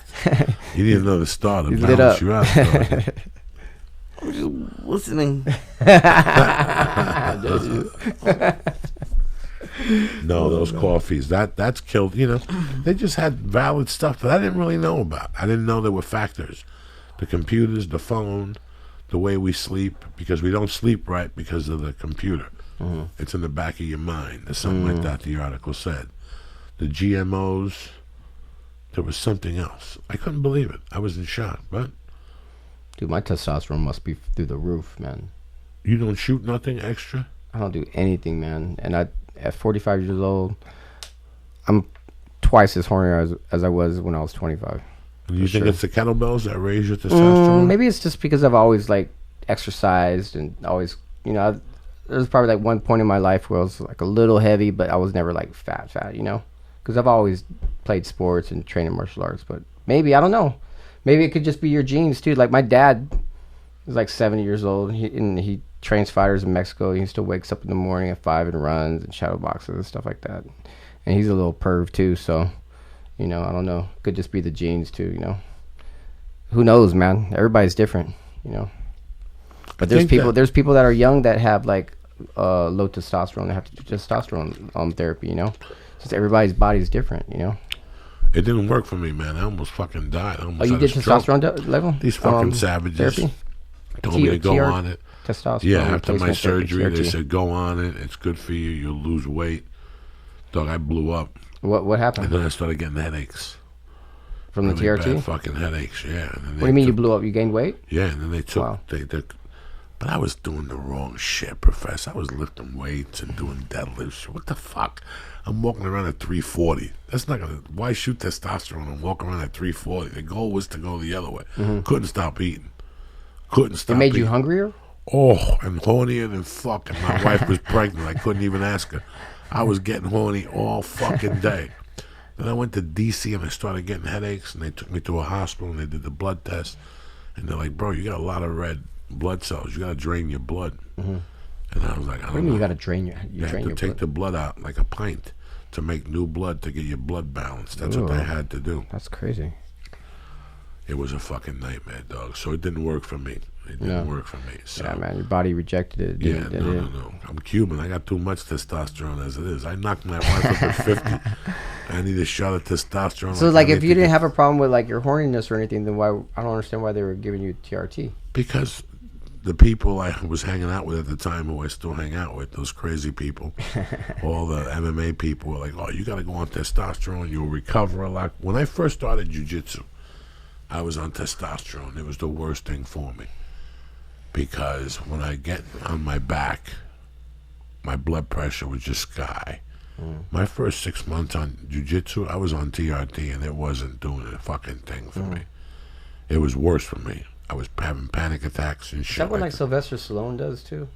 You didn't know the start to He's lit balance up. you out. dog. I'm just listening. No, those coffees. That's killed. You know, they just had valid stuff that I didn't really know about. I didn't know there were factors. The computers, the phone, the way we sleep, because we don't sleep right because of the computer. It's in the back of your mind. There's something like that the article said. The GMOs, there was something else. I couldn't believe it. I was in shock. But Dude, my testosterone must be through the roof, man. you don't shoot nothing extra? I don't do anything, man. And at 45 years old, I'm twice as horny as I was when I was 25. And you think sure. it's the kettlebells that raise your testosterone? Maybe it's just because I've always like exercised and always, you know, there's probably like one point in my life where I was like a little heavy, but I was never like fat, you know. because I've always played sports and trained in martial arts. But maybe, I don't know. Maybe it could just be your genes too. Like my dad is like 70 years old, and he trains fighters in Mexico. He still wakes up in the morning at 5 and runs and shadow boxes and stuff like that. And he's a little perv too, so I don't know. Could just be the genes too, Who knows, man? Everybody's different, But there's people that are young that have like low testosterone. They have to do testosterone therapy, Just everybody's body's different, It didn't work for me, man. I almost fucking died. I almost you had did a stroke. testosterone level? These fucking savages therapy? told me to go on it. Testosterone. Yeah, after my replacement surgery, therapy, they TRT. said, go on it. It's good for you. You'll lose weight. Dog, I blew up. What And happened then I started getting headaches. from the Really TRT? bad fucking headaches, yeah. And then What do you mean you blew up? You gained weight? Yeah, and then they took... Wow. But I was doing the wrong shit, Professor. I was lifting weights and doing deadlifts. What the fuck? I'm walking around at 340. That's not gonna... Why shoot testosterone and walk around at 340? The goal was to go the other way. Couldn't stop eating. Couldn't stop It made eating. you hungrier? Oh, and hornier than fuck. And my wife was pregnant. I couldn't even ask her. I was getting horny all fucking day. Then I went to D.C. and I started getting headaches, and they took me to a hospital and they did the blood test. And they're like, bro, you got a lot of red blood cells. You got to drain your blood. And I was like, I What do don't you mean know. you got to drain your You have drain to your take blood? the blood out like a pint to make new blood to get your blood balanced. That's what Ooh. they had to do. That's crazy. It was a fucking nightmare, dog. So it didn't work for me. It didn't work for me. So. Yeah, man, your body rejected it. Yeah, didn't- no, didn't- no. I'm Cuban. I got too much testosterone as it is. I knocked my wife up at 50. I need a shot of testosterone. So, I like, need if to you didn't get- have a problem with like your horniness or anything, then why? I don't understand why they were giving you TRT. Because the people I was hanging out with at the time, who I still hang out with, those crazy people, all the MMA people were like, "Oh, you got to go on testosterone. You'll recover a lot." When I first started jiu-jitsu, I was on testosterone. It was the worst thing for me. Because when I get on my back, my blood pressure was just sky. My first 6 months on jiu-jitsu, I was on TRT, and it wasn't doing a fucking thing for me. It was worse for me. I was having panic attacks and Is shit. that what like that. Sylvester Stallone does too?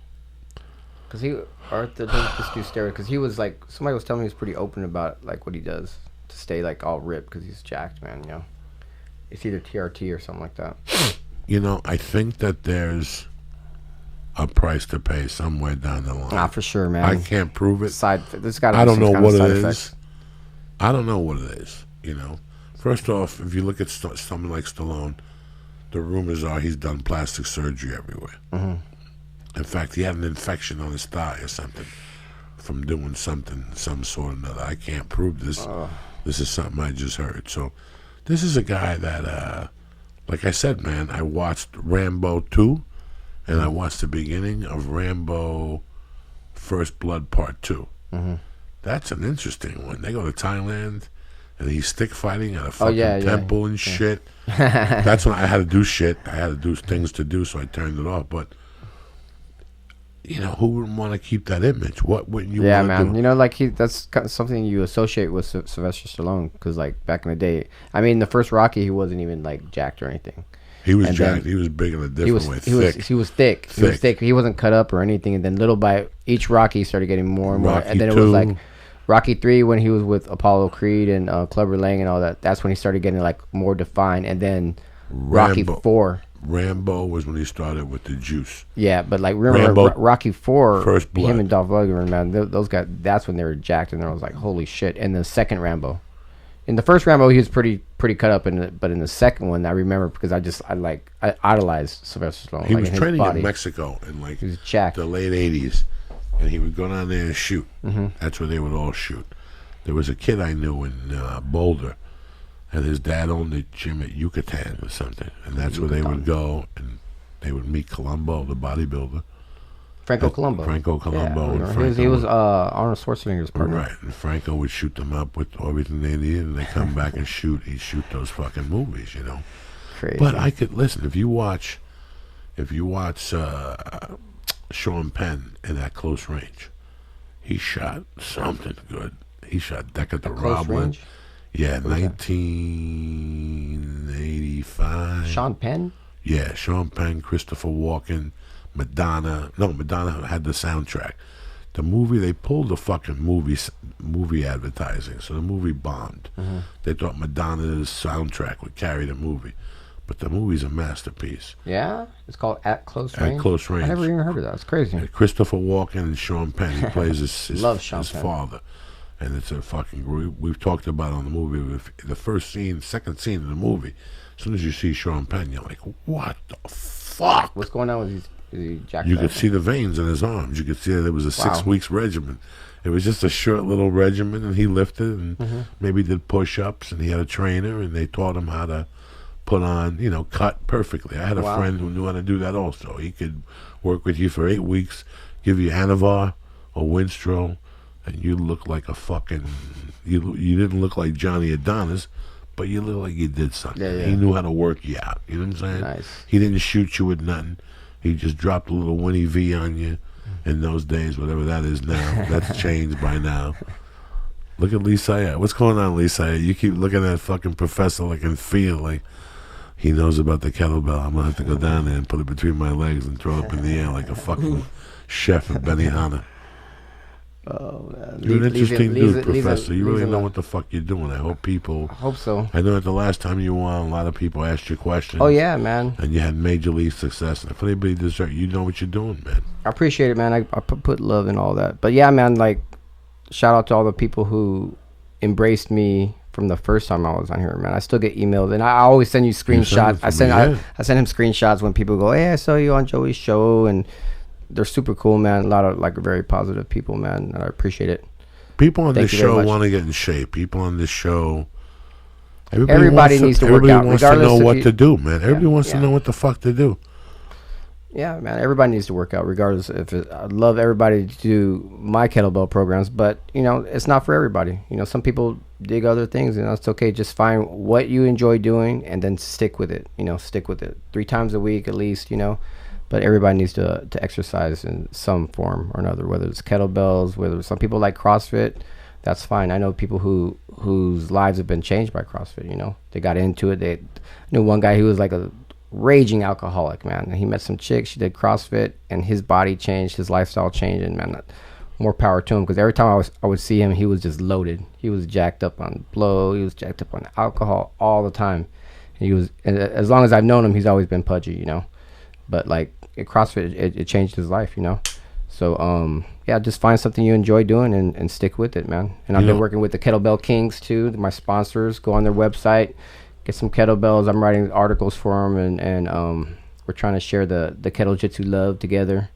Because he doesn't just do steroids. Because he was like, somebody was telling me he was pretty open about like what he does to stay like all ripped because he's jacked, man. It's either TRT or something like that. I think that there's a price to pay somewhere down the line. Ah, for sure, man. I can't prove it. There's got to be I don't some know kind what of it side is. effects. I don't know what it is. First off, if you look at someone like Stallone, the rumors are he's done plastic surgery everywhere. In fact, he had an infection on his thigh or something from doing something, some sort or another. I can't prove this. This is something I just heard. So this is a guy that, like I said, man, I watched Rambo 2, and I watched the beginning of Rambo First Blood Part 2. That's an interesting one. They go to Thailand, and he's stick fighting at a fucking temple and shit. That's when I had to do shit. I had to do things to do, so I turned it off. But, who wouldn't want to keep that image? What wouldn't you want to do? man. Like that's something you associate with Sylvester Stallone. Because like back in the day, I mean, the first Rocky, he wasn't even like jacked or anything. He was And jacked. then He was big in a different He was way. he was Thick. he was thick. He was thick. He wasn't cut up or anything. And then little by each Rocky, he started getting more and more. Rocky And then it 2. was like Rocky 3 when he was with Apollo Creed and Clubber Lang and all that. That's when he started getting like more defined. And then Rocky 4. Rambo was when he started with the juice. Yeah, but like remember Rambo, Rocky 4, First Blood. him and Dolph Lundgren, man, those guys. That's when they were jacked, and I was like, holy shit. And the second Rambo, in the first Rambo, he was pretty cut up, but in the second one, I remember because I idolized Sylvester Stallone. He like, was in his training body. in Mexico in like He was jacked. the late 80s, and he would go down there and shoot. That's where they would all shoot. There was a kid I knew in Boulder, and his dad owned a gym at Yucatan or something, and that's where they would go, and they would meet Colombo, the bodybuilder. Franco Colombo. Franco Colombo. Yeah, and he was Franco Arnold Schwarzenegger's partner. Right, and Franco would shoot them up with everything they needed, and they come back and shoot. He'd shoot those fucking movies, Crazy. But I could listen if you watch Sean Penn in that close range. He shot something good. He shot Deckard the Close Robber. range? Yeah, 1985. Sean Penn? Yeah, Sean Penn, Christopher Walken, Madonna. No, Madonna had the soundtrack. The movie, they pulled the fucking movie advertising, so the movie bombed. They thought Madonna's soundtrack would carry the movie, but the movie's a masterpiece. Yeah, it's called At Close Range. At Close Range. I never even heard of that. It's crazy. Christopher Walken and Sean Penn. He plays his Penn. father, and it's a fucking. We've talked about it on the movie. The second scene of the movie. As soon as you see Sean Penn, you're like, what the fuck? What's going on with these? You could see the veins in his arms. You could see that it was a 6 weeks regimen. It was just a short little regimen, and he lifted and maybe did push-ups, and he had a trainer, and they taught him how to put on, cut perfectly. I had a friend who knew how to do that also. He could work with you for 8 weeks, give you Anavar or Winstrol, and you look like a fucking... You didn't look like Johnny Adonis, but you look like you did something. Yeah. He knew how to work you out. You know what I'm saying? Nice. He didn't shoot you with nothing. He just dropped a little Winnie V on you in those days, whatever that is now. That's changed by now. Look at Lee Syatt. What's going on, Lee Syatt? You keep looking at fucking Professor like and feel like he knows about the kettlebell. I'm going to have to go down there and put it between my legs and throw it up in the air like a fucking chef at Benihana. Oh, man. You're an interesting dude, Professor. You really know what the fuck you're doing. I hope so. I know that the last time you were on, a lot of people asked you questions. Oh, yeah, man. And you had major league success. And if anybody deserves, you know what you're doing, man. I appreciate it, man. I put love in all that. But, yeah, man, like, shout out to all the people who embraced me from the first time I was on here, man. I still get emails, and I always send you screenshots. I send him screenshots when people go, hey, I saw you on Joey's show, and they're super cool, man. A lot of like very positive people, man. And I appreciate it. People on this show want to get in shape. People on this show, everybody needs to work out. Everybody wants to know what to do, man. Everybody wants to know what the fuck to do. Yeah, man. Everybody needs to work out, regardless. I'd love everybody to do my kettlebell programs, but it's not for everybody. Some people dig other things, and it's okay. Just find what you enjoy doing, and then stick with it. Stick with it 3 times a week at least. But everybody needs to exercise in some form or another, whether it's kettlebells, whether some people like CrossFit, that's fine. I know people whose lives have been changed by CrossFit, They got into it. I knew one guy who was like a raging alcoholic, man. And he met some chick, she did CrossFit, and his body changed, his lifestyle changed, and man, more power to him, because every time I would see him, he was just loaded. He was jacked up on blow, he was jacked up on alcohol all the time. And as long as I've known him, he's always been pudgy, But like at CrossFit, it changed his life, So just find something you enjoy doing and stick with it, man. And I've been working with the Kettlebell Kings too, my sponsors. Go on their website, get some kettlebells. I'm writing articles for them, and we're trying to share the kettle-jitsu love together.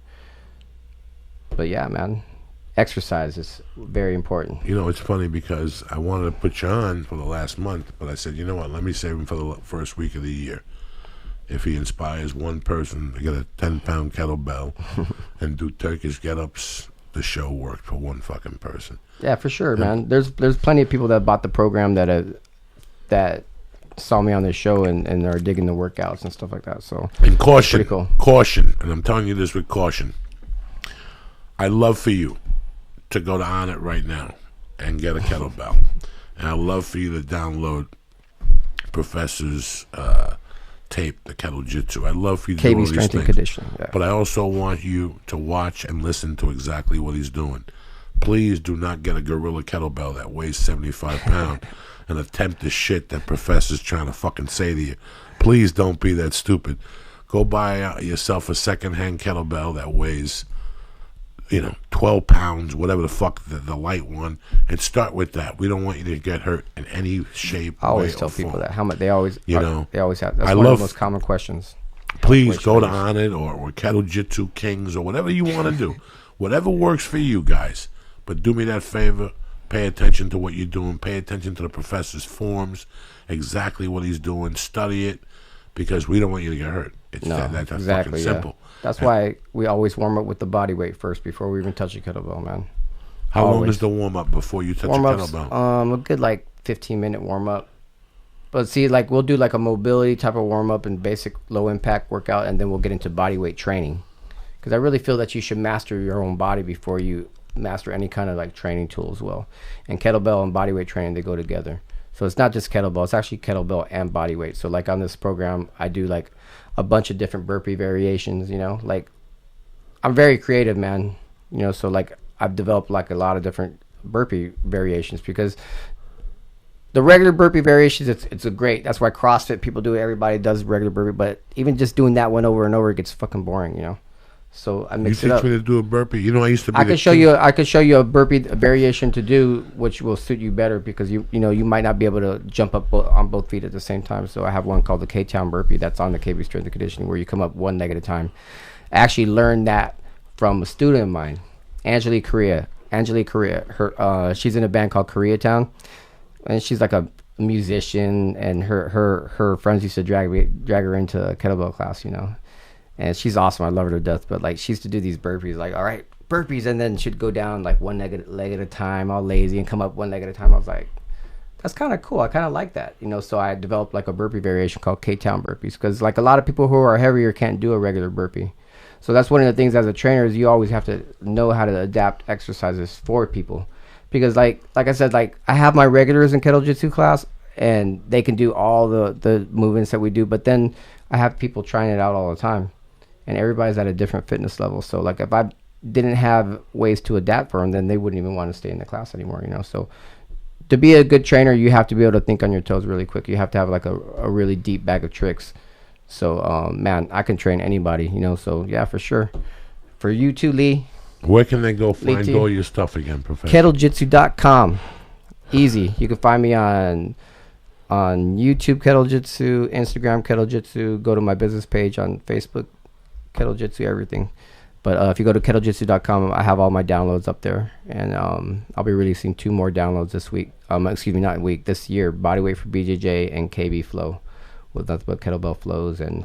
But yeah, man, exercise is very important. It's funny because I wanted to put you on for the last month, but I said, you know what? Let me save him for the first week of the year. If he inspires one person to get a 10-pound kettlebell and do Turkish get-ups, the show worked for one fucking person. Yeah, for sure, man. There's plenty of people that bought the program that saw me on this show and are digging the workouts and stuff like that. So and caution, pretty cool. Caution, and I'm telling you this with caution. I'd love for you to go to On It right now and get a kettlebell, and I'd love for you to download Professor's tape, the kettle-jitsu. I'd love for you to do all these strength things. And conditioning. Yeah. But I also want you to watch and listen to exactly what he's doing. Please do not get a gorilla kettlebell that weighs 75 pounds and attempt the shit that Professor's trying to fucking say to you. Please don't be that stupid. Go buy yourself a second-hand kettlebell that weighs 12 pounds, whatever the fuck, the light one, and start with that. We don't want you to get hurt in any shape. I always tell people that. How much they always have. That's one of the most common questions. Please go to On It or Kettle Jitsu Kings or whatever you want to do. Whatever works for you guys. But do me that favor. Pay attention to what you're doing. Pay attention to the Professor's forms, exactly what he's doing. Study it, because we don't want you to get hurt. It's that's exactly, fucking simple. Yeah. That's why we always warm up with the body weight first before we even touch a kettlebell, man. How long is the warm up before you touch a kettlebell? A good 15-minute warm up. But see, we'll do a mobility type of warm up and basic low impact workout, and then we'll get into body weight training. Because I really feel that you should master your own body before you master any kind of training tool as well. And kettlebell and body weight training, they go together. So it's not just kettlebell, it's actually kettlebell and body weight. So on this program, I do a bunch of different burpee variations, I'm very creative, man. So I've developed like a lot of different burpee variations because the regular burpee variations, it's a great. That's why CrossFit people do it. Everybody does regular burpee, but even just doing that one over and over, it gets fucking boring, you know. So I mix it up. You teach me to do a burpee. You know, I used to be. I could show you a burpee variation to do, which will suit you better because you might not be able to jump up on both feet at the same time. So I have one called the K-Town burpee that's on the KB Strength and Conditioning, where you come up one leg at a time. I actually learned that from a student of mine, Angelique Correa. Her she's in a band called Koreatown, and she's like a musician, and her friends used to drag her into a kettlebell class, you know. And she's awesome. I love her to death. But like, she used to do these burpees, like, all right, burpees, and then she'd go down like one leg at a time, all lazy, and come up one leg at a time. I was like, that's kind of cool. I kind of like that, you know. So I developed like a burpee variation called K-Town burpees, because like a lot of people who are heavier can't do a regular burpee. So that's one of the things as a trainer is you always have to know how to adapt exercises for people, because like I said, like I have my regulars in kettle-jitsu class, and they can do all the movements that we do, but then I have people trying it out all the time. And everybody's at a different fitness level. So like if I didn't have ways to adapt for them, then they wouldn't even want to stay in the class anymore, you know. So to be a good trainer, you have to be able to think on your toes really quick. You have to have like a really deep bag of tricks. So man, I can train anybody, you know. So yeah, for sure. For you too, Lee. Where can they go find all your stuff again, Professor? kettle-jitsu.com. Easy. You can find me on YouTube kettle-jitsu, Instagram kettle-jitsu. Go to my business page on Facebook, kettle-jitsu, everything. But if you go to kettle-jitsu.com, I have all my downloads up there, and I'll be releasing 2 more downloads this week. This year. Bodyweight for BJJ and KB flow, with nothing but kettlebell flows and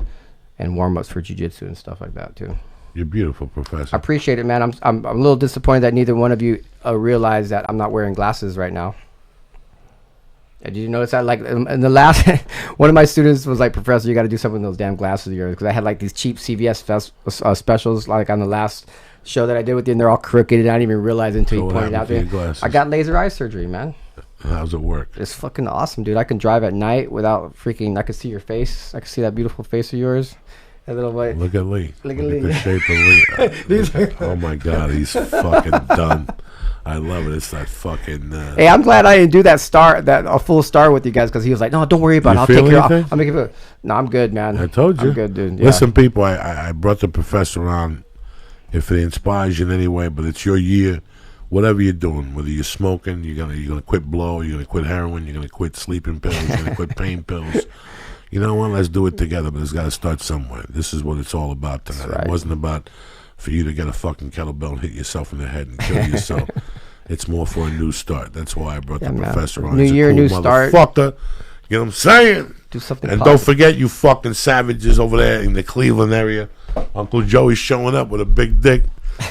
warm-ups for jiu-jitsu and stuff like that too. You're beautiful, Professor. I appreciate it, man. I'm a little disappointed that neither one of you realized that I'm not wearing glasses right now. Did you notice that? Like in the last, one of my students was like, "Professor, you got to do something with those damn glasses of yours," because I had like these cheap CVS specials, like on the last show that I did with you, and they're all crooked, and I didn't even realize until you pointed out there. I got laser eye surgery, man. How's it work? It's fucking awesome, dude. I can drive at night without freaking. I can see your face. I can see that beautiful face of yours. That little white. Look at Lee. Look at the shape of Lee. Oh my God, he's fucking done. I love it. It's that fucking. Hey, I'm glad I didn't do a full star with you guys, because he was like, "No, don't worry about it. I'll take care of it. I'll make it." No, I'm good, man. I told you. I'm good, dude. Yeah. Listen, people, I brought the Professor on. If it inspires you in any way, but it's your year. Whatever you're doing, whether you're smoking, you're gonna quit blow, you're gonna quit heroin, you're gonna quit sleeping pills, you're gonna quit pain pills. You know what? Let's do it together, but it's got to start somewhere. This is what it's all about tonight. Right. It wasn't about for you to get a fucking kettlebell and hit yourself in the head and kill yourself. It's more for a new start. That's why I brought the Professor on. New year, new start. Motherfucker. You know what I'm saying? Do something And positive. Don't forget, you fucking savages over there in the Cleveland area. Uncle Joey's showing up with a big dick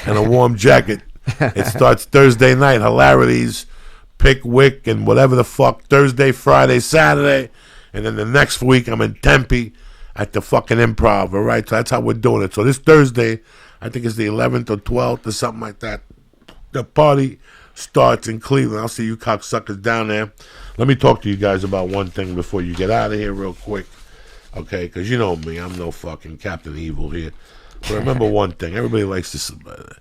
and a warm jacket. It starts Thursday night. Hilarities, Pickwick, and whatever the fuck. Thursday, Friday, Saturday. And then the next week, I'm in Tempe at the fucking Improv, all right? So that's how we're doing it. So this Thursday, I think it's the 11th or 12th or something like that, the party starts in Cleveland. I'll see you cocksuckers down there. Let me talk to you guys about one thing before you get out of here real quick, okay? Because you know me. I'm no fucking Captain Evil here. But remember one thing. Everybody likes to...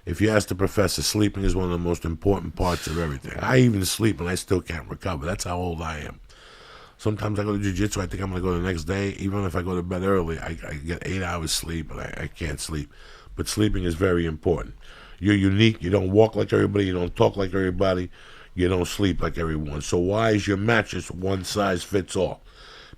If you ask the Professor, sleeping is one of the most important parts of everything. I even sleep and I still can't recover. That's how old I am. Sometimes I go to jiu-jitsu, I think I'm going to go the next day. Even if I go to bed early, I get 8 hours sleep, and I can't sleep. But sleeping is very important. You're unique. You don't walk like everybody. You don't talk like everybody. You don't sleep like everyone. So why is your mattress one size fits all?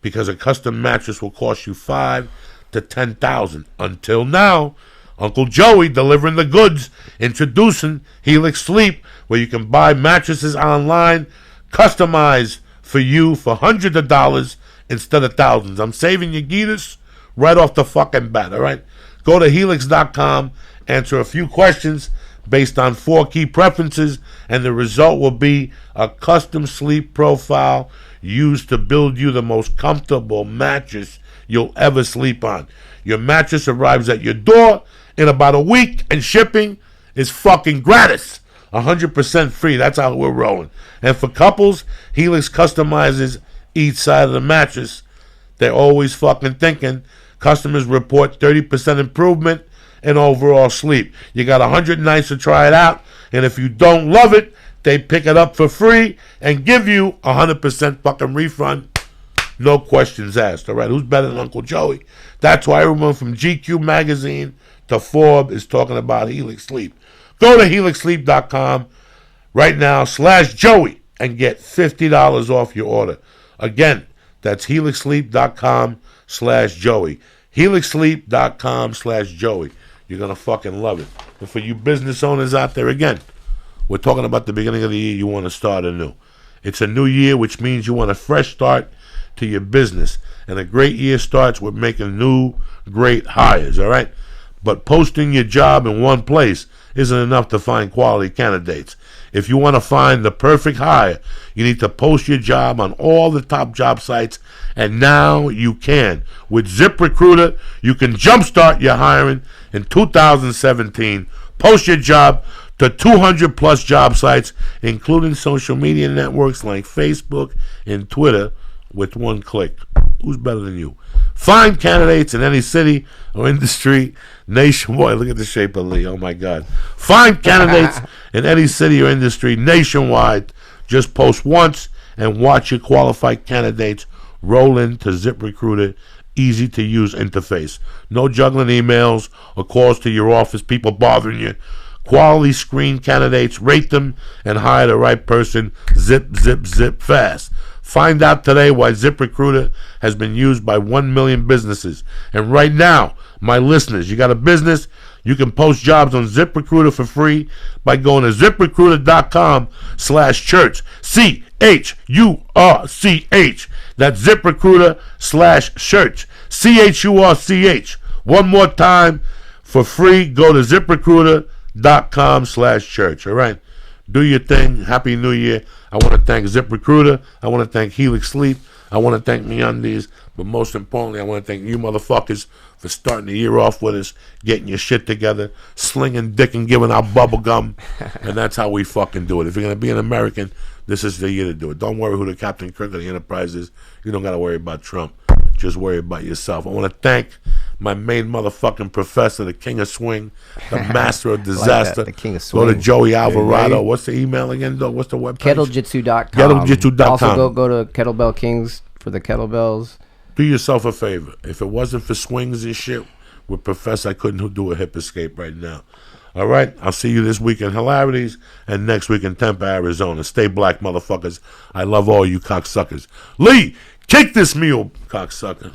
Because a custom mattress will cost you $5,000 to $10,000. Until now, Uncle Joey delivering the goods, introducing Helix Sleep, where you can buy mattresses online, customized for you for hundreds of dollars instead of thousands. I'm saving you Gitas right off the fucking bat, all right? Go to helix.com, answer a few questions based on 4 key preferences, and the result will be a custom sleep profile used to build you the most comfortable mattress you'll ever sleep on. Your mattress arrives at your door in about a week, and shipping is fucking gratis. 100% free. That's how we're rolling. And for couples, Helix customizes each side of the mattress. They're always fucking thinking. Customers report 30% improvement in overall sleep. You got 100 nights to try it out. And if you don't love it, they pick it up for free and give you 100% fucking refund. No questions asked. All right, who's better than Uncle Joey? That's why everyone from GQ magazine to Forbes is talking about Helix Sleep. Go to helixsleep.com right now /Joey and get $50 off your order. Again, that's helixsleep.com /Joey. helixsleep.com /Joey. You're going to fucking love it. And for you business owners out there, again, we're talking about the beginning of the year. You want to start anew. It's a new year, which means you want a fresh start to your business. And a great year starts with making new, great hires, all right? But posting your job in one place isn't enough to find quality candidates. If you want to find the perfect hire, you need to post your job on all the top job sites, and now you can. With ZipRecruiter, you can jumpstart your hiring in 2017. Post your job to 200 plus job sites, including social media networks like Facebook and Twitter, with one click. Who's better than you? Find candidates in any city or industry nationwide. Look at the shape of Lee. Oh, my God. Find candidates in any city or industry nationwide. Just post once and watch your qualified candidates roll into ZipRecruiter. Easy-to-use interface. No juggling emails or calls to your office, people bothering you. Quality screen candidates, rate them, and hire the right person. Zip, zip, zip fast. Find out today why ZipRecruiter has been used by 1 million businesses. And right now, my listeners, you got a business, you can post jobs on ZipRecruiter for free by going to ZipRecruiter.com /church. CHURCH. That's ZipRecruiter /church. CHURCH. One more time for free. Go to ZipRecruiter.com /church. All right. Do your thing. Happy New Year. I want to thank ZipRecruiter. I want to thank Helix Sleep. I want to thank MeUndies. But most importantly, I want to thank you motherfuckers for starting the year off with us, getting your shit together, slinging dick and giving out bubble gum. And that's how we fucking do it. If you're going to be an American, this is the year to do it. Don't worry who the Captain Kirk of the Enterprise is. You don't got to worry about Trump. Just worry about yourself. I want to thank my main motherfucking professor, the king of swing, the master of disaster. Like the king of swing. Go to Joey Alvarado. What's the email again, though? What's the webpage? kettle-jitsu.com. kettle-jitsu.com. Also go to Kettlebell Kings for the kettlebells. Do yourself a favor. If it wasn't for swings and shit with Professor, I couldn't do a hip escape right now. All right? I'll see you this week in Hilarities and next week in Tampa, Arizona. Stay black, motherfuckers. I love all you cocksuckers. Lee, kick this mule, cocksucker.